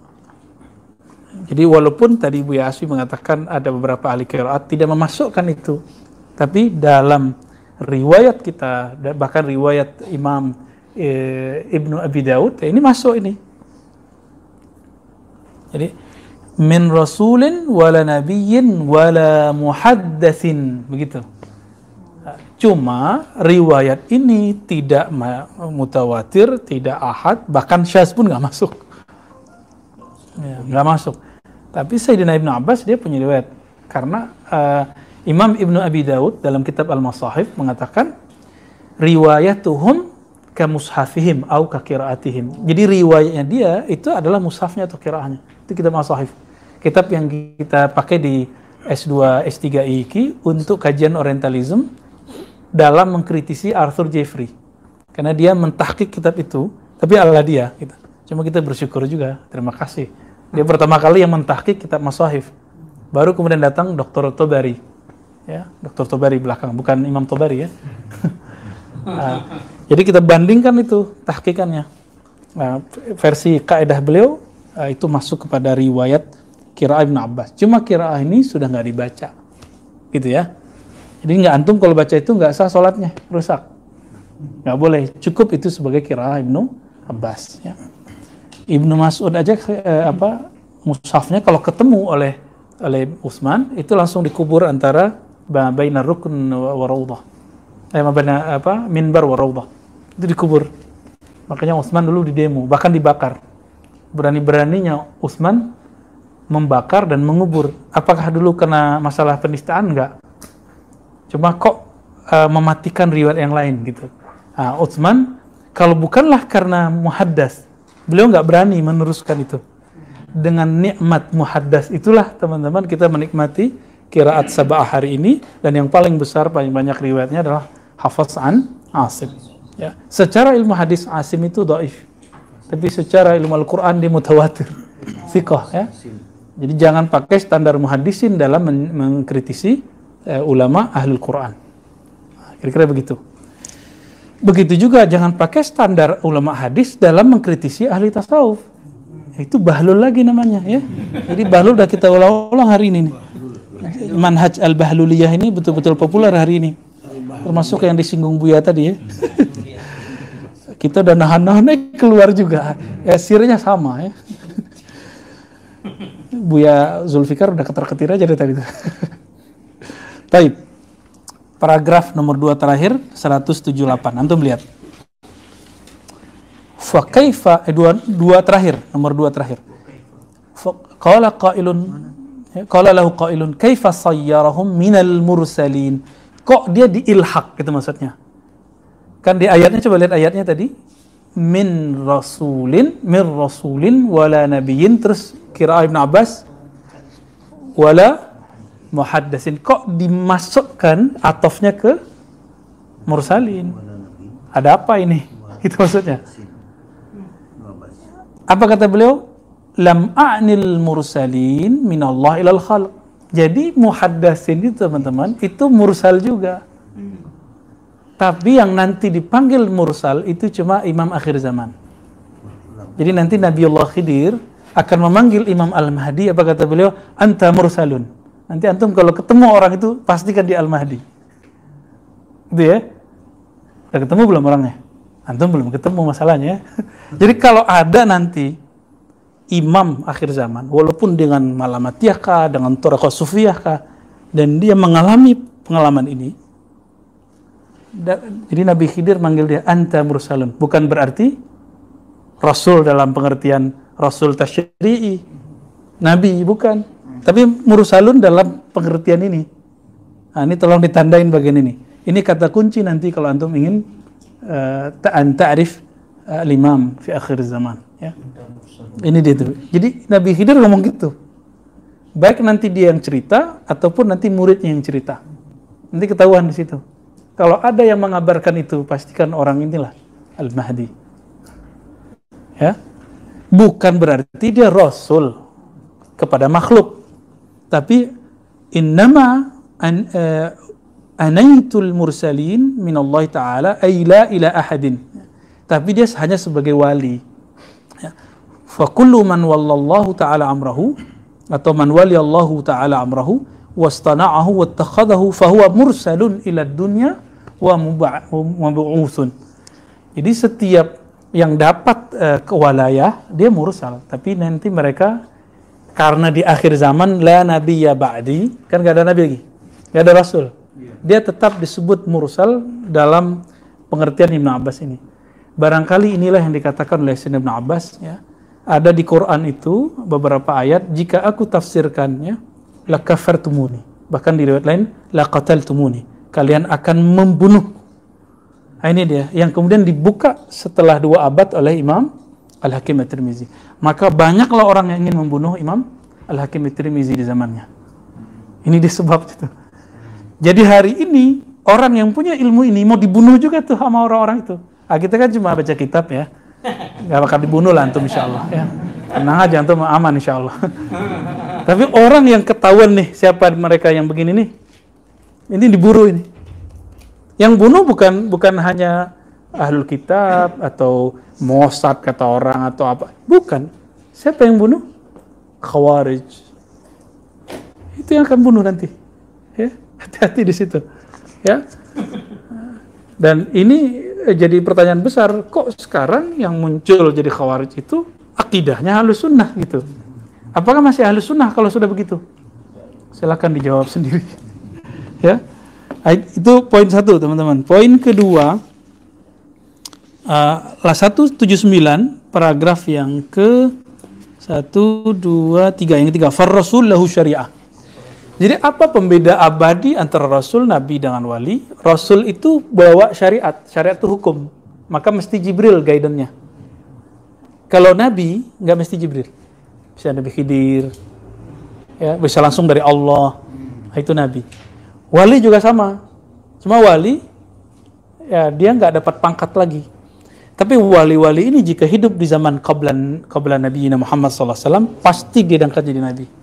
jadi walaupun tadi Bu Yaswi mengatakan ada beberapa ahli qiraat tidak memasukkan itu, tapi dalam riwayat kita, bahkan riwayat Imam Ibnu Abi Daud, ini masuk ini. Jadi min rasulin wala nabiyyin wala muhaddatsin, begitu. Cuma riwayat ini tidak mutawatir, tidak ahad, bahkan syaz pun nggak masuk. Ya, nggak masuk. Tapi Sayyidina Ibnu Abbas dia punya riwayat. Karena Imam Ibnu Abi Daud dalam kitab Al-Masahif mengatakan riwayatuhum ka mushafihim au ka qiraatihim. Jadi riwayatnya dia itu adalah mushafnya atau qiraahnya. Itu kitab Al-Masahif. Kitab yang kita pakai di S2, S3 IIQ untuk kajian Orientalism dalam mengkritisi Arthur Jeffrey. Karena dia mentahqiq kitab itu, tapi ala dia. Gitu. Cuma kita bersyukur juga, terima kasih. Dia pertama kali yang mentahqiq kitab Masahif. Baru kemudian datang Dr. Tabari. Ya, Dr. Tabari belakang, bukan Imam Tabari ya. Jadi kita bandingkan itu tahqiqannya. Versi kaidah beliau itu masuk kepada riwayat qiraah Ibnu Abbas. Cuma qiraah ini sudah nggak dibaca. Gitu ya. Jadi nggak antum kalau baca itu nggak sah sholatnya, rusak. Nggak boleh, cukup itu sebagai qiraah Ibnu Abbas. Ya. Ibnu Mas'ud aja mushafnya kalau ketemu oleh Utsman itu langsung dikubur antara bainar rukun wa raudhah. Minbar wa raudhah. Itu dikubur. Makanya Utsman dulu didemo, bahkan dibakar. Berani-beraninya Utsman membakar dan mengubur. Apakah dulu kena masalah penistaan? Enggak. Cuma kok mematikan riwayat yang lain gitu. Utsman kalau bukanlah karena muhaddas, beliau nggak berani meneruskan itu. Dengan nikmat muhaddas itulah teman-teman kita menikmati qiraat sab'ah hari ini, dan yang paling besar paling banyak riwayatnya adalah Hafaz an Asim. Ya. Secara ilmu hadis Asim itu dhaif. Tapi secara ilmu Al-Qur'an dia mutawatir. Thiqah ya. Jadi jangan pakai standar muhaddisin dalam mengkritisi ulama ahlul Quran. Kira-kira begitu. Begitu juga jangan pakai standar ulama hadis dalam mengkritisi ahli tasawuf. Itu bahlul lagi namanya ya. Jadi bahlul udah kita ulang hari ini nih. Manhaj al-bahluliyah ini betul-betul populer hari ini. Termasuk yang disinggung Buya tadi ya. Kita udah nahan-nahan keluar juga. Ya sirnya sama ya. Buya Zulfikar udah ketar-ketir aja dari tadi. Baik. Paragraf nomor 2 terakhir 178. Antum lihat. Fa kaifa dua terakhir, nomor 2 terakhir. Qala qailun qala lahu qailun kaifa sayyarahum minal mursalin. Kok dia diilhaq gitu maksudnya. Kan di ayatnya, coba lihat ayatnya tadi. Min rasulin wala nabiyyin, terus qiraah Ibnu Abbas wala muhaddatsin. Kok dimasukkan atofnya ke mursalin? Ada apa ini? Itu maksudnya. Apa kata beliau? Lam a'nil mursalin minallah ilal khalq. Jadi muhaddatsin itu teman-teman, itu mursal juga. Tapi yang nanti dipanggil mursal itu cuma imam akhir zaman. Jadi nanti Nabiullah Khidir akan memanggil Imam Al-Mahdi, apa kata beliau? Anta mursalun. Nanti antum kalau ketemu orang itu pastikan dia Al-Mahdi. Gitu ya. Udah ketemu belum orangnya? Antum belum ketemu masalahnya. Jadi kalau ada nanti imam akhir zaman, walaupun dengan malamatiyah kah, dengan thariqah sufiyah kah, dan dia mengalami pengalaman ini, jadi Nabi Khidir manggil dia anta mursalun, bukan berarti rasul dalam pengertian rasul tasyri'i, nabi, bukan, tapi mursalun dalam pengertian ini. Nah, ini tolong ditandain bagian ini. Ini kata kunci nanti kalau antum ingin ta'rif al-imam fi akhir zaman, ya. Ini dia tuh. Jadi Nabi Khidir ngomong gitu. Baik nanti dia yang cerita ataupun nanti muridnya yang cerita. Nanti ketahuan di situ. Kalau ada yang mengabarkan itu, pastikan orang inilah Al-Mahdi. Ya. Bukan berarti dia rasul kepada makhluk. Tapi innama anaitul mursalin minallahi ta'ala ay la ila ahadin. Tapi dia hanya sebagai wali. Ya. Fa kullu man wallallahu ta'ala amrahu, atau man waliyallahu ta'ala amrahu wastana'ahu wattakhadahu fahuwa mursalun ila dunya wa mabu'utsun. Jadi setiap yang dapat kewalayah dia mursal, tapi nanti mereka karena di akhir zaman la nabiyya ba'di, kan gak ada nabi lagi, gak ada rasul, dia tetap disebut mursal dalam pengertian Ibn Abbas ini. Barangkali inilah yang dikatakan oleh Sayyidina Ibn Abbas, ya. Ada di Quran itu beberapa ayat, jika aku tafsirkannya la kafartumuni, bahkan di riwayat lain la qataltumuni, kalian akan membunuh. Nah, ini dia yang kemudian dibuka setelah 2 abad oleh Imam Al-Hakim At-Tirmizi. Maka banyaklah orang yang ingin membunuh Imam Al-Hakim At-Tirmizi di zamannya. Ini disebab itu. Jadi hari ini orang yang punya ilmu ini mau dibunuh juga tuh sama orang-orang itu. Nah, kita kan cuma baca kitab, ya. Gak bakal dibunuh lah antum insyaallah, ya. Tenang aja, antum aman insyaallah. Tapi orang yang ketahuan nih siapa mereka yang begini nih, ini diburu ini. Yang bunuh bukan hanya ahlul kitab atau Mossad kata orang atau apa. Bukan. Siapa yang bunuh? Khawarij. Itu yang akan bunuh nanti. Ya, hati-hati di situ. Ya. Dan ini jadi pertanyaan besar, kok sekarang yang muncul jadi Khawarij itu akidahnya Ahlus Sunnah gitu. Apakah masih Ahlus Sunnah kalau sudah begitu? Silakan dijawab sendiri. Ya. Itu poin 1, teman-teman. Poin kedua, 179 paragraf yang ke 1, 2, 3, yang ketiga, far rasul lahu syariah. Jadi apa pembeda abadi antara Rasul, Nabi dengan Wali? Rasul itu bawa syariat, syariat itu hukum. Maka mesti Jibril guidance-nya. Kalau Nabi, nggak mesti Jibril. Bisa Nabi Khidir, ya, bisa langsung dari Allah. Itu Nabi. Wali juga sama. Cuma Wali, ya dia nggak dapat pangkat lagi. Tapi wali-wali ini jika hidup di zaman qabla Nabi Muhammad SAW, pasti dia diangkat jadi Nabi.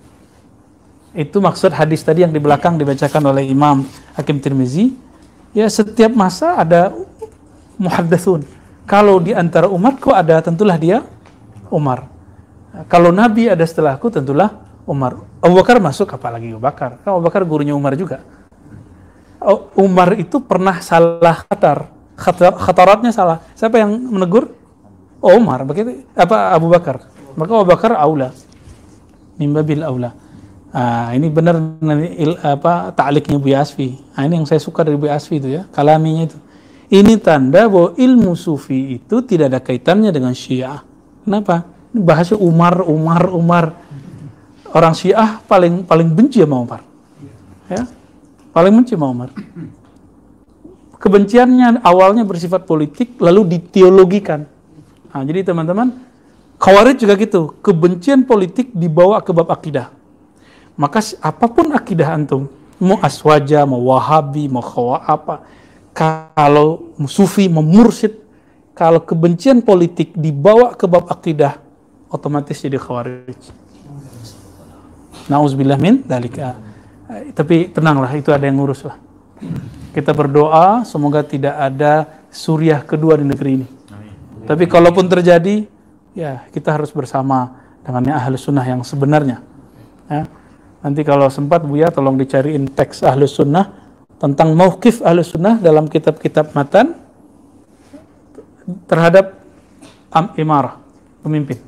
Itu maksud hadis tadi yang di belakang dibacakan oleh Imam Hakim Tirmizi. Ya, setiap masa ada muhaddatsun. Kalau di antara umatku ada, tentulah dia Umar. Kalau Nabi ada setelahku, tentulah Umar. Abu Bakar masuk, apalagi Abu Bakar. Kan Abu Bakar gurunya Umar juga. Umar itu pernah salah khataratnya salah. Siapa yang menegur? Umar. Begitu apa Abu Bakar? Maka Abu Bakar aula. Min babil aula. Ini benar ta'liqnya Buya Asfi. Ini yang saya suka dari Buya Asfi itu, ya, kalaminya itu. Ini tanda bahwa ilmu sufi itu tidak ada kaitannya dengan Syiah. Kenapa? Ini bahasa Umar. Orang Syiah paling benci sama Umar. Ya. Paling benci sama Umar. Kebenciannya awalnya bersifat politik lalu diteologikan. Jadi teman-teman, Khawarij juga gitu. Kebencian politik dibawa ke bab akidah. Maka apapun akidah antum, mau aswaja, mau wahabi, mau apa, kalau sufi, mau mursyid, kalau kebencian politik dibawa ke bab akidah, otomatis jadi Khawarij. Nauzubillah min dzalika. Tapi tenanglah, itu ada yang ngurus lah. Kita berdoa semoga tidak ada Suriah kedua di negeri ini. Tapi kalaupun terjadi, ya kita harus bersama dengan Ahlus Sunnah yang sebenarnya. Ya. Nanti kalau sempat Buya tolong dicariin teks Ahlus Sunnah tentang mauqif Ahlus Sunnah dalam kitab-kitab matan terhadap imarah, pemimpin.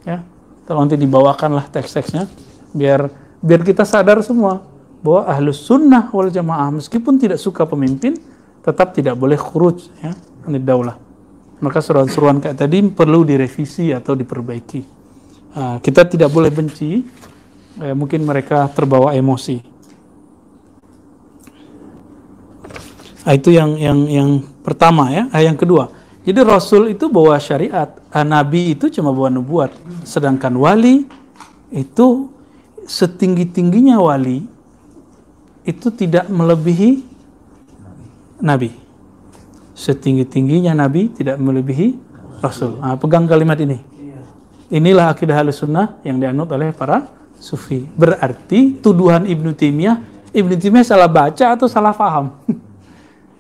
Ya, tolong nanti dibawakanlah teks-teksnya biar kita sadar semua bahwa Ahlus Sunnah wal Jamaah meskipun tidak suka pemimpin tetap tidak boleh khuruj ya, anid daulah. Maka seruan-seruan kayak tadi perlu direvisi atau diperbaiki. Kita tidak boleh benci, mungkin mereka terbawa emosi. Itu yang pertama ya. Yang kedua, jadi Rasul itu bawa syariat, Nabi itu cuma bawa nubuat, sedangkan wali itu setinggi-tingginya wali itu tidak melebihi Nabi. Setinggi-tingginya Nabi tidak melebihi Rasul. Pegang kalimat ini. Inilah akidah Ahlus Sunnah yang dianut oleh para Sufi. Berarti tuduhan Ibnu Taimiyah salah baca atau salah paham.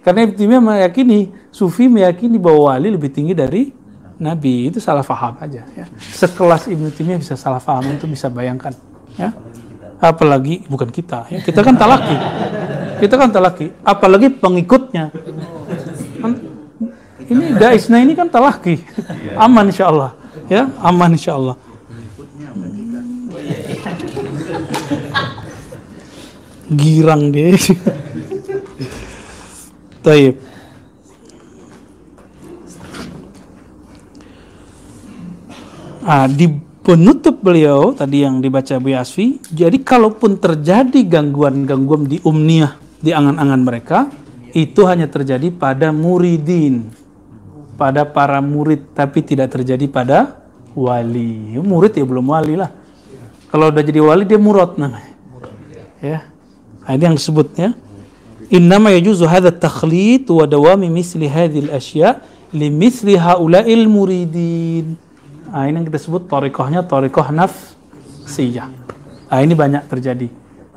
Karena Ibnu Taimiyah meyakini, Sufi meyakini bahwa wali lebih tinggi dari Nabi. Itu salah paham aja. Ya. Sekelas Ibnu Taimiyah bisa salah paham, itu bisa bayangkan. Ya. Apalagi bukan kita. Ya. Kita kan talaki. Apalagi pengikutnya. Ini Daisna ini kan talaki. Aman insyaallah. Ya, aman insyaallah. Girang deh. Taib. Di penutup beliau tadi yang dibaca Bu Yasfi, jadi kalaupun terjadi gangguan-gangguan di umniyah, di angan-angan mereka, itu hanya terjadi pada muridin, pada para murid, tapi tidak terjadi pada wali. Murid ya belum wali lah. Kalau udah jadi wali dia murad namanya. Ya. Ini yang disebut ya. Innama yajuzu hadha at-takhlid wa dawami misli hadhil asya' li misli haula'il muridin. Ini yang kita sebut thariqahnya thariqah nafsiyah. Ini banyak terjadi.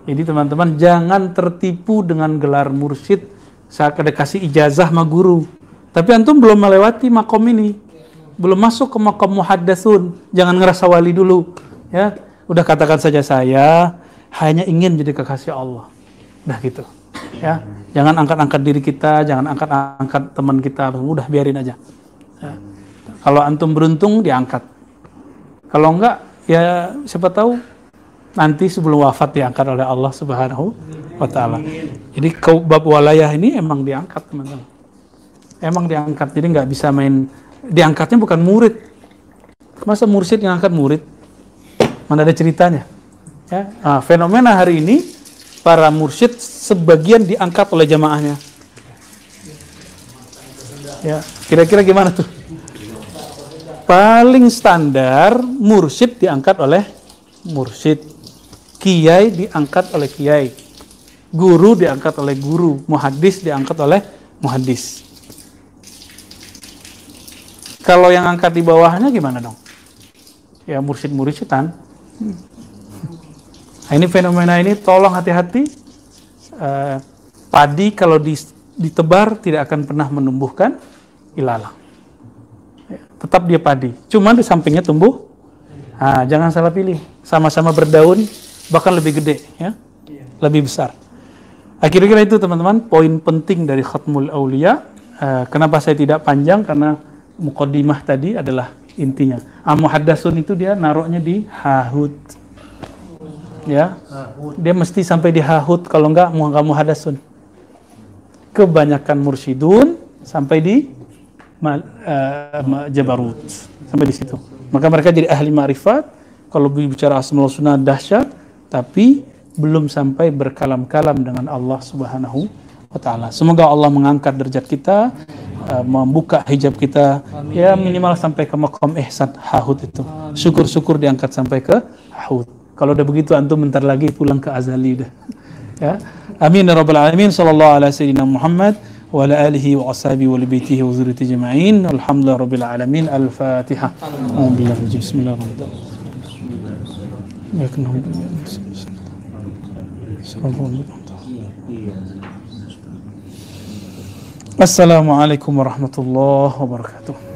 Jadi teman-teman jangan tertipu dengan gelar mursyid saat ada kasih ijazah sama guru. Tapi antum belum melewati makom ini. Belum masuk ke makom muhaddatsun. Jangan ngerasa wali dulu. Ya, udah katakan saja saya hanya ingin jadi kekasih Allah. Udah gitu. Ya, jangan angkat-angkat diri kita, jangan angkat-angkat teman kita. Udah biarin aja. Ya. Kalau antum beruntung diangkat. Kalau enggak ya siapa tahu nanti sebelum wafat diangkat oleh Allah Subhanahu wa ta'ala. Jadi bab walayah ini emang diangkat teman-teman. Emang diangkat, jadi nggak bisa main. Diangkatnya bukan murid. Masa mursyid yang angkat murid? Mana ada ceritanya? Ya, fenomena hari ini para mursyid sebagian diangkat oleh jamaahnya. Ya, kira-kira gimana tuh? Paling standar mursyid diangkat oleh mursyid, kiai diangkat oleh kiai, guru diangkat oleh guru, muhaddis diangkat oleh muhaddis. Kalau yang angkat di bawahnya gimana dong? Ya mursyid-mursyidan. Ini fenomena ini tolong hati-hati. Padi kalau ditebar tidak akan pernah menumbuhkan ilalang. Tetap dia padi. Cuma di sampingnya tumbuh. Jangan salah pilih. Sama-sama berdaun, bahkan lebih gede, ya, lebih besar. Kira-kira itu teman-teman poin penting dari Khatmul Aulia. Kenapa saya tidak panjang? Karena muqaddimah tadi adalah intinya. Muhaddatsun itu dia naruhnya di hahud. Ya, dia mesti sampai di hahud, kalau enggak muhaddatsun. Kebanyakan mursyidun sampai di jabarut, sampai di situ. Maka mereka jadi ahli ma'rifat. Kalau bicara asmaul sunnah dahsyat, tapi belum sampai berkalam-kalam dengan Allah Subhanahu wa ta'ala. Semoga Allah mengangkat derajat kita, membuka hijab kita, ya minimal sampai ke maqam ihsan hahud itu. Syukur-syukur diangkat sampai ke hahud. Kalau udah begitu antum bentar lagi pulang ke azali udah. Ya. Amin ya rabbal alamin. Sallallahu ala sayyidina Muhammad wa ala alihi wa ashabihi wa baitihi wa dzurriyyatihi ajma'in. Alhamdulillah rabbil alamin. Al-Fatihah. Bismillahirrahmanirrahim. Assalamualaikum warahmatullahi wabarakatuh.